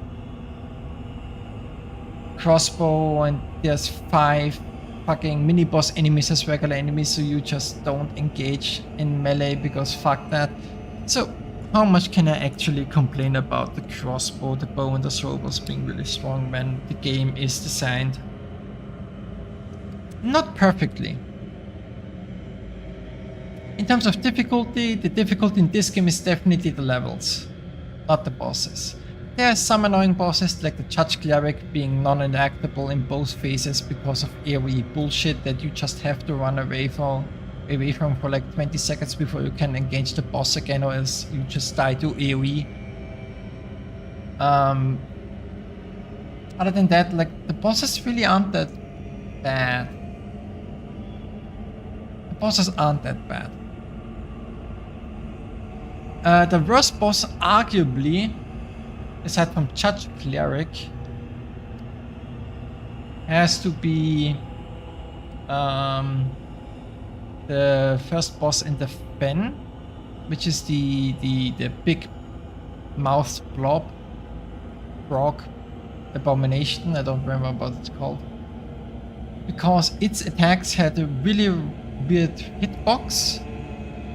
Speaker 1: crossbow, and there's 5 fucking mini boss enemies as regular enemies so you just don't engage in melee because fuck that. So how much can I actually complain about the crossbow, the bow and the throwables being really strong when the game is designed not perfectly? In terms of difficulty, the difficulty in this game is definitely the levels, not the bosses. There are some annoying bosses like the Judge Cleric being non-interactable in both phases because of AoE bullshit that you just have to run away from for like 20 seconds before you can engage the boss again, or else you just die to AoE. Other than that, like the bosses really aren't that bad. The bosses aren't that bad. The worst boss arguably, aside from Judge Cleric, has to be the first boss in the Fen, which is the big mouthed frog abomination. I don't remember what it's called, because its attacks had a really weird hitbox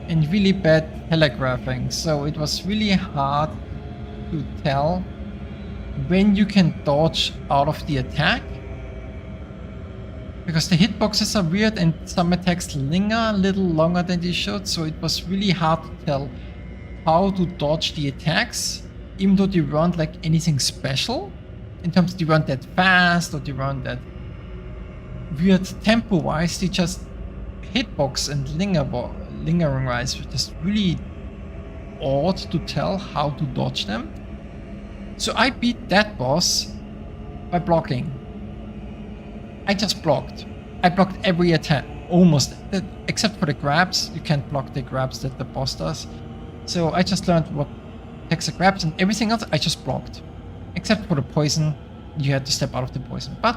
Speaker 1: and really bad telegraphing, so it was really hard to tell when you can dodge out of the attack, because the hitboxes are weird and some attacks linger a little longer than they should, so it was really hard to tell how to dodge the attacks, even though they weren't like anything special in terms of they weren't that fast or they weren't that weird tempo wise. They just hitbox and lingering wise was just really odd to tell how to dodge them. So I beat that boss by blocking. I just blocked. I blocked every attack, almost, except for the grabs. You can't block the grabs that the boss does. So I just learned what attacks the grabs, and everything else I just blocked. Except for the poison, you had to step out of the poison. But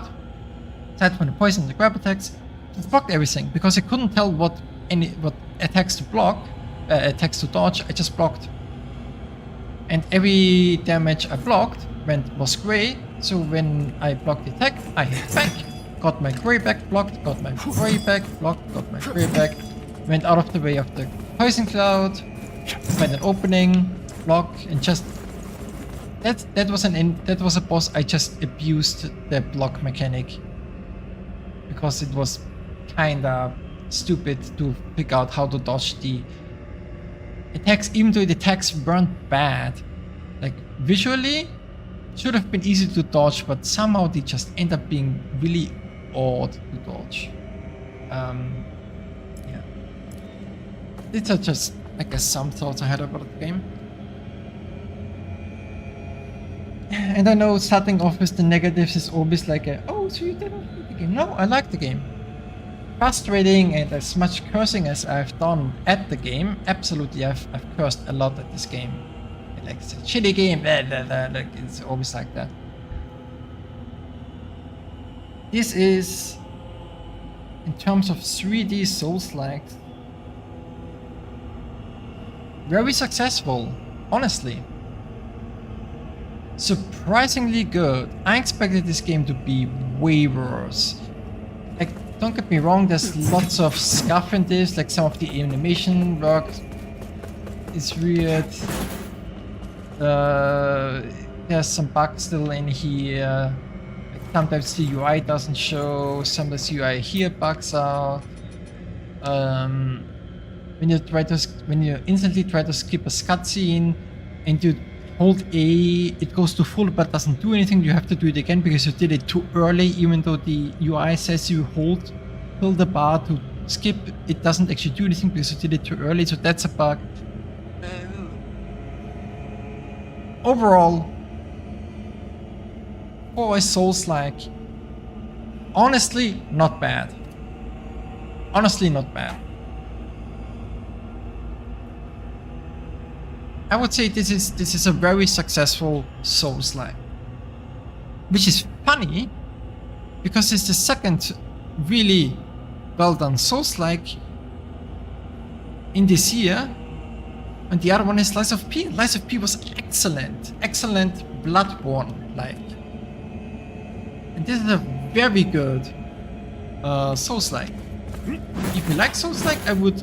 Speaker 1: aside from the poison and the grab attacks, I blocked everything because I couldn't tell what attacks to block, attacks to dodge. I just blocked. And every damage I blocked was gray, so when I blocked the attack, I hit back, got my quarry back, blocked, got my quarry back, blocked, got my quarry back, went out of the way of the poison cloud, find an opening, block, and just that was a boss. I just abused the block mechanic because it was kinda stupid to pick out how to dodge the attacks, even though the attacks weren't bad. Like visually, should have been easy to dodge, but somehow they just end up being really odd to dodge. Yeah. These are just, I guess, some thoughts I had about the game. And I know starting off with the negatives is always like oh, so you didn't like the game. No, I like the game. Frustrating, and as much cursing as I've done at the game, absolutely I've cursed a lot at this game. Like, it's a shitty game, blah, blah, blah, like, it's always like that. This is, in terms of 3D Souls-like, very successful, honestly. Surprisingly good. I expected this game to be way worse. Like, don't get me wrong, there's lots of scuff in this, like some of the animation work is weird. There's some bugs still in here. Like sometimes the UI doesn't show, sometimes the UI here bugs out. When you instantly try to skip a cutscene and you hold A, it goes to full but doesn't do anything. You have to do it again because you did it too early, even though the UI says you hold the bar to skip. It doesn't actually do anything because you did it too early, so that's a bug. Overall, for a Souls-like, honestly, not bad. Honestly, not bad. I would say this is a very successful Souls-like, which is funny because it's the second really well done Souls-like in this year, and the other one is Lies of P. Lies of P was excellent Bloodborne-like, and this is a very good Souls-like. If you like Souls-like, I would.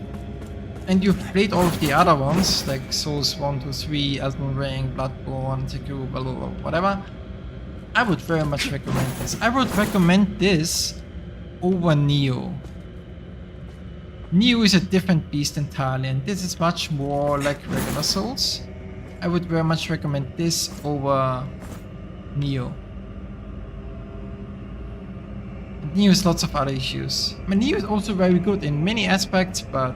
Speaker 1: And you've played all of the other ones, like Souls 1, 2, 3, Elden Ring, Bloodborne, Sekiro, blah, blah, blah, whatever. I would very much recommend this. I would recommend this over Neo. Neo is a different beast entirely, and this is much more like regular Souls. I would very much recommend this over Neo. Neo has lots of other issues. I mean, Neo is also very good in many aspects, but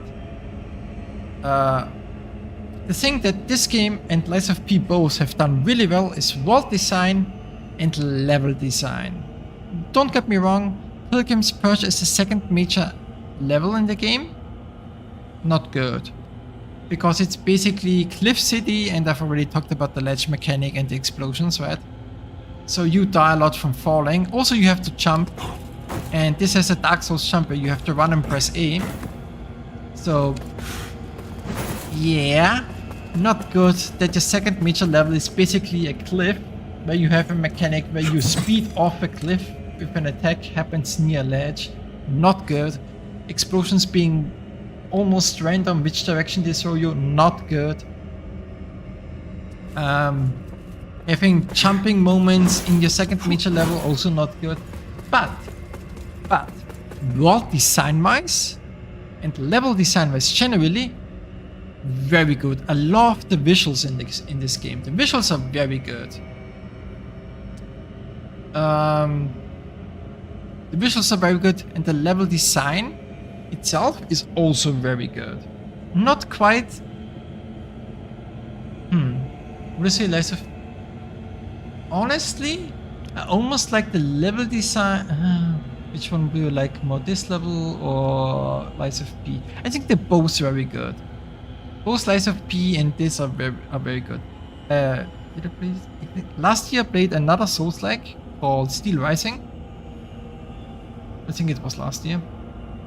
Speaker 1: the thing that this game and Lies of P both have done really well is world design and level design. Don't get me wrong, Pilgrim's Perch is the second major level in the game. Not good. Because it's basically Cliff City, and I've already talked about the ledge mechanic and the explosions, right? So you die a lot from falling. Also you have to jump, and this has a Dark Souls jump where you have to run and press A. So yeah, not good that your second major level is basically a cliff where you have a mechanic where you speed off a cliff if an attack happens near a ledge. Not good. Explosions being almost random which direction they throw you. Not good. Having jumping moments in your second major level, also not good. But world design wise and level design wise generally, very good. I love the visuals in this game. The visuals are very good. The visuals are very good, and the level design itself is also very good. Not quite. Would I say Lies of? Honestly, I almost like the level design. Which one do you like more, this level or Lies of P? I think they're both very good. Both Lies of P and this are very good. Did I play? Last year I played another Souls-like called Steel Rising. I think it was last year.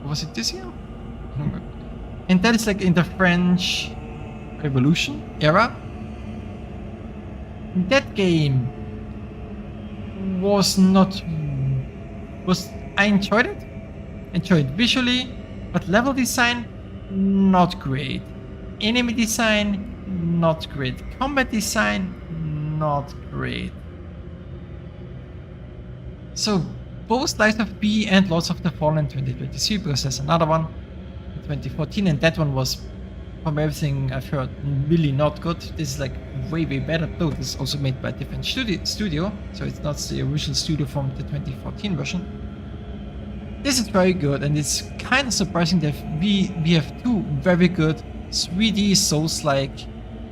Speaker 1: Or was it this year? I don't remember. And that is like in the French Revolution era. That game was I enjoyed it. Enjoyed visually, but level design, not great. Enemy design, not great. Combat design, not great. So both Lies of P and Lords of the Fallen 2023, because there's another one in 2014, and that one was, from everything I've heard, really not good. This is like way better, though this is also made by a different studio, so it's not the original studio from the 2014 version. This is very good, and it's kind of surprising that we have two very good 3D Souls-like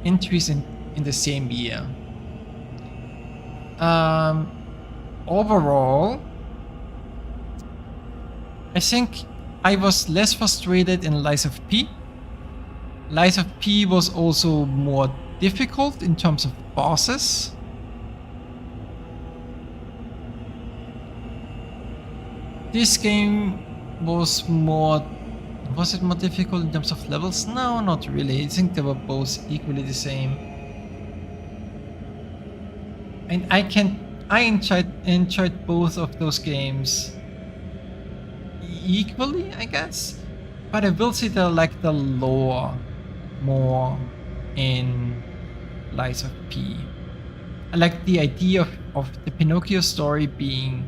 Speaker 1: entries in the same year. Overall, I think I was less frustrated in Lies of P. Lies of P was also more difficult in terms of bosses. This game was it more difficult in terms of levels? No, not really. I think they were both equally the same. And I enjoyed both of those games equally, I guess. But I will say that I like the lore more in Lies of P. I like the idea of the Pinocchio story being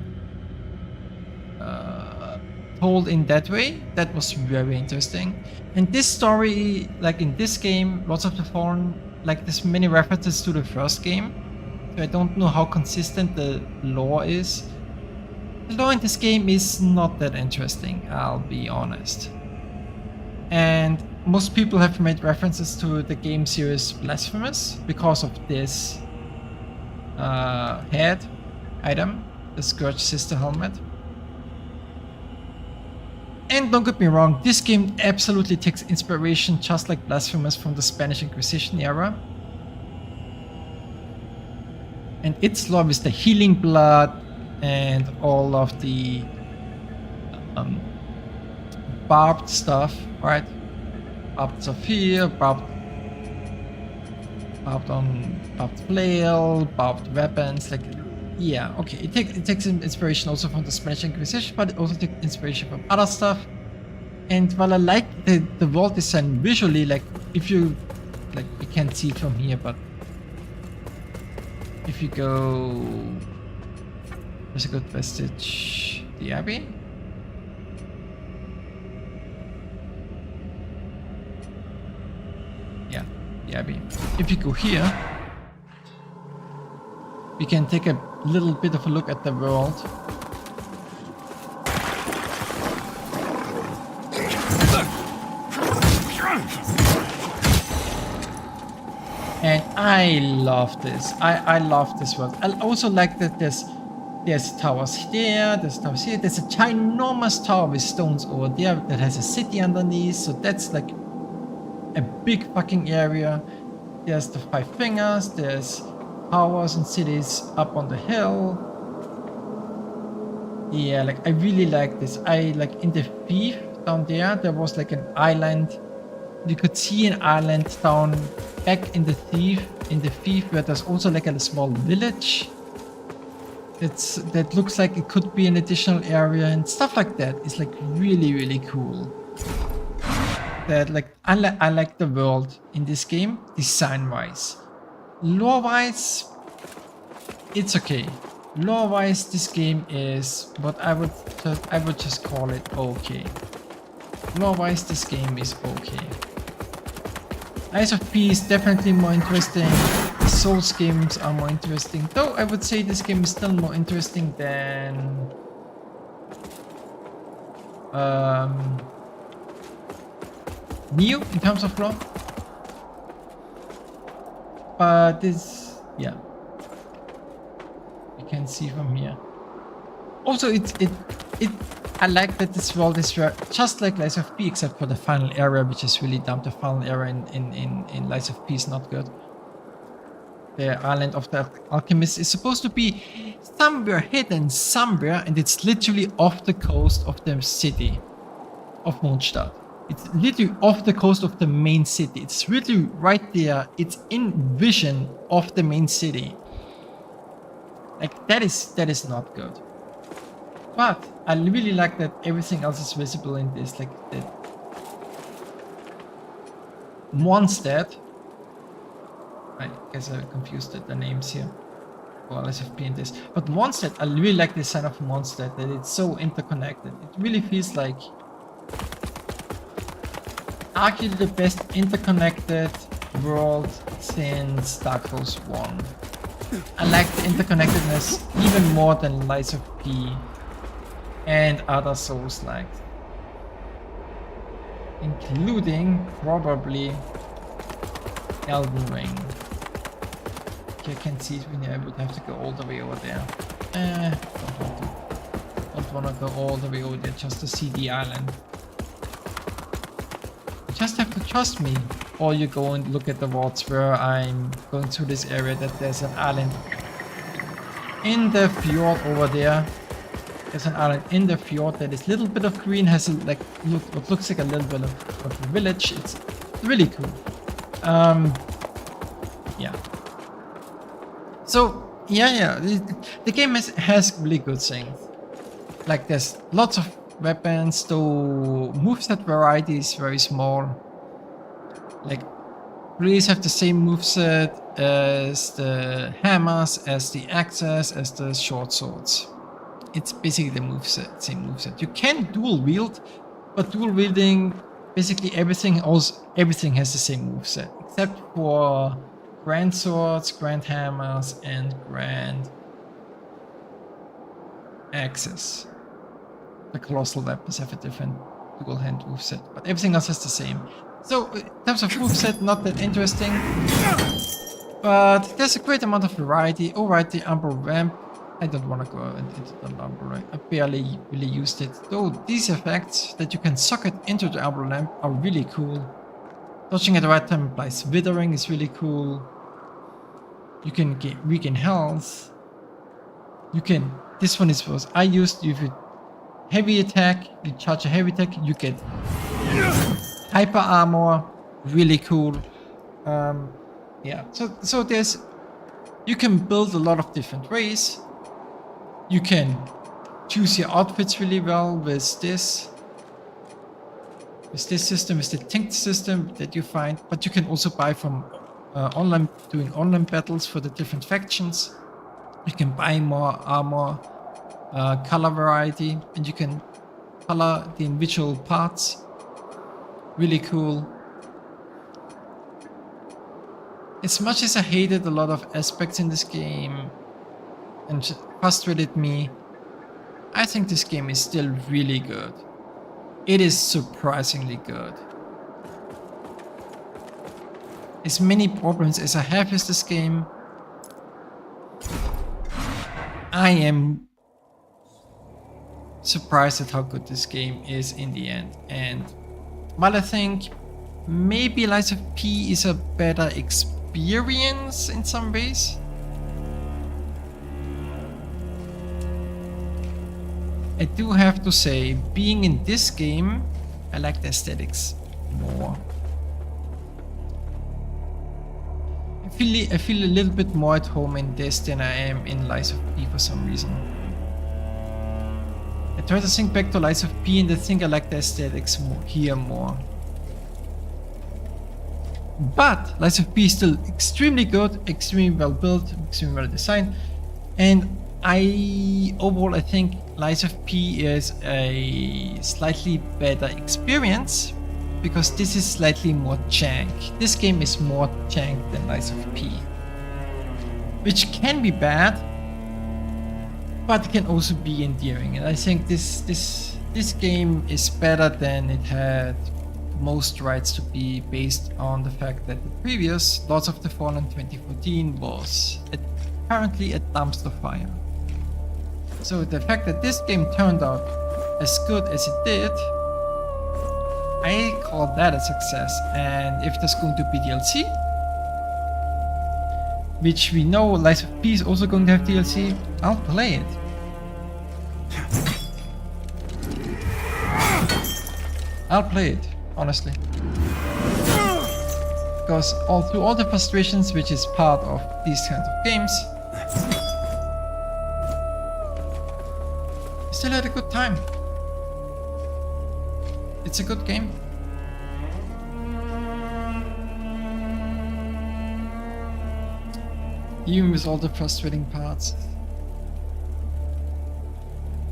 Speaker 1: told in that way. That was very interesting. And this story, like in this game, Lords of the Fallen, like there's many references to the first game. So I don't know how consistent the lore is. The lore in this game is not that interesting, I'll be honest. And most people have made references to the game series Blasphemous because of this head item, the Scourge Sister helmet. And don't get me wrong, this game absolutely takes inspiration, just like Blasphemous, from the Spanish Inquisition era. And its lore is the healing blood and all of the barbed stuff, right? Barbed Sophia, barbed flail, barbed weapons, like, yeah, okay. It takes inspiration also from the Spanish Inquisition, but it also takes inspiration from other stuff. And while I like the world design visually, like if you can't see it from here, but if you go, there's a good vestige, the Abbey. Yeah, the Abbey. If you go here, we can take a little bit of a look at the world. And I love this. I love this world. I also like that there's towers there, there's towers here. There's a ginormous tower with stones over there that has a city underneath. So that's like a big fucking area. There's the Five Fingers. There's towers and cities up on the hill. Yeah, like I really like this. I like in the Thief down there was like an island. You could see an island down back in the Thief where there's also like a small village. That looks like it could be an additional area and stuff like that. It's like really cool. That like I like the world in this game design wise. Lore wise, it's okay. Lore wise, this game is what I would just call it okay. Lore wise, this game is okay. Lies of P is definitely more interesting. The Souls games are more interesting, though I would say this game is still more interesting than Neo in terms of lore. But this, yeah, you can see from here. Also, I like that this world is just like Lies of P, except for the final area, which is really dumb. The final area in Lies of P is not good. The island of the alchemist is supposed to be somewhere hidden somewhere, and it's literally off the coast of the city of Mondstadt. It's literally off the coast of the main city. It's literally right there. It's in vision of the main city. Like that is not good. But I really like that everything else is visible in this, like the Mondstadt. I guess I confused the names here. Well, let's have P in this. But Mondstadt, I really like the design of Mondstadt, that it's so interconnected. It really feels like arguably the best interconnected world since Dark Souls 1. I like the interconnectedness even more than Lies of P and other Souls-like, including probably Elden Ring. Okay, I can see it when I would have to go all the way over there. Don't wanna go all the way over there just to see the island. You just have to trust me, or you go and look at the wards where I'm going through this area, that there's an island in the fjord over there. There's an island in the fjord that is a little bit of green, has a, like what looks like a little bit of a village. It's really cool. Yeah. So yeah, the game has really good things. Like there's lots of weapons, though moveset variety is very small. Like blades have the same moveset as the hammers, as the axes, as the short swords. It's basically the moveset, same moveset. You can dual wield, but dual wielding, basically everything has the same moveset, except for grand swords, grand hammers, and grand axes. The colossal weapons have a different dual hand moveset, but everything else has the same. So in terms of moveset, not that interesting, but there's a great amount of variety. Alright, the Umbral Ramp. I don't want to go into the Umbral Ramp. I barely really used it. Though these effects that you can socket into the Umbral Ramp are really cool. Dodging at the right time implies withering is really cool. You can regain health. You can. This one is what I used. If you heavy attack, you charge a heavy attack, you get hyper armor. Really cool. Yeah. So there's. You can build a lot of different ways. You can choose your outfits really well with this. With this system, with the Tinct system that you find, but you can also buy from doing online battles for the different factions. You can buy more armor, color variety, and you can color the individual parts. Really cool. As much as I hated a lot of aspects in this game and frustrated me, I think this game is still really good. It is surprisingly good. As many problems as I have with this game, I am surprised at how good this game is in the end. And while I think maybe Lies of P is a better experience in some ways, I do have to say, being in this game, I like the aesthetics more. I feel a little bit more at home in this than I am in Lies of P for some reason. I try to think back to Lies of P and I think I like the aesthetics here more. But Lies of P is still extremely good, extremely well built, extremely well designed, and overall I think Lies of P is a slightly better experience because this is slightly more jank. This game is more jank than Lies of P, which can be bad, but can also be endearing. And I think this game is better than it had most rights to be, based on the fact that the previous Lords of the Fallen 2014 was apparently a dumpster fire. So the fact that this game turned out as good as it did, I call that a success. And if there's going to be DLC, which we know Lies of P is also going to have DLC, I'll play it. I'll play it, honestly. Because through all the frustrations which is part of these kinds of games, I still still had a good time. It's a good game. Even with all the frustrating parts.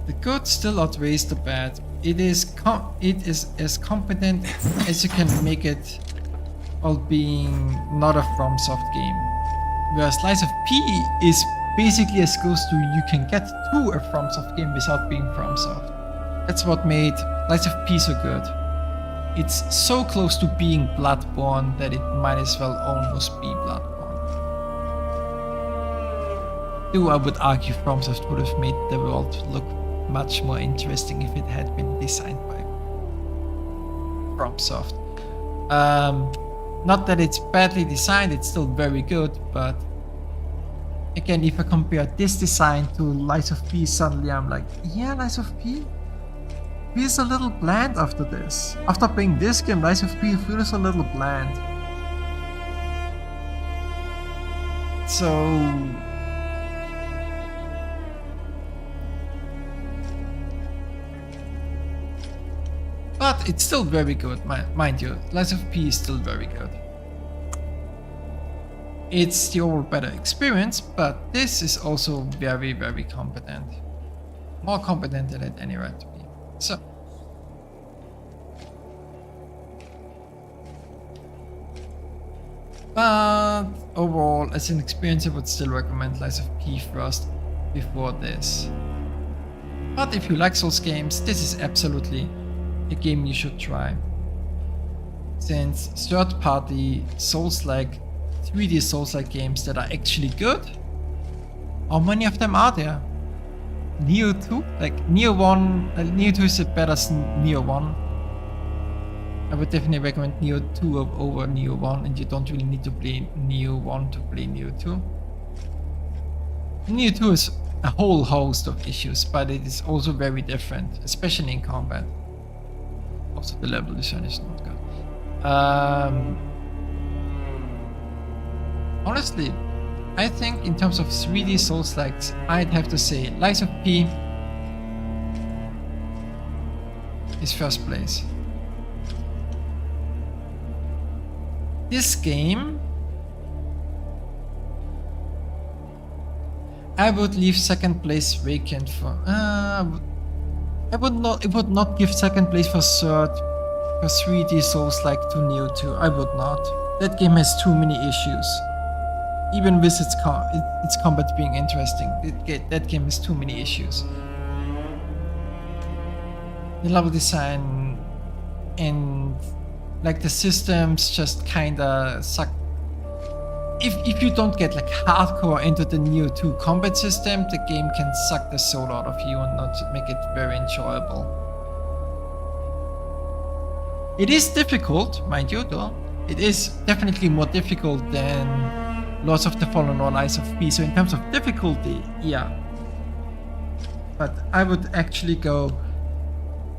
Speaker 1: The good still outweighs the bad. It is as competent as you can make it, while being not a FromSoft game. Whereas Slice of P is basically as close to you can get to a FromSoft game without being FromSoft. That's what made Slice of P so good. It's so close to being Bloodborne that it might as well almost be Bloodborne. Though I would argue FromSoft would have made the world look much more interesting if it had been designed by FromSoft. Not that it's badly designed, it's still very good, but again, if I compare this design to Lies of P, suddenly I'm like, yeah, Lies of P feels a little bland after this. After playing this game, Lies of P feels a little bland. So... but it's still very good, mind you. Lies of P is still very good. It's the overall better experience, but this is also very, very competent. More competent than it had any right to be. So. But overall, as an experience, I would still recommend Lies of P first before this. But if you like Souls games, this is absolutely a game you should try. Since third-party Souls-like, 3D Souls-like games that are actually good, how many of them are there? Neo 2? Like Neo 1, Neo 2 is better than Neo 1. I would definitely recommend Neo 2 over Neo 1, and you don't really need to play Neo 1 to play Neo 2. Neo 2 is a whole host of issues, but it is also very different, especially in combat. Also, the level design is not good. Honestly, I think in terms of 3D Souls-likes, I'd have to say Lies of P is first place. This game, I would leave second place vacant for. It would not give second place for third for 3D Souls-like to Neo 2. I would not. That game has too many issues. Even with its combat being interesting, that game has too many issues. The level design and like the systems just kinda suck. If you don't get like hardcore into the Neo 2 combat system, the game can suck the soul out of you and not make it very enjoyable. It is difficult, mind you though. It is definitely more difficult than Lords of the Fallen or Lies of P, so in terms of difficulty, yeah. But I would actually go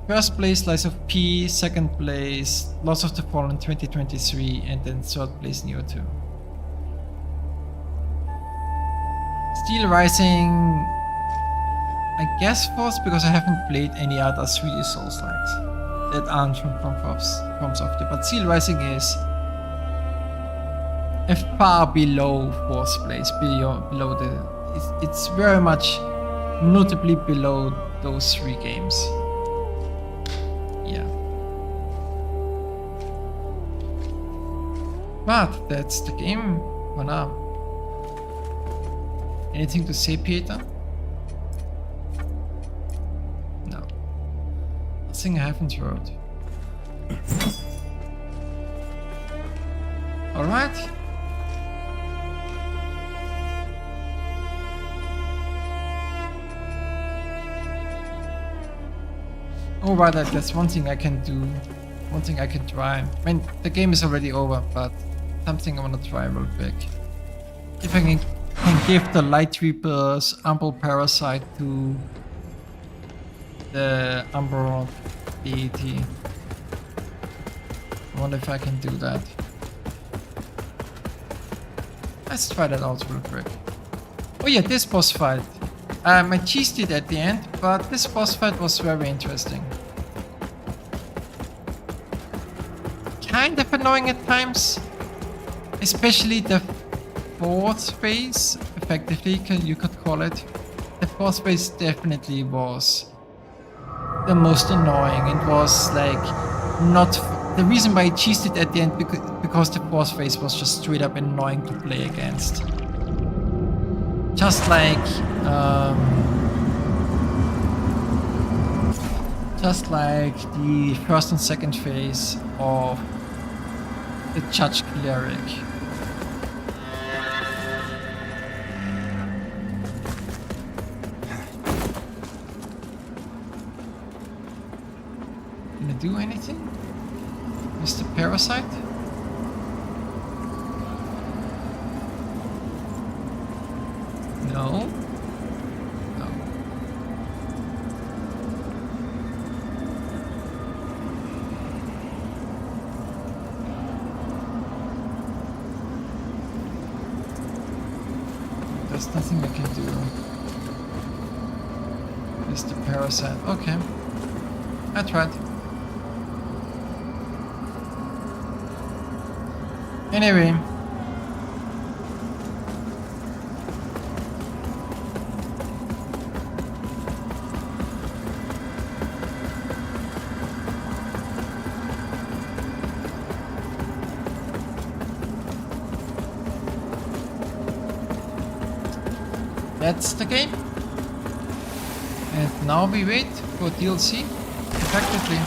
Speaker 1: first place Lies of P, second place Lords of the Fallen 2023, and then third place Neo 2. Steel Rising, I guess first, because I haven't played any other 3D Souls-likes that aren't from FromSoft, but Steel Rising is a far below fourth place, below the. It's very much notably below those three games. Yeah. But that's the game for now. Anything to say, Peter? No. Nothing I haven't heard. Alright. Oh, right, that's one thing I can do. One thing I can try. I mean, the game is already over, but something I want to try real quick. If I can give the Light Reaper's Umbral Parasite to the Umbral deity. I wonder if I can do that. Let's try that out real quick. Oh yeah, this boss fight I cheesed it at the end, but this boss fight was very interesting. Kind of annoying at times, especially the fourth phase, effectively you could call it. The fourth phase definitely was the most annoying. It was like not the reason why I cheesed it at the end because the fourth phase was just straight up annoying to play against. Just like the first and second phase of the Judge Cleric. Can I do anything? Mr. Parasite? No. No. There's nothing I can do. Mr. Parasite. Okay. I tried. Anyway. That's the game. And now we wait for DLC, effectively.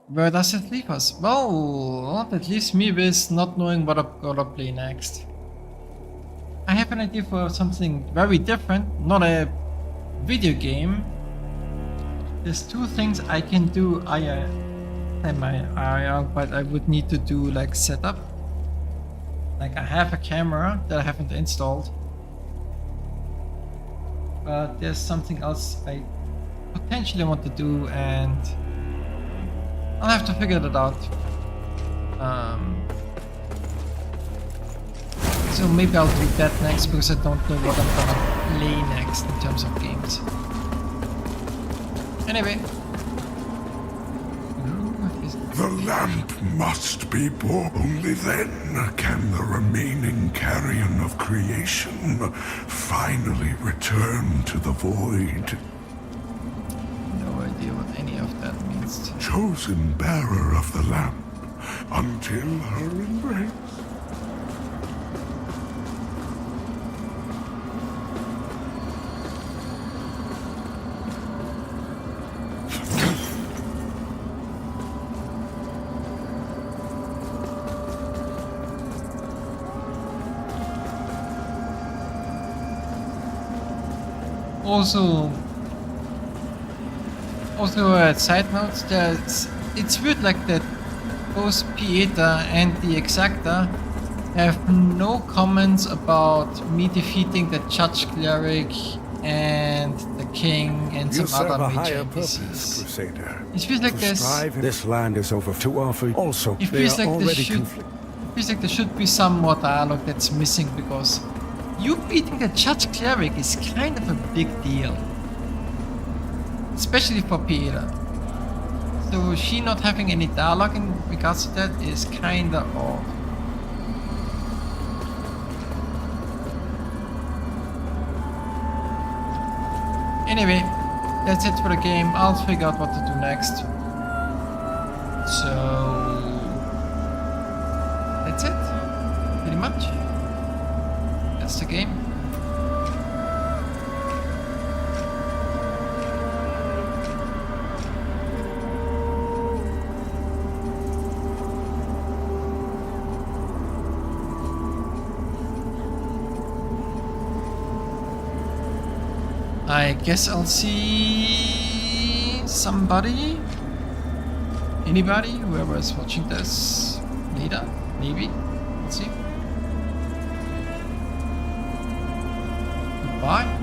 Speaker 1: Where does it leave us? Well, that leaves me with not knowing what I'm gonna play next. I have an idea for something very different, not a video game. There's two things I can do IRL, but I would need to do like setup. Like I have a camera that I haven't installed. But there's something else I potentially want to do, and I'll have to figure that out. So maybe I'll do that next, because I don't know what I'm gonna play next in terms of games. Anyway.
Speaker 3: The lamp must be born. Only then can the remaining carrion of creation finally return to the void.
Speaker 1: No idea what any of that means.
Speaker 3: Chosen bearer of the lamp until her embrace.
Speaker 1: Also a side note, it's weird like that both Pieta and the Exacta have no comments about me defeating the Judge Cleric and the King and
Speaker 7: You
Speaker 1: some
Speaker 7: serve
Speaker 1: other
Speaker 7: a
Speaker 1: major
Speaker 7: higher
Speaker 1: NPCs.
Speaker 7: purpose, Crusader.
Speaker 1: It feels like
Speaker 7: This land is over too often. Also,
Speaker 1: it
Speaker 7: they
Speaker 1: feels
Speaker 7: are
Speaker 1: like
Speaker 7: already conflicted.
Speaker 1: it feels like there should be some more dialogue that's missing, because you beating the Judge Cleric is kind of a big deal. Especially for Pieta. So she not having any dialogue in regards to that is kinda odd. Anyway, that's it for the game. I'll figure out what to do next. So that's it, pretty much. That's the game. I guess I'll see somebody, anybody, whoever is watching this later, maybe. Let's see. Goodbye.